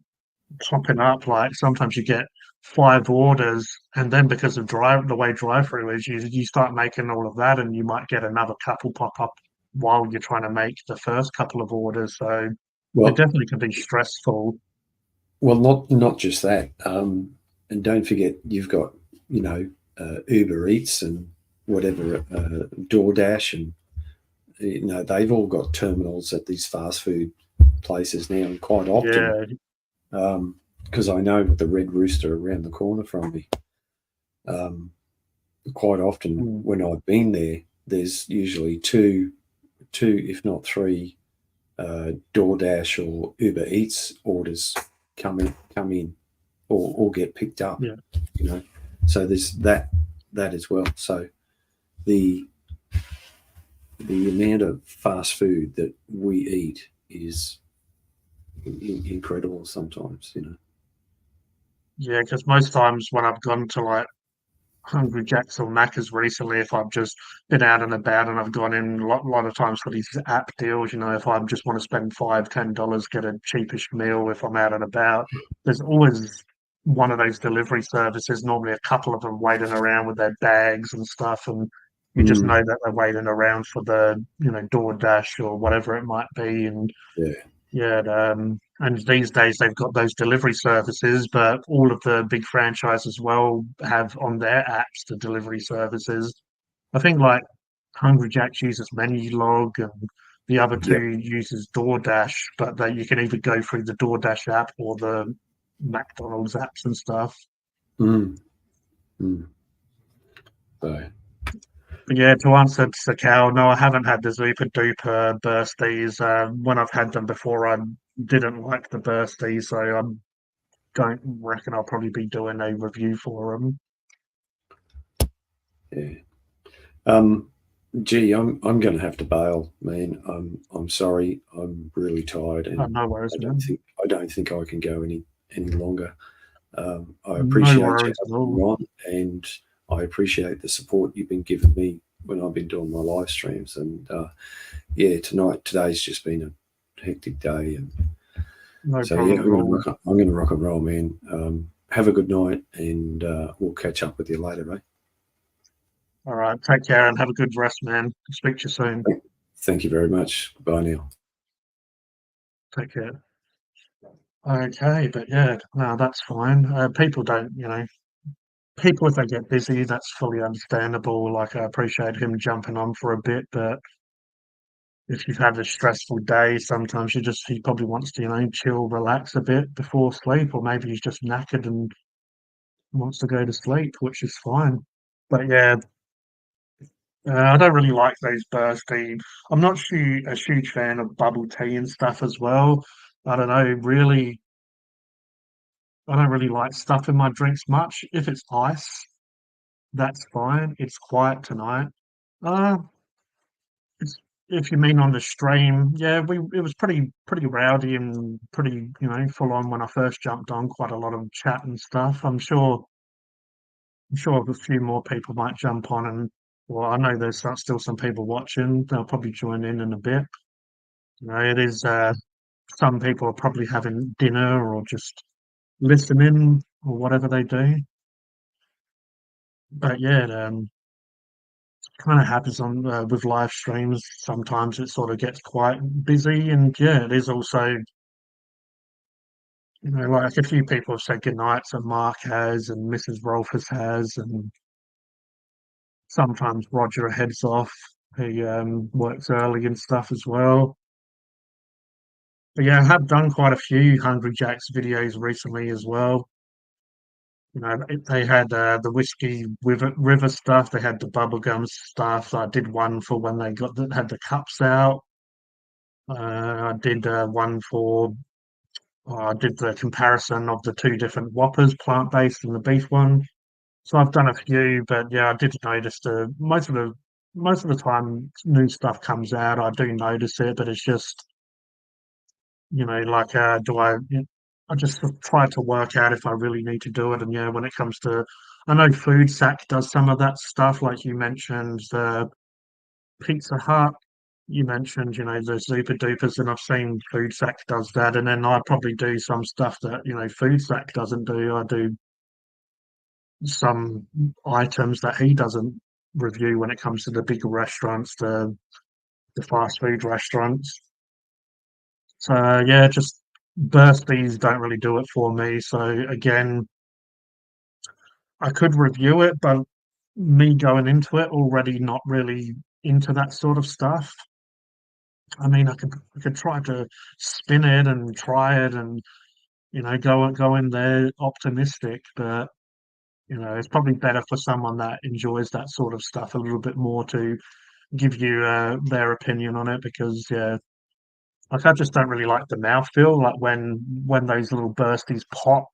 popping up. Like sometimes you get 5 orders, and then because of the way drive-through is, you start making all of that, and you might get another couple pop up while you're trying to make the first couple of orders. So it definitely can be stressful. Well, not just that. And don't forget, you've got, Uber Eats and whatever, DoorDash, and, they've all got terminals at these fast food places now. And quite often, because I know the Red Rooster around the corner from me, quite often when I've been there, there's usually two, if not three, DoorDash or Uber Eats orders come in. Or get picked up, So there's that as well. So the amount of fast food that we eat is incredible sometimes, Yeah, because most times when I've gone to like Hungry Jacks or Macca's recently if I've just been out and about and I've gone in lot of times for these app deals. If I just want to spend $5, $10, get a cheapish meal if I'm out and about. There's always one of those delivery services, normally a couple of them waiting around with their bags and stuff, and you just Mm, know that they're waiting around for the, DoorDash or whatever it might be. And yeah. yeah, and these days they've got those delivery services, but all of the big franchises as well have on their apps the delivery services. I think like Hungry Jack's uses Menulog and the other Yep. two uses DoorDash, but that you can either go through the DoorDash app or the McDonald's apps and stuff. Mm, mm. So, But yeah, to answer Sakal, no, I haven't had the Super Duper Bursties. When I've had them before, I didn't like the Bursties, so I don't reckon I'll probably be doing a review for them. yeah. Um, Gee, I'm going to have to bail, man. I'm sorry. I'm really tired, Oh, and no worries, man. I don't think I can go any longer. I No appreciate you worries at having me all. on, and I appreciate the support you've been giving me when I've been doing my live streams. And yeah, today's just been a hectic day, and No so yeah, problem at all. I'm going to rock and roll, man. Have a good night, and we'll catch up with you later, mate. All right, take care and have a good rest, man. Speak to you soon. Thank you very much. Bye now. Take care. Okay, but yeah, no, that's fine. People don't, people if they get busy, that's fully understandable. Like I appreciate him jumping on for a bit, but if you've had a stressful day, sometimes he probably wants to, chill, relax a bit before sleep, or maybe he's just knackered and wants to go to sleep, which is fine. But yeah, I don't really like those bursty. I'm not a huge fan of bubble tea and stuff as well. I don't know, really, I don't really like stuff in my drinks much. If it's ice, that's fine. It's quiet tonight. Uh, it's, if you mean on the stream, yeah, it was pretty rowdy and pretty, full on when I first jumped on. Quite a lot of chat and stuff. I'm sure a few more people might jump on and. Well, I know there's still some people watching. They'll probably join in a bit. It is. Some people are probably having dinner or just listening or whatever they do. But yeah, kind of happens on with live streams. Sometimes it sort of gets quite busy, and yeah, it is also like a few people have said goodnight. So Mark has, and Mrs. Rolfers has, and sometimes Roger heads off. He works early and stuff as well. But yeah, I have done quite a few Hungry Jacks videos recently as well. They had the whiskey river stuff. They had the bubblegum stuff. I did one for when they had the cups out. I did one for. I did the comparison of the two different Whoppers, plant-based and the beef one. So I've done a few, but yeah, I did notice most of the time new stuff comes out. I do notice it, but it's just like do I just try to work out if I really need to do it. And yeah, when it comes to, I know Food Sack does some of that stuff, like you mentioned, the Pizza Hut, you mentioned, the Super Dupers, and I've seen Food Sack does that. And then I probably do some stuff that, Food Sack doesn't do. I do some items that he doesn't review when it comes to the bigger restaurants, the fast food restaurants. So yeah, just bursties don't really do it for me. So again, I could review it, but me going into it already not really into that sort of stuff. I mean, I could try to spin it and try it, and go in there optimistic, but it's probably better for someone that enjoys that sort of stuff a little bit more to give you their opinion on it, because yeah, like I just don't really like the mouthfeel. Like when those little bursties pop,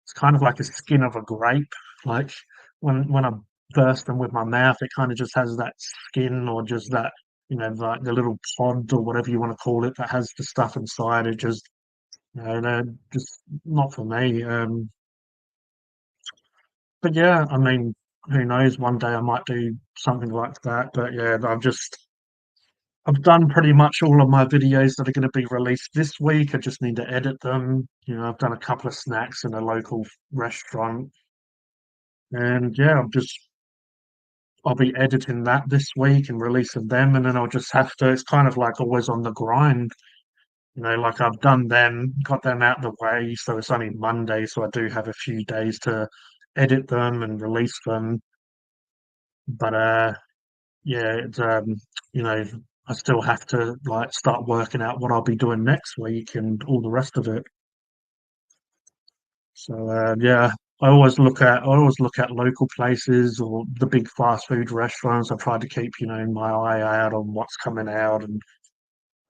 it's kind of like a skin of a grape. Like when I burst them with my mouth, it kind of just has that skin, or just that, like the little pod or whatever you want to call it, that has the stuff inside. It just, they're just not for me. But yeah, I mean, who knows? One day I might do something like that. But yeah, I've done pretty much all of my videos that are going to be released this week. I just need to edit them. I've done a couple of snacks in a local restaurant, and yeah, I'll be editing that this week and releasing them, and then I'll just have to. It's kind of like always on the grind. Like I've done them, got them out of the way, so it's only Monday, so I do have a few days to edit them and release them. But yeah, you know, I still have to like start working out what I'll be doing next week and all the rest of it. So yeah, I always look at local places or the big fast food restaurants. I try to keep, my eye out on what's coming out. And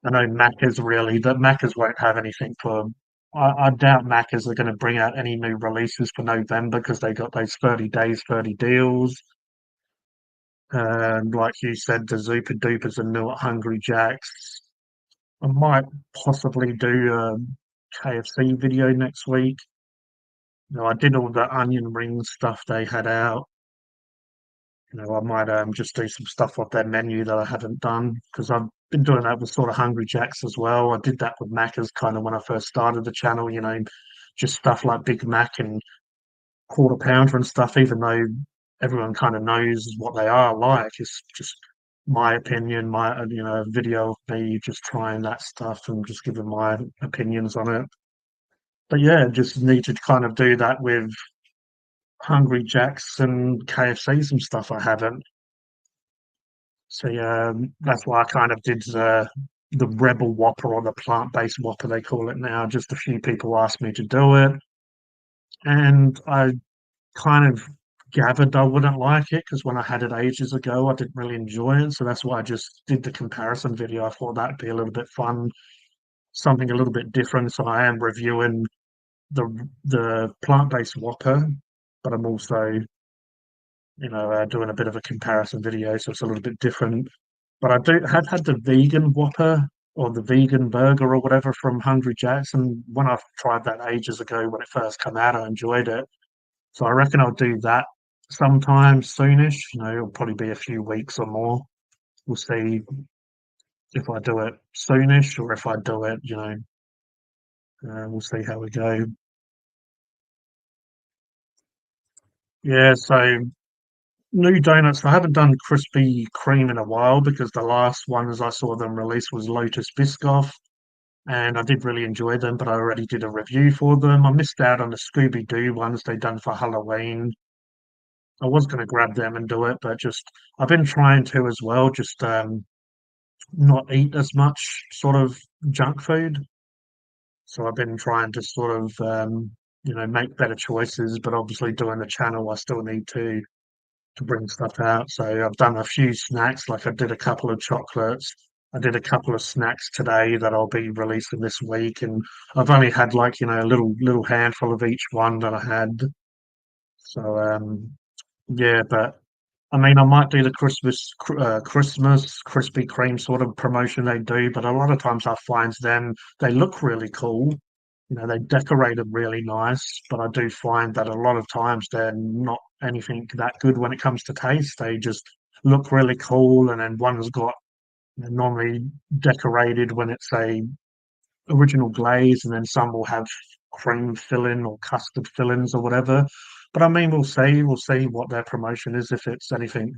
I know Macca's won't have anything for. I doubt Macca's are going to bring out any new releases for November because they got those 30 days, 30 deals. And like you said, the Super Dupers are new at Hungry Jack's. I might possibly do a KFC video next week. I did all the onion ring stuff they had out. I might just do some stuff off their menu that I haven't done because I've been doing that with sort of Hungry Jacks as well. I did that with Macca's kind of when I first started the channel, just stuff like Big Mac and Quarter Pounder and stuff, even though everyone kind of knows what they are like. It's just my opinion, my video of me just trying that stuff and just giving my opinions on it. But yeah, just need to kind of do that with Hungry Jacks and KFC, some stuff I haven't. So yeah, that's why I kind of did the Rebel Whopper or the plant-based Whopper they call it now. Just a few people asked me to do it, and I kind of gathered I wouldn't like it because when I had it ages ago, I didn't really enjoy it. So that's why I just did the comparison video. I thought that'd be a little bit fun, something a little bit different. So I am reviewing the plant-based Whopper, but I'm also doing a bit of a comparison video, so it's a little bit different. But I do have had the vegan Whopper or the vegan burger or whatever from Hungry Jack's, and when I tried that ages ago when it first came out, I enjoyed it. So I reckon I'll do that sometime soonish. It'll probably be a few weeks or more. We'll see if I do it soonish or if I do it, we'll see how we go. Yeah, so new donuts. I haven't done Krispy Kreme in a while because the last ones I saw them release was Lotus Biscoff, and I did really enjoy them, but I already did a review for them. I missed out on the Scooby Doo ones they done for Halloween. I was going to grab them and do it, but just I've been trying to as well, just not eat as much sort of junk food. So I've been trying to sort of make better choices, but obviously doing the channel, I still need to bring stuff out. So I've done a few snacks, like I did a couple of chocolates. I did a couple of snacks today that I'll be releasing this week, and I've only had like a little handful of each one that I had. So yeah, but I mean, I might do the Christmas Krispy Kreme sort of promotion they do, but a lot of times I find them they look really cool. They decorate them really nice, but I do find that a lot of times they're not anything that good when it comes to taste. They just look really cool, and then one's got normally decorated when it's a original glaze, and then some will have cream filling or custard fillings or whatever. But I mean, we'll see. We'll see what their promotion is if it's anything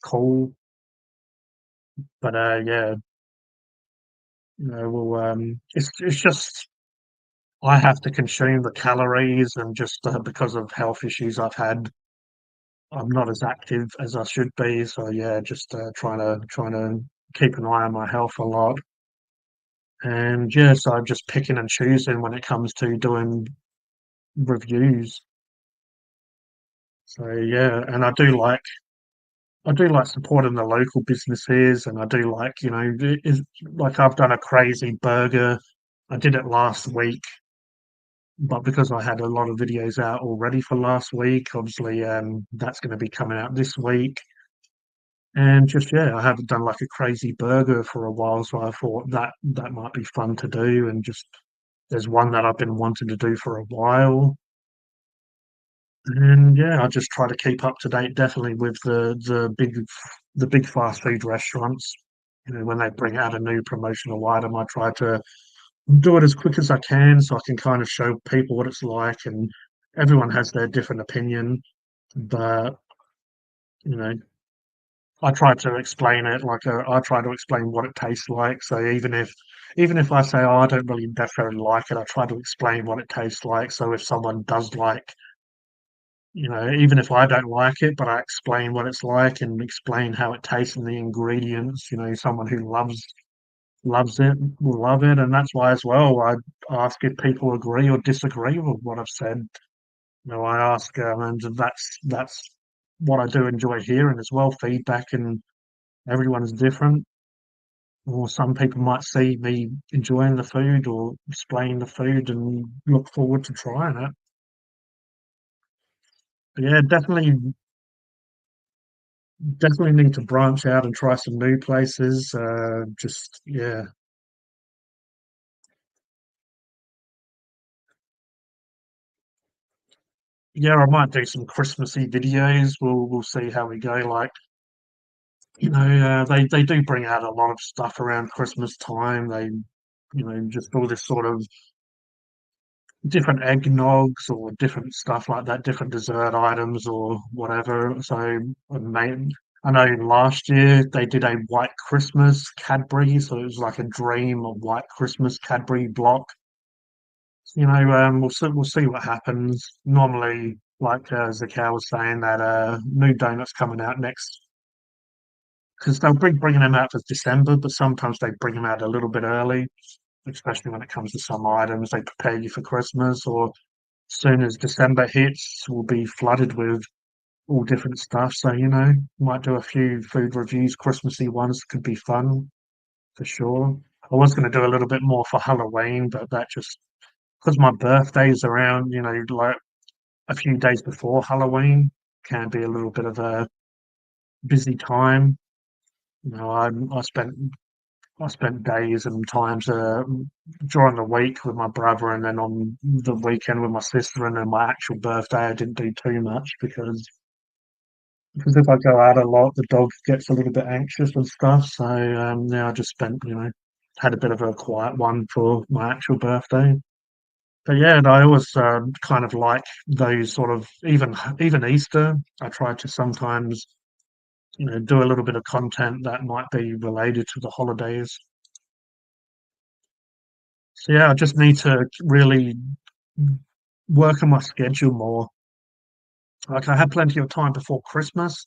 cool. But yeah, we'll. It's just I have to consume the calories, and just because of health issues I've had, I'm not as active as I should be. So yeah, just trying to keep an eye on my health a lot. And yeah, so I'm just picking and choosing when it comes to doing reviews. So yeah, and I do like supporting the local businesses, and I do like like I've done a crazy burger. I did it last week, but because I had a lot of videos out already for last week, obviously that's going to be coming out this week. And just yeah, I haven't done like a crazy burger for a while, so I thought that might be fun to do. And just there's one that I've been wanting to do for a while. And yeah, I just try to keep up to date definitely with the big fast food restaurants. You know, when they bring out a new promotional item, I try to do it as quick as I can so I can kind of show people what it's like. And everyone has their different opinion, but you know, I try to explain it like I try to explain what it tastes like. So even if I say, oh, I don't really necessarily like it, I try to explain what it tastes like. So if someone does like, you know, even if I don't like it, but I explain what it's like and explain how it tastes and the ingredients, you know, someone who loves it will love it. And that's why as well I ask if people agree or disagree with what I've said. You know, I ask, and that's what I do enjoy hearing as well. Feedback, and everyone is different. Or some people might see me enjoying the food or displaying the food and look forward to trying it. But yeah, definitely need to branch out and try some new places. Just yeah, yeah. I might do some Christmassy videos. We'll see how we go. Like you know, they do bring out a lot of stuff around Christmas time. They you know just all this sort of different eggnogs or different stuff like that, different dessert items or whatever. So I know last year they did a White Christmas Cadbury, so it was like a dream of White Christmas Cadbury block. You know, we'll see what happens. Normally, like Zakar was saying, that new donuts coming out next because they'll bringing them out for December, but sometimes they bring them out a little bit early, especially when it comes to some items. They prepare you for Christmas, or soon as December hits, we'll be flooded with all different stuff. So you know, might do a few food reviews, Christmassy ones could be fun for sure. I was going to do a little bit more for Halloween, but that just because my birthday's around, you know, like a few days before Halloween can be a little bit of a busy time. You know, I spent days and times during the week with my brother, and then on the weekend with my sister, and then my actual birthday, I didn't do too much because if I go out a lot, the dog gets a little bit anxious and stuff. So yeah, I just spent you know had a bit of a quiet one for my actual birthday. But yeah, and I always kind of like those sort of even Easter. I try to sometimes you know do a little bit of content that might be related to the holidays. So yeah, I just need to really work on my schedule more. Like I had plenty of time before Christmas,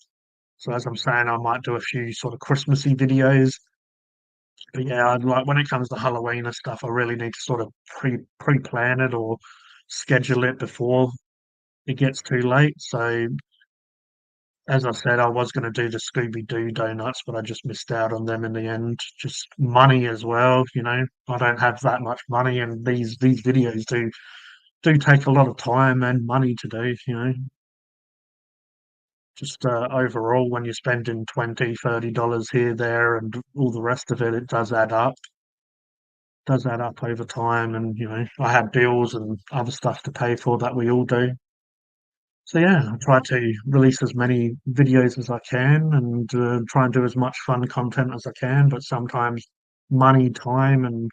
so as I'm saying, I might do a few sort of Christmassy videos. But yeah, I'd like when it comes to Halloween and stuff, I really need to sort of pre-plan it or schedule it before it gets too late. So as I said, I was going to do the Scooby Doo donuts, but I just missed out on them in the end. Just money as well, you know. I don't have that much money, and these videos do take a lot of time and money to do, you know. Just overall, when you're spending $20, $30 here, there, and all the rest of it, it does add up over time. And you know, I have bills and other stuff to pay for that we all do. So yeah, I try to release as many videos as I can and try and do as much fun content as I can. But sometimes money, time, and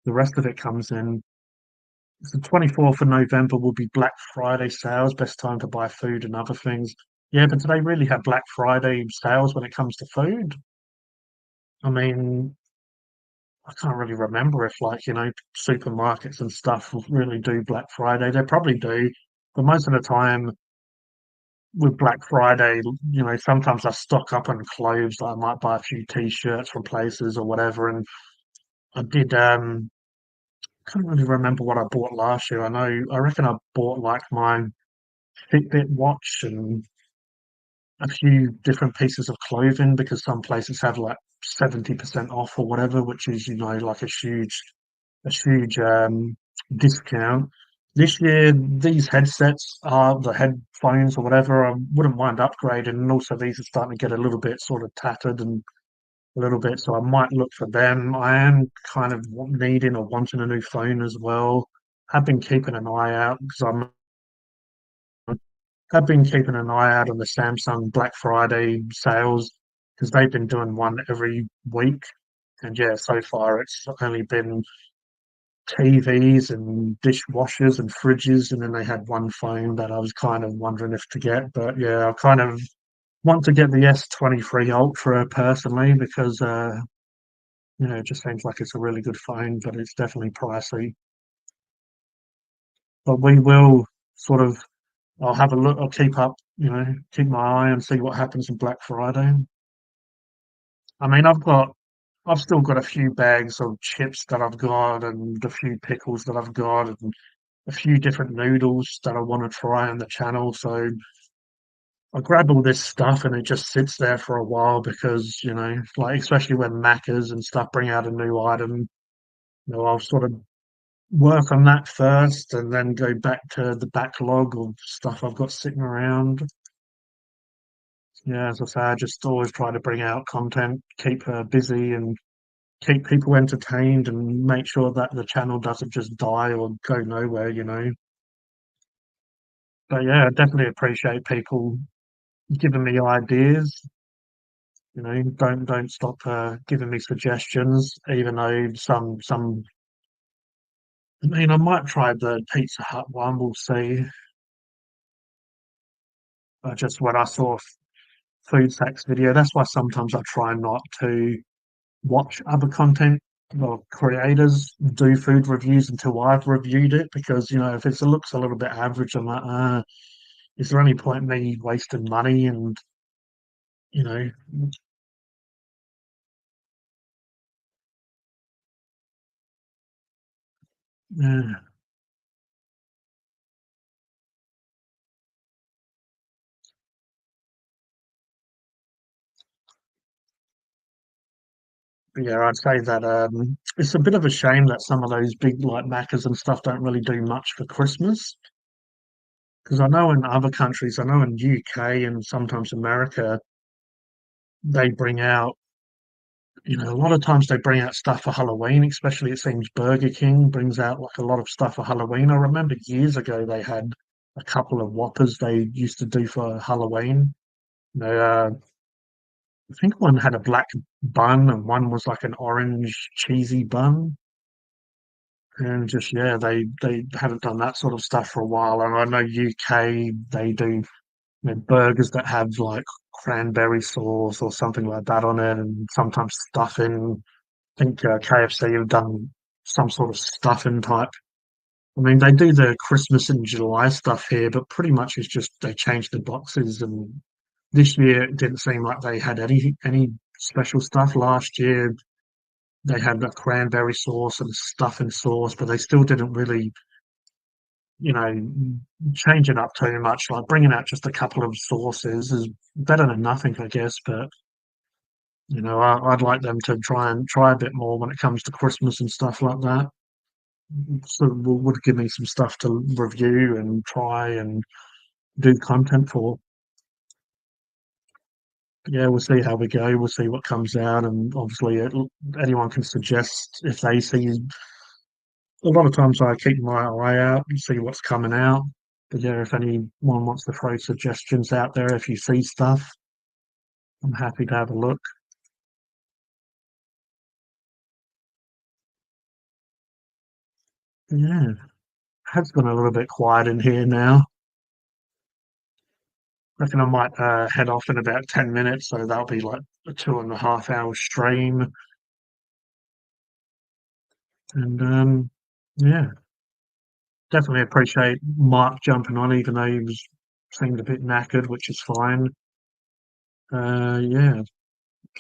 the rest of it comes in. The 24th of November will be Black Friday sales, best time to buy food and other things. Yeah, but do they really have Black Friday sales when it comes to food? I mean, I can't really remember if, like, you know, supermarkets and stuff really do Black Friday. They probably do, but most of the time with Black Friday, you know, sometimes I stock up on clothes. Like I might buy a few t-shirts from places or whatever. And I did, can't really remember what I bought last year. I reckon I bought like my Fitbit watch and a few different pieces of clothing because some places have like 70% off or whatever, which is, you know, like a huge discount. This year, these headsets are the headphones or whatever. I wouldn't mind upgrading, and also these are starting to get a little bit sort of tattered and a little bit, so I might look for them. I am kind of needing or wanting a new phone as well. Have been keeping an eye out because I'm I've been keeping an eye out on the Samsung Black Friday sales because they've been doing one every week. And yeah, so far it's only been TVs and dishwashers and fridges, and then they had one phone that I was kind of wondering if to get. But yeah, I kind of want to get the S23 Ultra personally because it just seems like it's a really good phone, but it's definitely pricey. But we will sort of I'll have a look. I'll keep up, keep my eye and see what happens on Black Friday. I mean, I've still got a few bags of chips that I've got, and a few pickles that I've got, and a few different noodles that I want to try on the channel. So I grab all this stuff, and it just sits there for a while because like especially when Macca's and stuff bring out a new item, I'll sort of work on that first, and then go back to the backlog of stuff I've got sitting around. Yeah, as I say, I just always try to bring out content, keep her busy, and keep people entertained, and make sure that the channel doesn't just die or go nowhere. But yeah, I definitely appreciate people giving me ideas. Don't stop giving me suggestions, even though some. I mean, I might try the Pizza Hut one. We'll see. Just when I saw Food Sacks video, that's why sometimes I try not to watch other content or creators do food reviews until I've reviewed it because if it looks a little bit average, I'm like, is there any point in me wasting money? And you know, yeah, but yeah, I'd say that it's a bit of a shame that some of those big like Maccas and stuff don't really do much for Christmas because I know in other countries, I know in UK and sometimes America, they bring out a lot of times they bring out stuff for Halloween, especially it seems Burger King brings out like a lot of stuff for Halloween. I remember years ago they had a couple of Whoppers they used to do for Halloween. I think one had a black bun and one was like an orange cheesy bun. And just yeah, they haven't done that sort of stuff for a while. And I know UK they do burgers that have like cranberry sauce or something like that on it, and sometimes stuffing. Think KFC have done some sort of stuffing type. I mean, they do the Christmas and July stuff here, but pretty much it's just they change the boxes. And this year it didn't seem like they had any special stuff. Last year they had the cranberry sauce and stuffing sauce, but they still didn't really, you know, change it up too much. Like bringing out just a couple of sauces is better than nothing, I guess. But I'd like them to try a bit more when it comes to Christmas and stuff like that. So would give me some stuff to review and try and do content for. Yeah, we'll see how we go. We'll see what comes out, and obviously, anyone can suggest if they see. A lot of times, I keep my eye out and see what's coming out. But yeah, if anyone wants to throw suggestions out there, if you see stuff, I'm happy to have a look. Yeah, it's gone a little bit quiet in here now. I reckon I might head off in about 10 minutes, so that'll be like a 2.5 hour stream. And yeah, definitely appreciate Mark jumping on, even though he was seemed a bit knackered, which is fine. Yeah,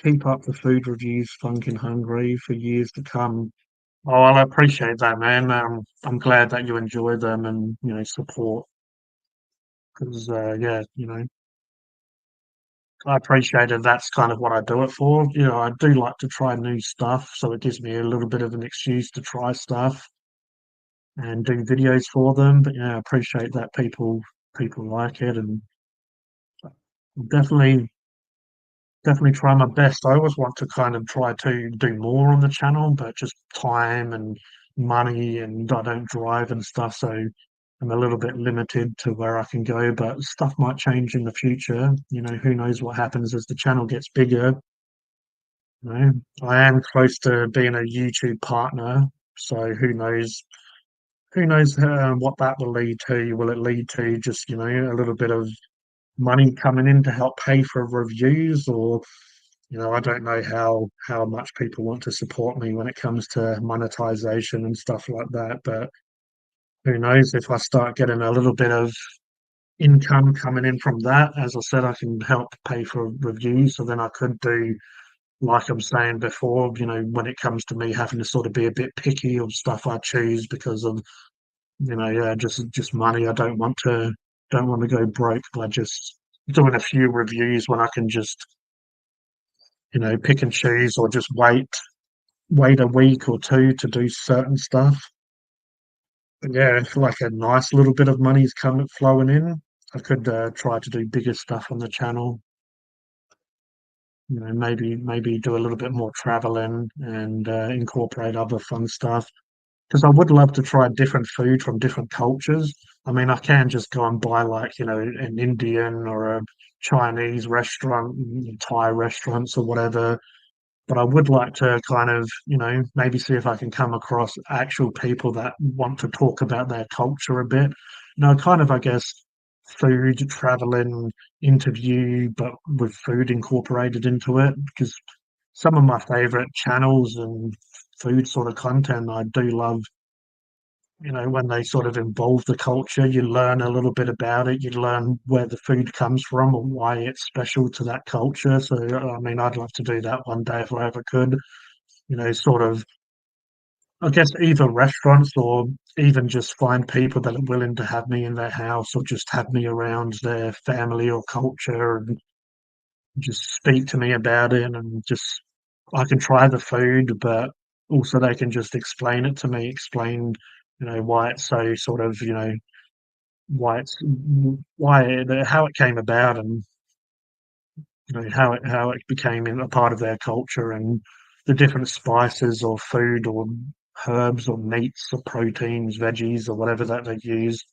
keep up the food reviews, Funkin' Hungry for years to come. Oh, well, I appreciate that, man. I'm glad that you enjoy them and support because yeah, I appreciate it. That's kind of what I do it for. I do like to try new stuff, so it gives me a little bit of an excuse to try stuff and do videos for them. But yeah, I appreciate that people like it, and definitely definitely try my best. I always want to kind of try to do more on the channel, but just time and money, and I don't drive and stuff, so I'm a little bit limited to where I can go, but stuff might change in the future. Who knows what happens as the channel gets bigger. I am close to being a YouTube partner, so who knows what that will lead to. Will it lead to just, a little bit of money coming in to help pay for reviews, or I don't know how much people want to support me when it comes to monetization and stuff like that. But who knows, if I start getting a little bit of income coming in from that, as I said, I can help pay for reviews. So then I could do, like I'm saying before, when it comes to me having to sort of be a bit picky of stuff I choose because of, yeah, just money. I don't want to go broke by just doing a few reviews when I can just, pick and choose, or just wait a week or two to do certain stuff. But yeah, if like a nice little bit of money's coming flowing in, I could try to do bigger stuff on the channel. Maybe do a little bit more traveling and incorporate other fun stuff. Because I would love to try different food from different cultures. I mean, I can just go and buy like, an Indian or a Chinese restaurant, Thai restaurants or whatever. But I would like to kind of, maybe see if I can come across actual people that want to talk about their culture a bit. Kind of, I guess, food, traveling, interview, but with food incorporated into it. Because some of my favorite channels and food sort of content I do love, when they sort of involve the culture, you learn a little bit about it. You learn where the food comes from and why it's special to that culture. So, I mean, I'd love to do that one day if I ever could. Sort of, I guess, either restaurants or even just find people that are willing to have me in their house or just have me around their family or culture and just speak to me about it, and just I can try the food, but also they can just explain it to me, explain, why it's so sort of, how it came about, and how it became a part of their culture, and the different spices or food or herbs or meats or proteins, veggies or whatever that they use.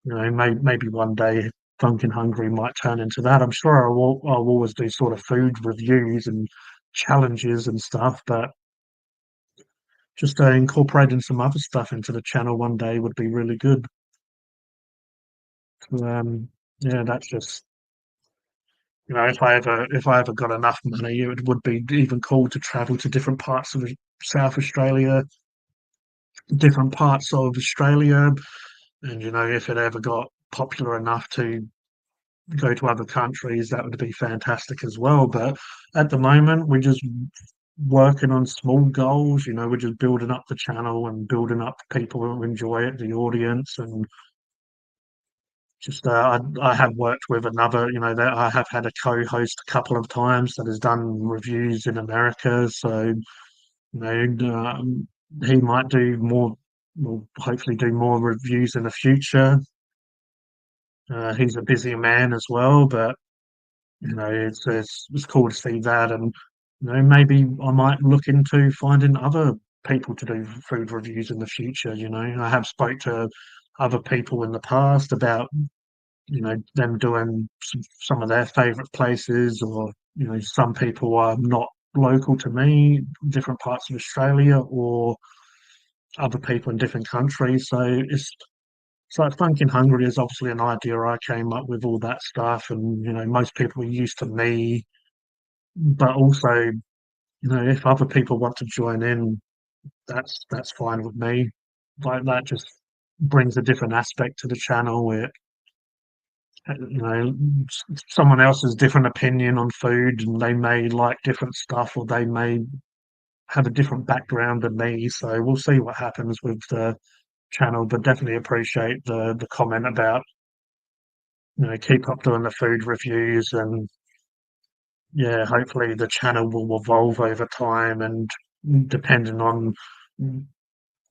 Maybe one day Funkin' Hungry might turn into that. I'm sure I'll always do sort of food reviews and challenges and stuff, but just incorporating some other stuff into the channel one day would be really good. Yeah, that's just, if I ever got enough money, it would be even cool to travel to different parts of South Australia, different parts of Australia, and if it ever got popular enough to go to other countries, that would be fantastic as well. But at the moment, we're just working on small goals. We're just building up the channel and building up people who enjoy it, the audience, and just I have worked with another. That I have had a co-host a couple of times that has done reviews in America. So he might do more. Will hopefully do more reviews in the future. He's a busy man as well, but it's cool to see that, and maybe I might look into finding other people to do food reviews in the future. I have spoke to other people in the past about them doing some of their favorite places, or some people are not local to me, different parts of Australia, or other people in different countries. So it's like Funkin' Hungry is obviously an idea I came up with, all that stuff, and most people are used to me, but also if other people want to join in, that's fine with me. Like, that just brings a different aspect to the channel, where someone else's different opinion on food, and they may like different stuff, or they may have a different background than me. So we'll see what happens with the channel, but definitely appreciate the comment about keep up doing the food reviews, and yeah, hopefully the channel will evolve over time, and depending on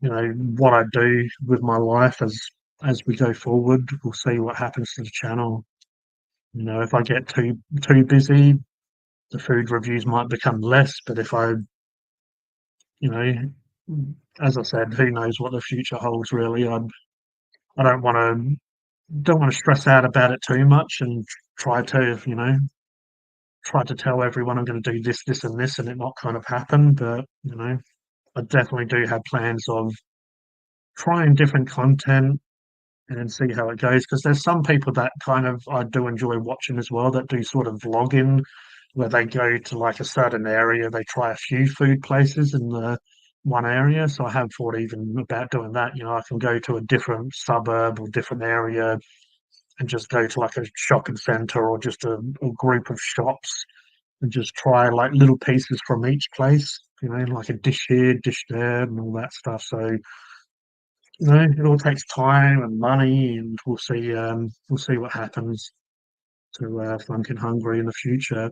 what I do with my life as we go forward, we'll see what happens to the channel. If I get too busy, the food reviews might become less. But if I, you know, as I said, who knows what the future holds really. I don't want to stress out about it too much and try to, try to tell everyone I'm going to do this, this, and this, and it not kind of happen. But I definitely do have plans of trying different content and then see how it goes. Because there's some people that kind of I do enjoy watching as well that do sort of vlogging where they go to like a certain area, they try a few food places in the one area. So I have thought even about doing that. I can go to a different suburb or different area and just go to like a shopping centre or just a group of shops and just try like little pieces from each place, like a dish here, dish there, and all that stuff. So it all takes time and money, and we'll see what happens to Funkin' Hungry in the future.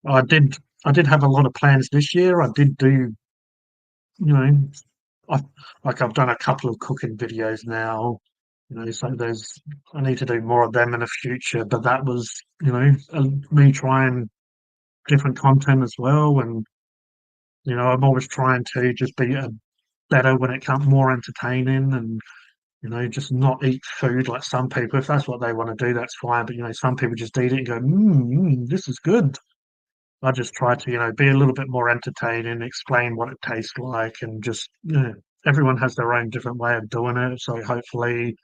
I did I did have a lot of plans this year. I did do, you know, I like I've done a couple of cooking videos now, so I need to do more of them in the future. But that was, me trying different content as well, and I'm always trying to just be better when it comes more entertaining and just not eat food like some people. If that's what they want to do, that's fine. But some people just eat it and go, this is good. I just try to, be a little bit more entertaining, explain what it tastes like, and just, everyone has their own different way of doing it. So hopefully,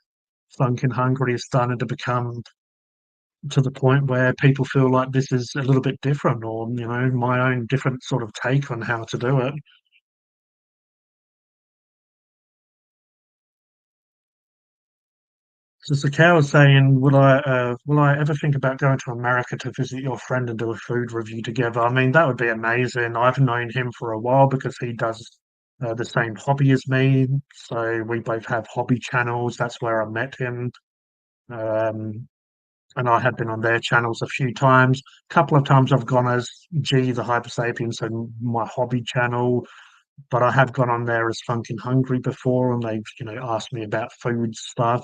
Funkin' Hungry is starting to become to the point where people feel like this is a little bit different, or my own different sort of take on how to do it. So Sakao was saying, will I ever think about going to America to visit your friend and do a food review together? I mean, that would be amazing. I've known him for a while because he does the same hobby as me. So we both have hobby channels. That's where I met him. Um, and I have been on their channels a few times. A couple of times I've gone as G the Hyper Sapien, so my hobby channel, but I have gone on there as Funkin' Hungry before, and they've asked me about food stuff.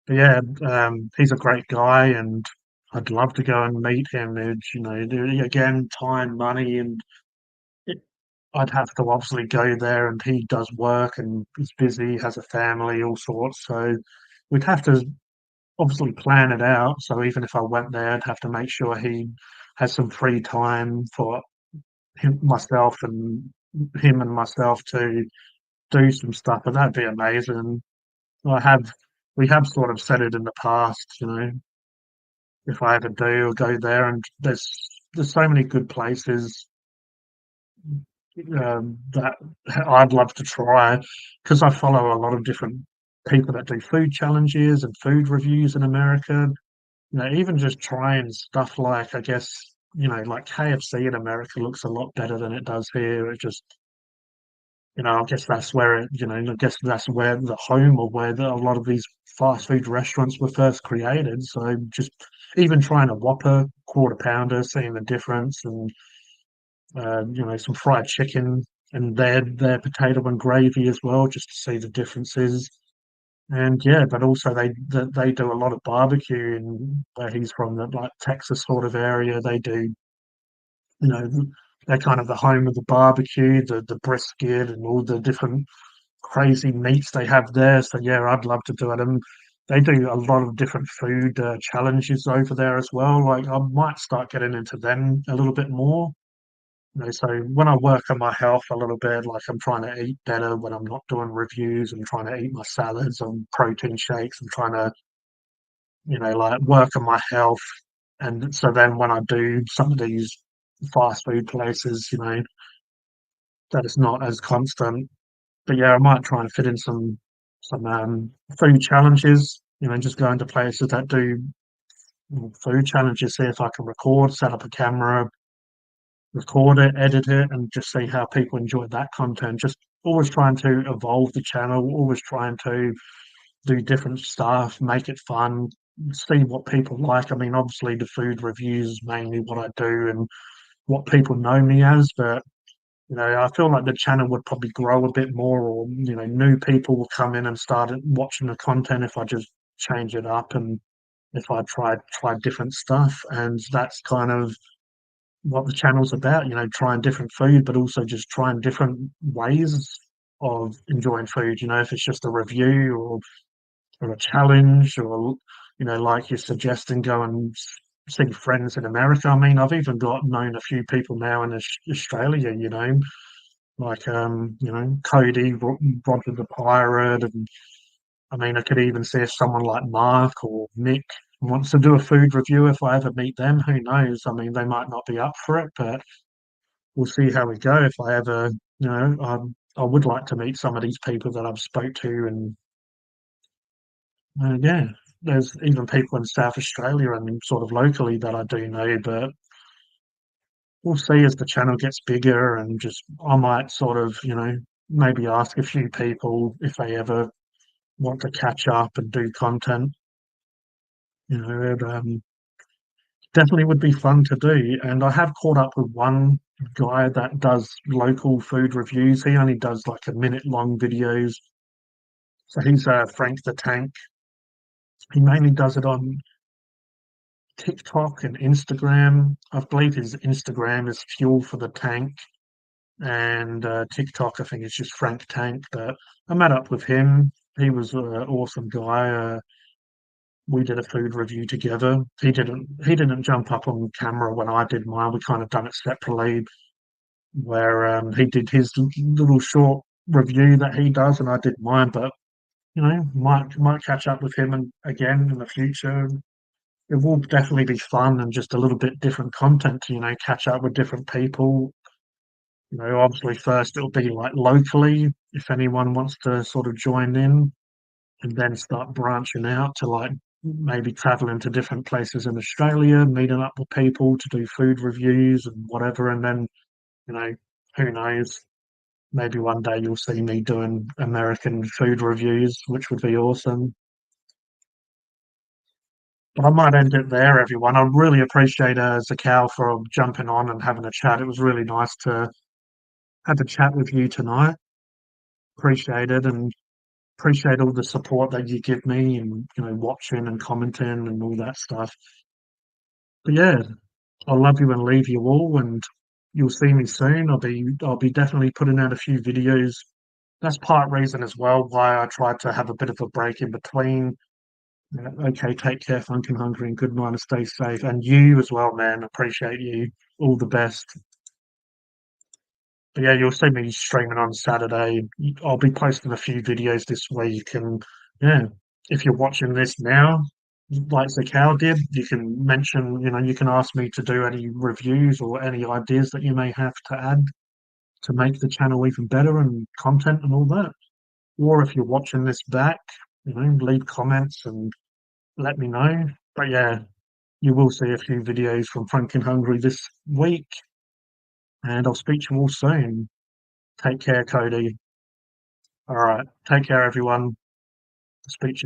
But yeah, he's a great guy, and I'd love to go and meet him. Again, time, money, and it, I'd have to obviously go there, and he does work, and he's busy, has a family, all sorts. So we'd have to obviously plan it out. So even if I went there, I'd have to make sure he has some free time for myself and him and myself to do some stuff, and that'd be amazing. I have we have sort of said it in the past, if I ever do, I'll go there. And there's so many good places that I'd love to try because I follow a lot of different people that do food challenges and food reviews in America. Even just trying stuff like, I guess, like KFC in America looks a lot better than it does here. It just, I guess that's where I guess that's where the home or where a lot of these fast food restaurants were first created. So just even trying a Whopper quarter pounder, seeing the difference, and some fried chicken and their potato and gravy as well, just to see the differences. And yeah, but also they do a lot of barbecue, and where he's from, the like Texas sort of area. They do, you know, they're kind of the home of the barbecue, the brisket, and all the different crazy meats they have there. So yeah, I'd love to do it. And they do a lot of different food challenges over there as well. Like I might start getting into them a little bit more. So when I work on my health a little bit, like I'm trying to eat better when I'm not doing reviews, I'm trying to eat my salads and protein shakes, and trying to, like work on my health. And so then when I do some of these fast food places, that it's not as constant. But yeah, I might try and fit in some food challenges, just go into places that do food challenges, see if I can record, set up a camera, record it, edit it, and just see how people enjoy that content. Just always trying to evolve the channel, always trying to do different stuff, make it fun, see what people like. I mean, obviously, the food reviews is mainly what I do and what people know me as, but I feel like the channel would probably grow a bit more, or new people will come in and start watching the content if I just change it up and if I try different stuff. And that's kind of what the channel's about, trying different food, but also just trying different ways of enjoying food. If it's just a review or or a challenge, or like you're suggesting, go and see friends in America. I mean, I've even known a few people now in Australia, like Cody, Roger the Pirate, and I mean, I could even see if someone like Mark or Nick wants to do a food review. If I ever meet them, who knows? I mean, they might not be up for it, but we'll see how we go. If I ever, I would like to meet some of these people that I've spoke to, and yeah, there's even people in South Australia and sort of locally that I do know, but we'll see as the channel gets bigger, and just I might sort of, maybe ask a few people if they ever want to catch up and do content. It definitely would be fun to do. And I have caught up with one guy that does local food reviews. He only does like a minute long videos. So he's Frank the Tank. He mainly does it on TikTok and Instagram. I believe his Instagram is Fuel for the Tank, and TikTok, I think it's just Frank Tank. But I met up with him. He was an awesome guy. We did a food review together. He didn't jump up on camera when I did mine. We kind of done it separately, where he did his little short review that he does, and I did mine. But might catch up with him and again in the future. It will definitely be fun and just a little bit different content to catch up with different people. Obviously first it'll be like locally if anyone wants to sort of join in, and then start branching out to like maybe traveling to different places in Australia, meeting up with people to do food reviews and whatever. And then, you know, who knows? Maybe one day you'll see me doing American food reviews, which would be awesome. But I might end it there, everyone. I really appreciate Zakal for jumping on and having a chat. It was really nice to have a chat with you tonight. Appreciate it, and appreciate all the support that you give me, and watching and commenting and all that stuff. But yeah, I love you and leave you all, and you'll see me soon. I'll be definitely putting out a few videos. That's part reason as well why I tried to have a bit of a break in between. Okay, take care, Funkin' Hungry, and good night, and stay safe. And you as well, man. Appreciate you. All the best. But yeah, you'll see me streaming on Saturday. I'll be posting a few videos this week, and yeah, if you're watching this now, like Zakal did, you can mention, you can ask me to do any reviews or any ideas that you may have to add to make the channel even better and content and all that. Or if you're watching this back, leave comments and let me know. But yeah, you will see a few videos from Funkin' Hungry this week, and I'll speak to you all soon. Take care, Cody. All right. Take care, everyone. Speak to you